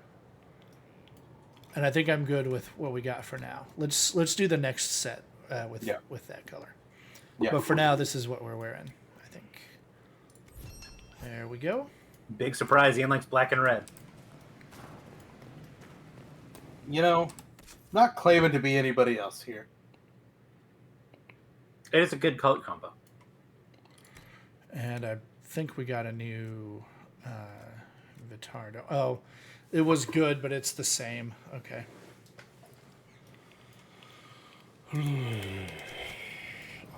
And I think I'm good with what we got for now. Let's do the next set with that color. Yeah. But for now, this is what we're wearing, I think. There we go. Big surprise, Ian likes black and red. You know, not claiming to be anybody else here. It is a good color combo. And I think we got a new Vitardo. Oh, it was good, but it's the same. Okay.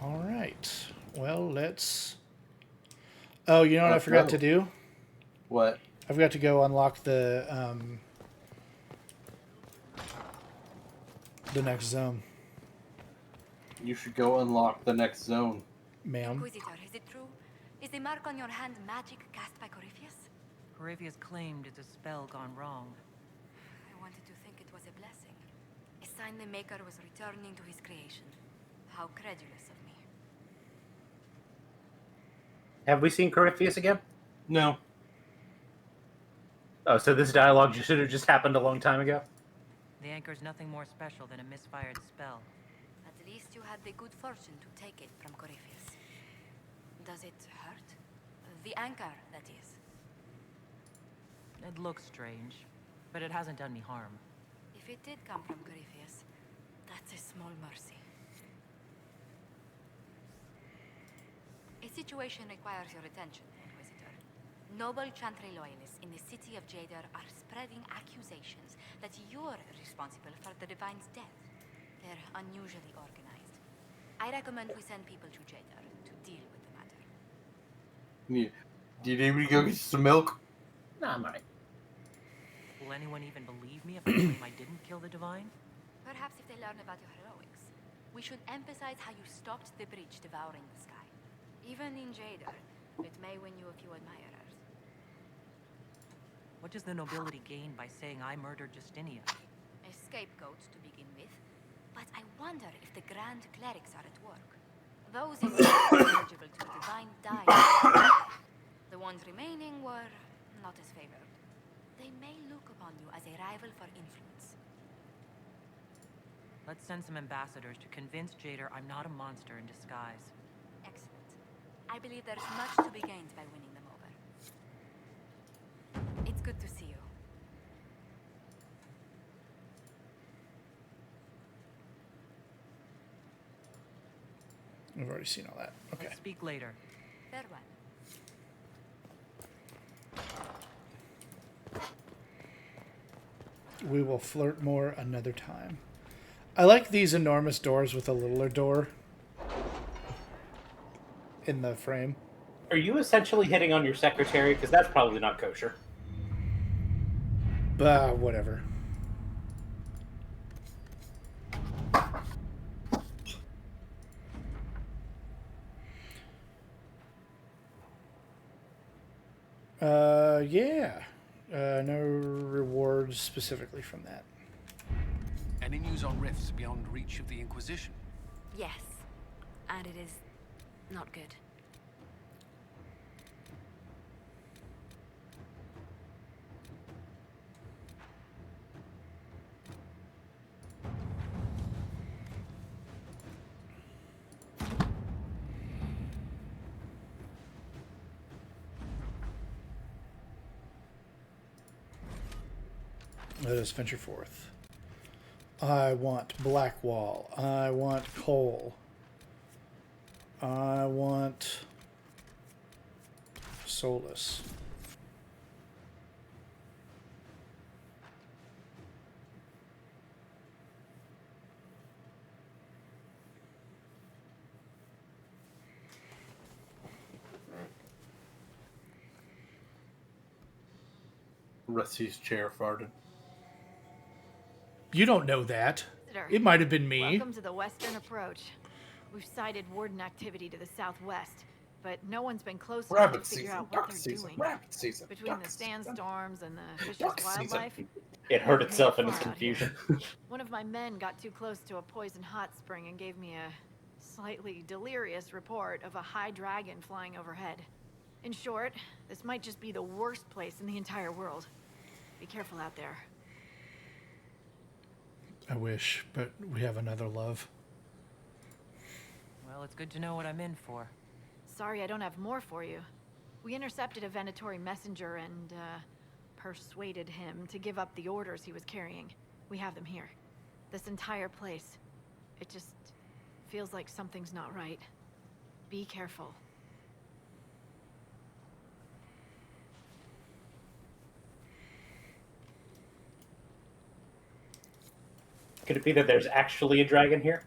All right. Well, let's... Oh, you know what I forgot to do? What? I forgot to go unlock the next zone. You should go unlock the next zone. Ma'am. Inquisitor, is it true? Is the mark on your hand magic cast by Corypheus? Corypheus claimed it's a spell gone wrong. I wanted to think it was a blessing. A sign the Maker was returning to his creation. How credulous of me. Have we seen Corypheus again? No. Oh, so this dialogue should have just happened a long time ago? The anchor's nothing more special than a misfired spell. At least you had the good fortune to take it from Corypheus. Does it hurt? The anchor, that is. It looks strange, but it hasn't done me harm. If it did come from Corypheus, that's a small mercy. A situation requires your attention, Inquisitor. Noble Chantry loyalists in the city of Jadar are spreading accusations that you're responsible for the Divine's death. They're unusually organized. I recommend we send people to Jadar to deal with the matter. Do you need me to go get you some milk? Nah, I'm alright. Will anyone even believe me if I claim I didn't kill the Divine? Perhaps if they learn about your heroics, we should emphasize how you stopped the breach devouring the sky. Even in Jadar, it may win you a few admirers. What does the nobility gain by saying I murdered Justinia? A scapegoat to begin with, but I wonder if the Grand Clerics are at work. Those eligible to the Divine died. The ones remaining were not as favored. They may look upon you as a rival for influence. Let's send some ambassadors to convince Jadar I'm not a monster in disguise. Excellent. I believe there's much to be gained by winning them over. It's good to see you. We've already seen all that. Okay. Let's speak later. Farewell. We will flirt more another time. I like these enormous doors with a littler door in the frame. Are you essentially hitting on your secretary? Because that's probably not kosher. Whatever. Yeah. No rewards specifically from that. Any news on rifts beyond reach of the Inquisition? Yes. And it is not good. Let us venture forth. I want Blackwall. I want coal. I want Solus. Rusty's chair farted. You don't know that. It might have been me. Welcome to the Western Approach. We've sighted warden activity to the southwest, but no one's been close enough to figure out what they're doing. Between the sandstorms and the vicious wildlife. It hurt itself in its confusion. One of my men got too close to a poison hot spring and gave me a slightly delirious report of a high dragon flying overhead. In short, this might just be the worst place in the entire world. Be careful out there. I wish, but we have another love. Well, it's good to know what I'm in for. Sorry I don't have more for you. We intercepted a Venatori messenger and, persuaded him to give up the orders he was carrying. We have them here. This entire place. It just feels like something's not right. Be careful. Could it be that there's actually a dragon here?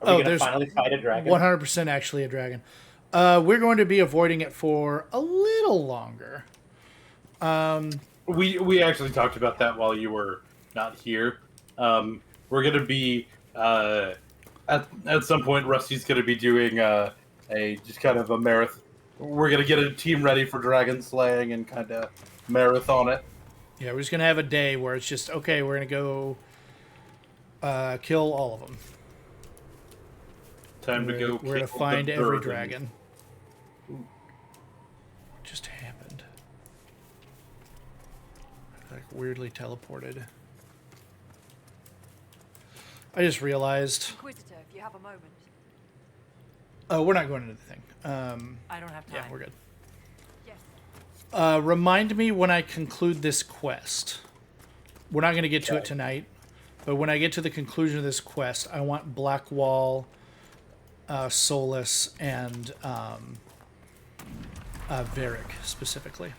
Are we going to finally fight a dragon? 100% actually a dragon. We're going to be avoiding it for a little longer. We actually talked about that while you were not here. We're going to be at some point. Rusty's going to be doing a just kind of a marathon. We're going to get a team ready for dragon slaying and kind of marathon it. Yeah, we're just going to have a day where it's just okay. We're going to go kill all of them. Time to go. We're going to find every dragon. Ooh. Just happened. Like weirdly teleported. I just realized. Inquisitor, if you have a moment. Oh, we're not going into the thing. I don't have time. Yeah, we're good. Yes. Remind me when I conclude this quest. We're not going to get to it tonight, but when I get to the conclusion of this quest, I want Blackwall, Solus, and Varric specifically.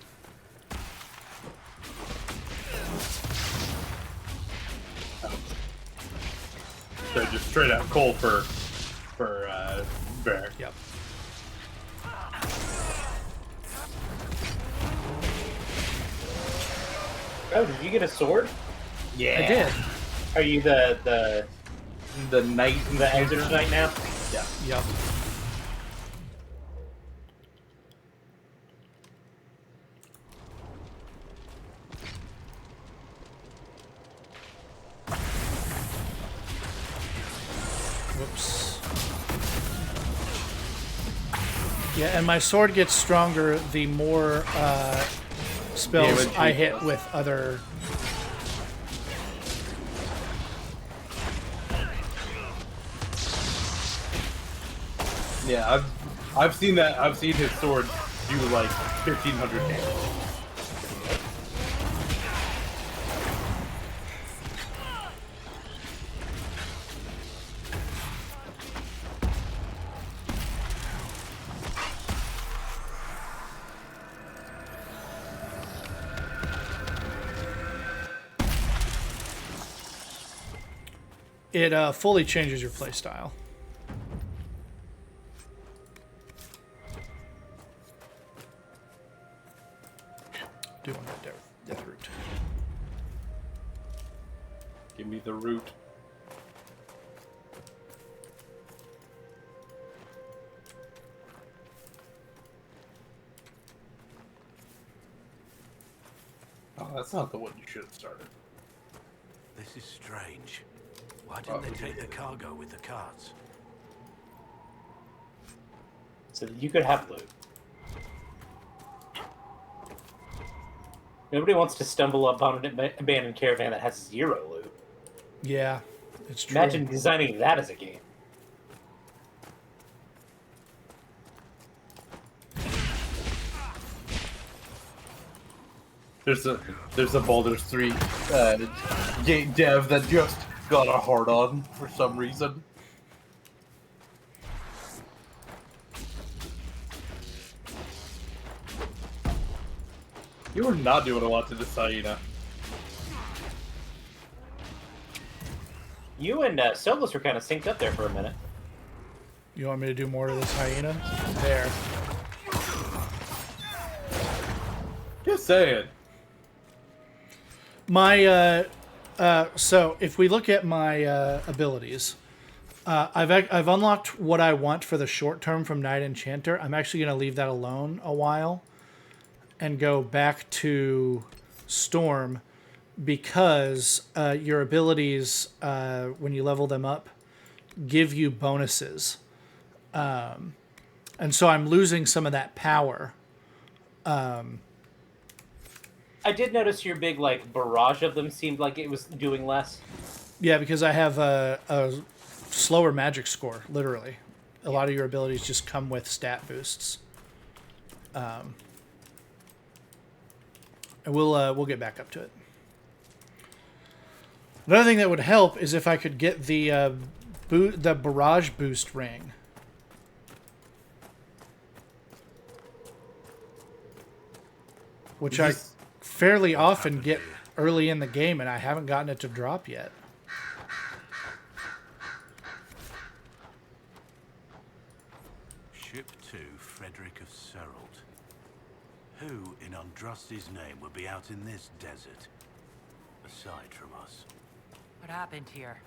So just straight out coal for Varric. Yep. Oh, did you get a sword? Yeah. I did. Are you the knight, the Exeter Knight now? Yeah. Yep. Whoops. Yeah, and my sword gets stronger the more spells I hit with other. Yeah, I've seen that. I've seen his sword do like 1,500 damage. It fully changes your playstyle. Do want that death root. Give me the root. Oh, that's not the one you should have started. This is strange. Why didn't they take the cargo with the carts? So that you could have loot. Nobody wants to stumble upon an abandoned caravan that has 0 loot. Yeah, it's true. Imagine designing that as a game. There's a Baldur's 3 game dev that just got a hard on for some reason. You were not doing a lot to this hyena. You and Solus were kind of synced up there for a minute. You want me to do more to this hyena? There. Just saying. My so if we look at my abilities, I've unlocked what I want for the short term from Night Enchanter. I'm actually going to leave that alone a while and go back to Storm because your abilities, when you level them up, give you bonuses. And so I'm losing some of that power. I did notice your big like barrage of them seemed like it was doing less. Yeah, because I have a slower magic score, literally. A lot of your abilities just come with stat boosts. And we'll get back up to it. Another thing that would help is if I could get the barrage boost ring. Which I fairly often get early in the game, and I haven't gotten it to drop yet. Ship 2, Frederick of Serald. Who in Andrasti's name would be out in this desert? Aside from us. What happened here?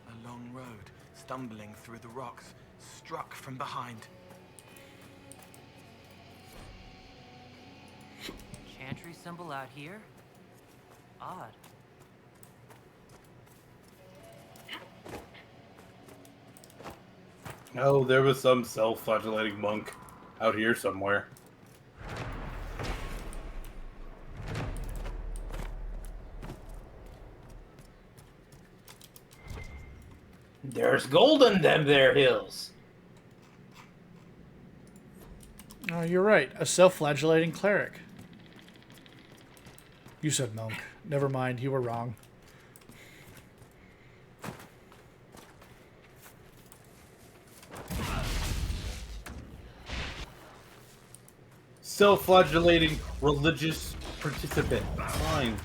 A long road, stumbling through the rocks, struck from behind. Chantry symbol out here? Odd. Oh, there was some self-flagellating monk out here somewhere. There's gold in them there hills. Oh, you're right. A self-flagellating cleric. You said monk. Never mind. You were wrong. Self-flagellating religious participant. Fine.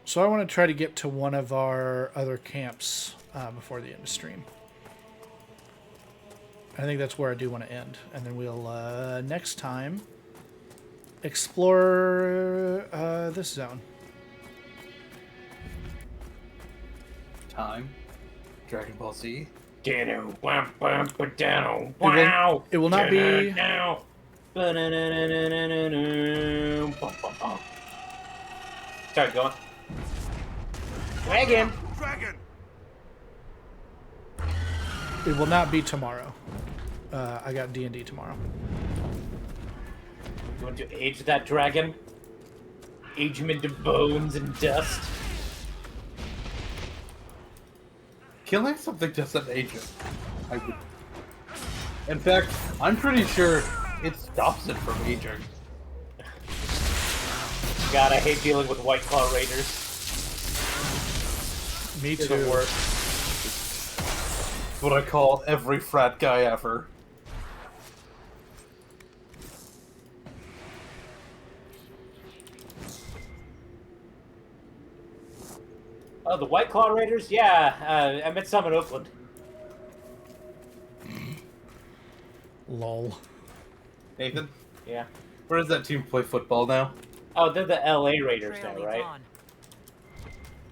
So I want to try to get to one of our other camps before the end of stream. I think that's where I do want to end. And then we'll, next time, explore this zone. Time. Dragon Ball Z. Dano, wham, wham, dano, Wow. It will not be... Sorry, go on. Dragon! Dragon! It will not be tomorrow. I got D&D tomorrow. You want to age that dragon? Age him into bones and dust? Killing something doesn't age it. I would. In fact, I'm pretty sure it stops it from aging. God, I hate dealing with White Claw Raiders. Me They're too. the worst. It's what I call every frat guy ever. Oh, the White Claw Raiders? Yeah, I met some in Oakland. Lol. Nathan? Yeah. Where does that team play football now? Oh, they're the LA Raiders now, right?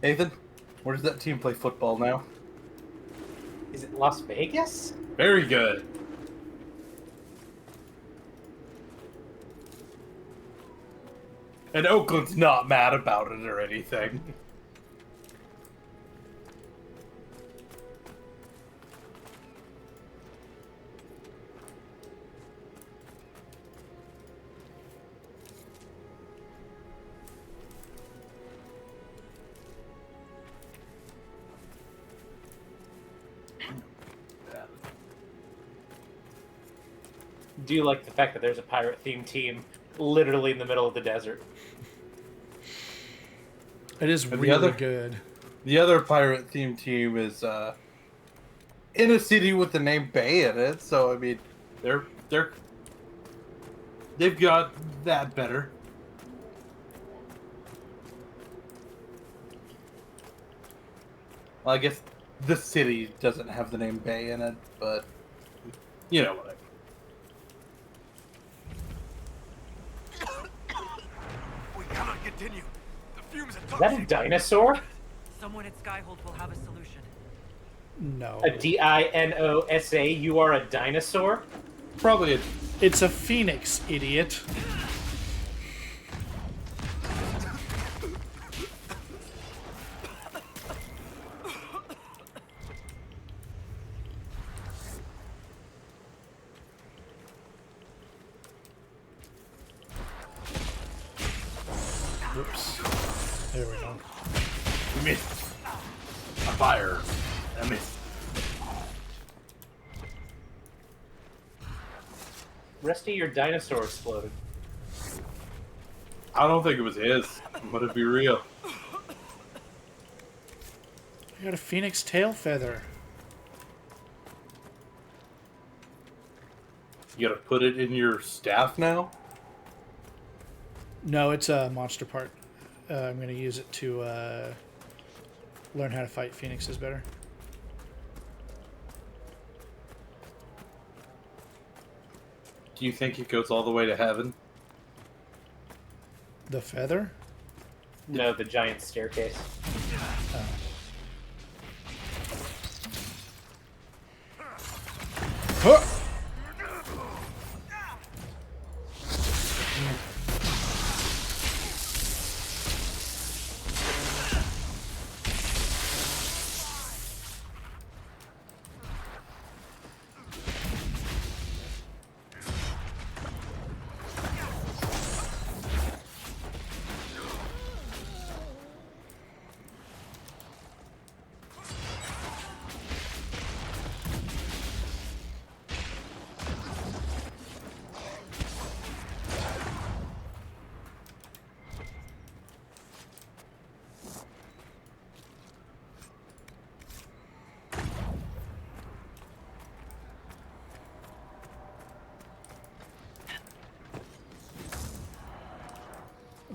Nathan? Where does that team play football now? Is it Las Vegas? Very good. And Oakland's not mad about it or anything. Do you like the fact that there's a pirate-themed team literally in the middle of the desert? It is And really good. The other pirate-themed team is in a city with the name Bay in it, so I mean, they've got that better. Well, I guess the city doesn't have the name Bay in it, but you know what I mean. We cannot continue. The fumes are Is that a dinosaur? Someone at Skyhold will have a solution. No. A Dinosa? You are a dinosaur? Probably It's a phoenix, idiot. Oops. There we go. You missed. A fire. I missed. Rusty, your dinosaur exploded. I don't think it was his. I'm gonna be real. I got a phoenix tail feather. You gotta put it in your staff now? No, it's a monster part. I'm going to use it to learn how to fight phoenixes better. Do you think it goes all the way to heaven? The feather? No, the giant staircase. Huh!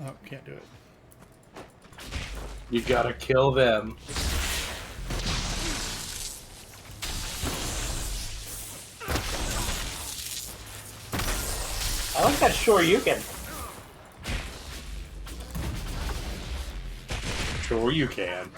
Oh, can't do it. You gotta kill them. I like that Shoryuken. Sure you can.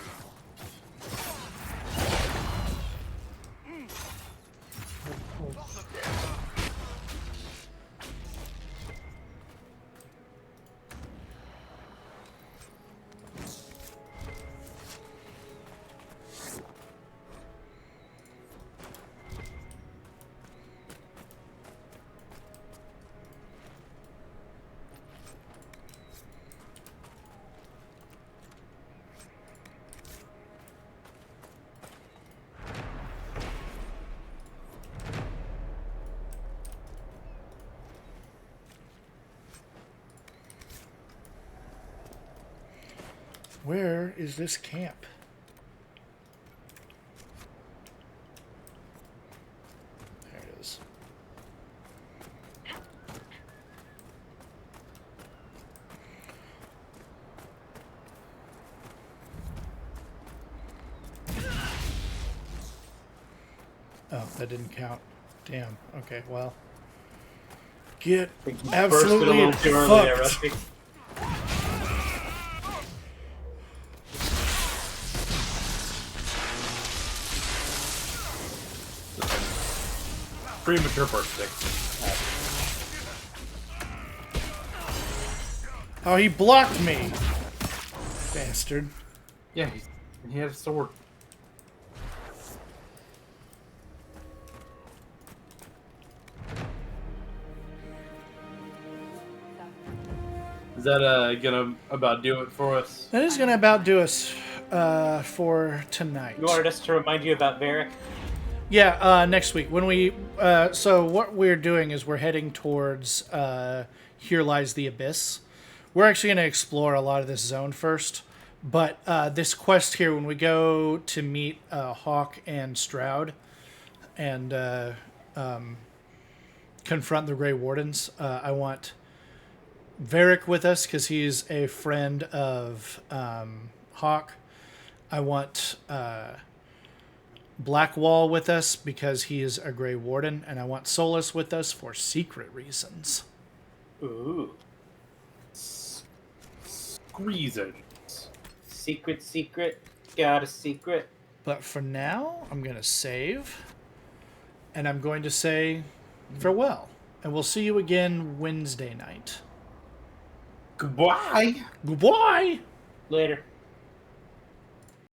Where is this camp? There it is. Oh, that didn't count. Damn. Okay, well. Get absolutely fucked. Premature birthday. Oh, he blocked me. Bastard. Yeah, he had a sword. Is that gonna about do it for us? That is going to about do us for tonight. You wanted us to remind you about Varric? Yeah, next week when we. So what we're doing is we're heading towards Here Lies the Abyss. We're actually going to explore a lot of this zone first, but this quest here, when we go to meet Hawk and Stroud, and confront the Grey Wardens. I want Varric with us because he's a friend of Hawk. I want Blackwall with us because he is a Grey Warden, and I want Solus with us for secret reasons. Ooh. Reasons. Secret. Got a secret. But for now, I'm going to save, and I'm going to say farewell. And we'll see you again Wednesday night. Goodbye. Goodbye. Later.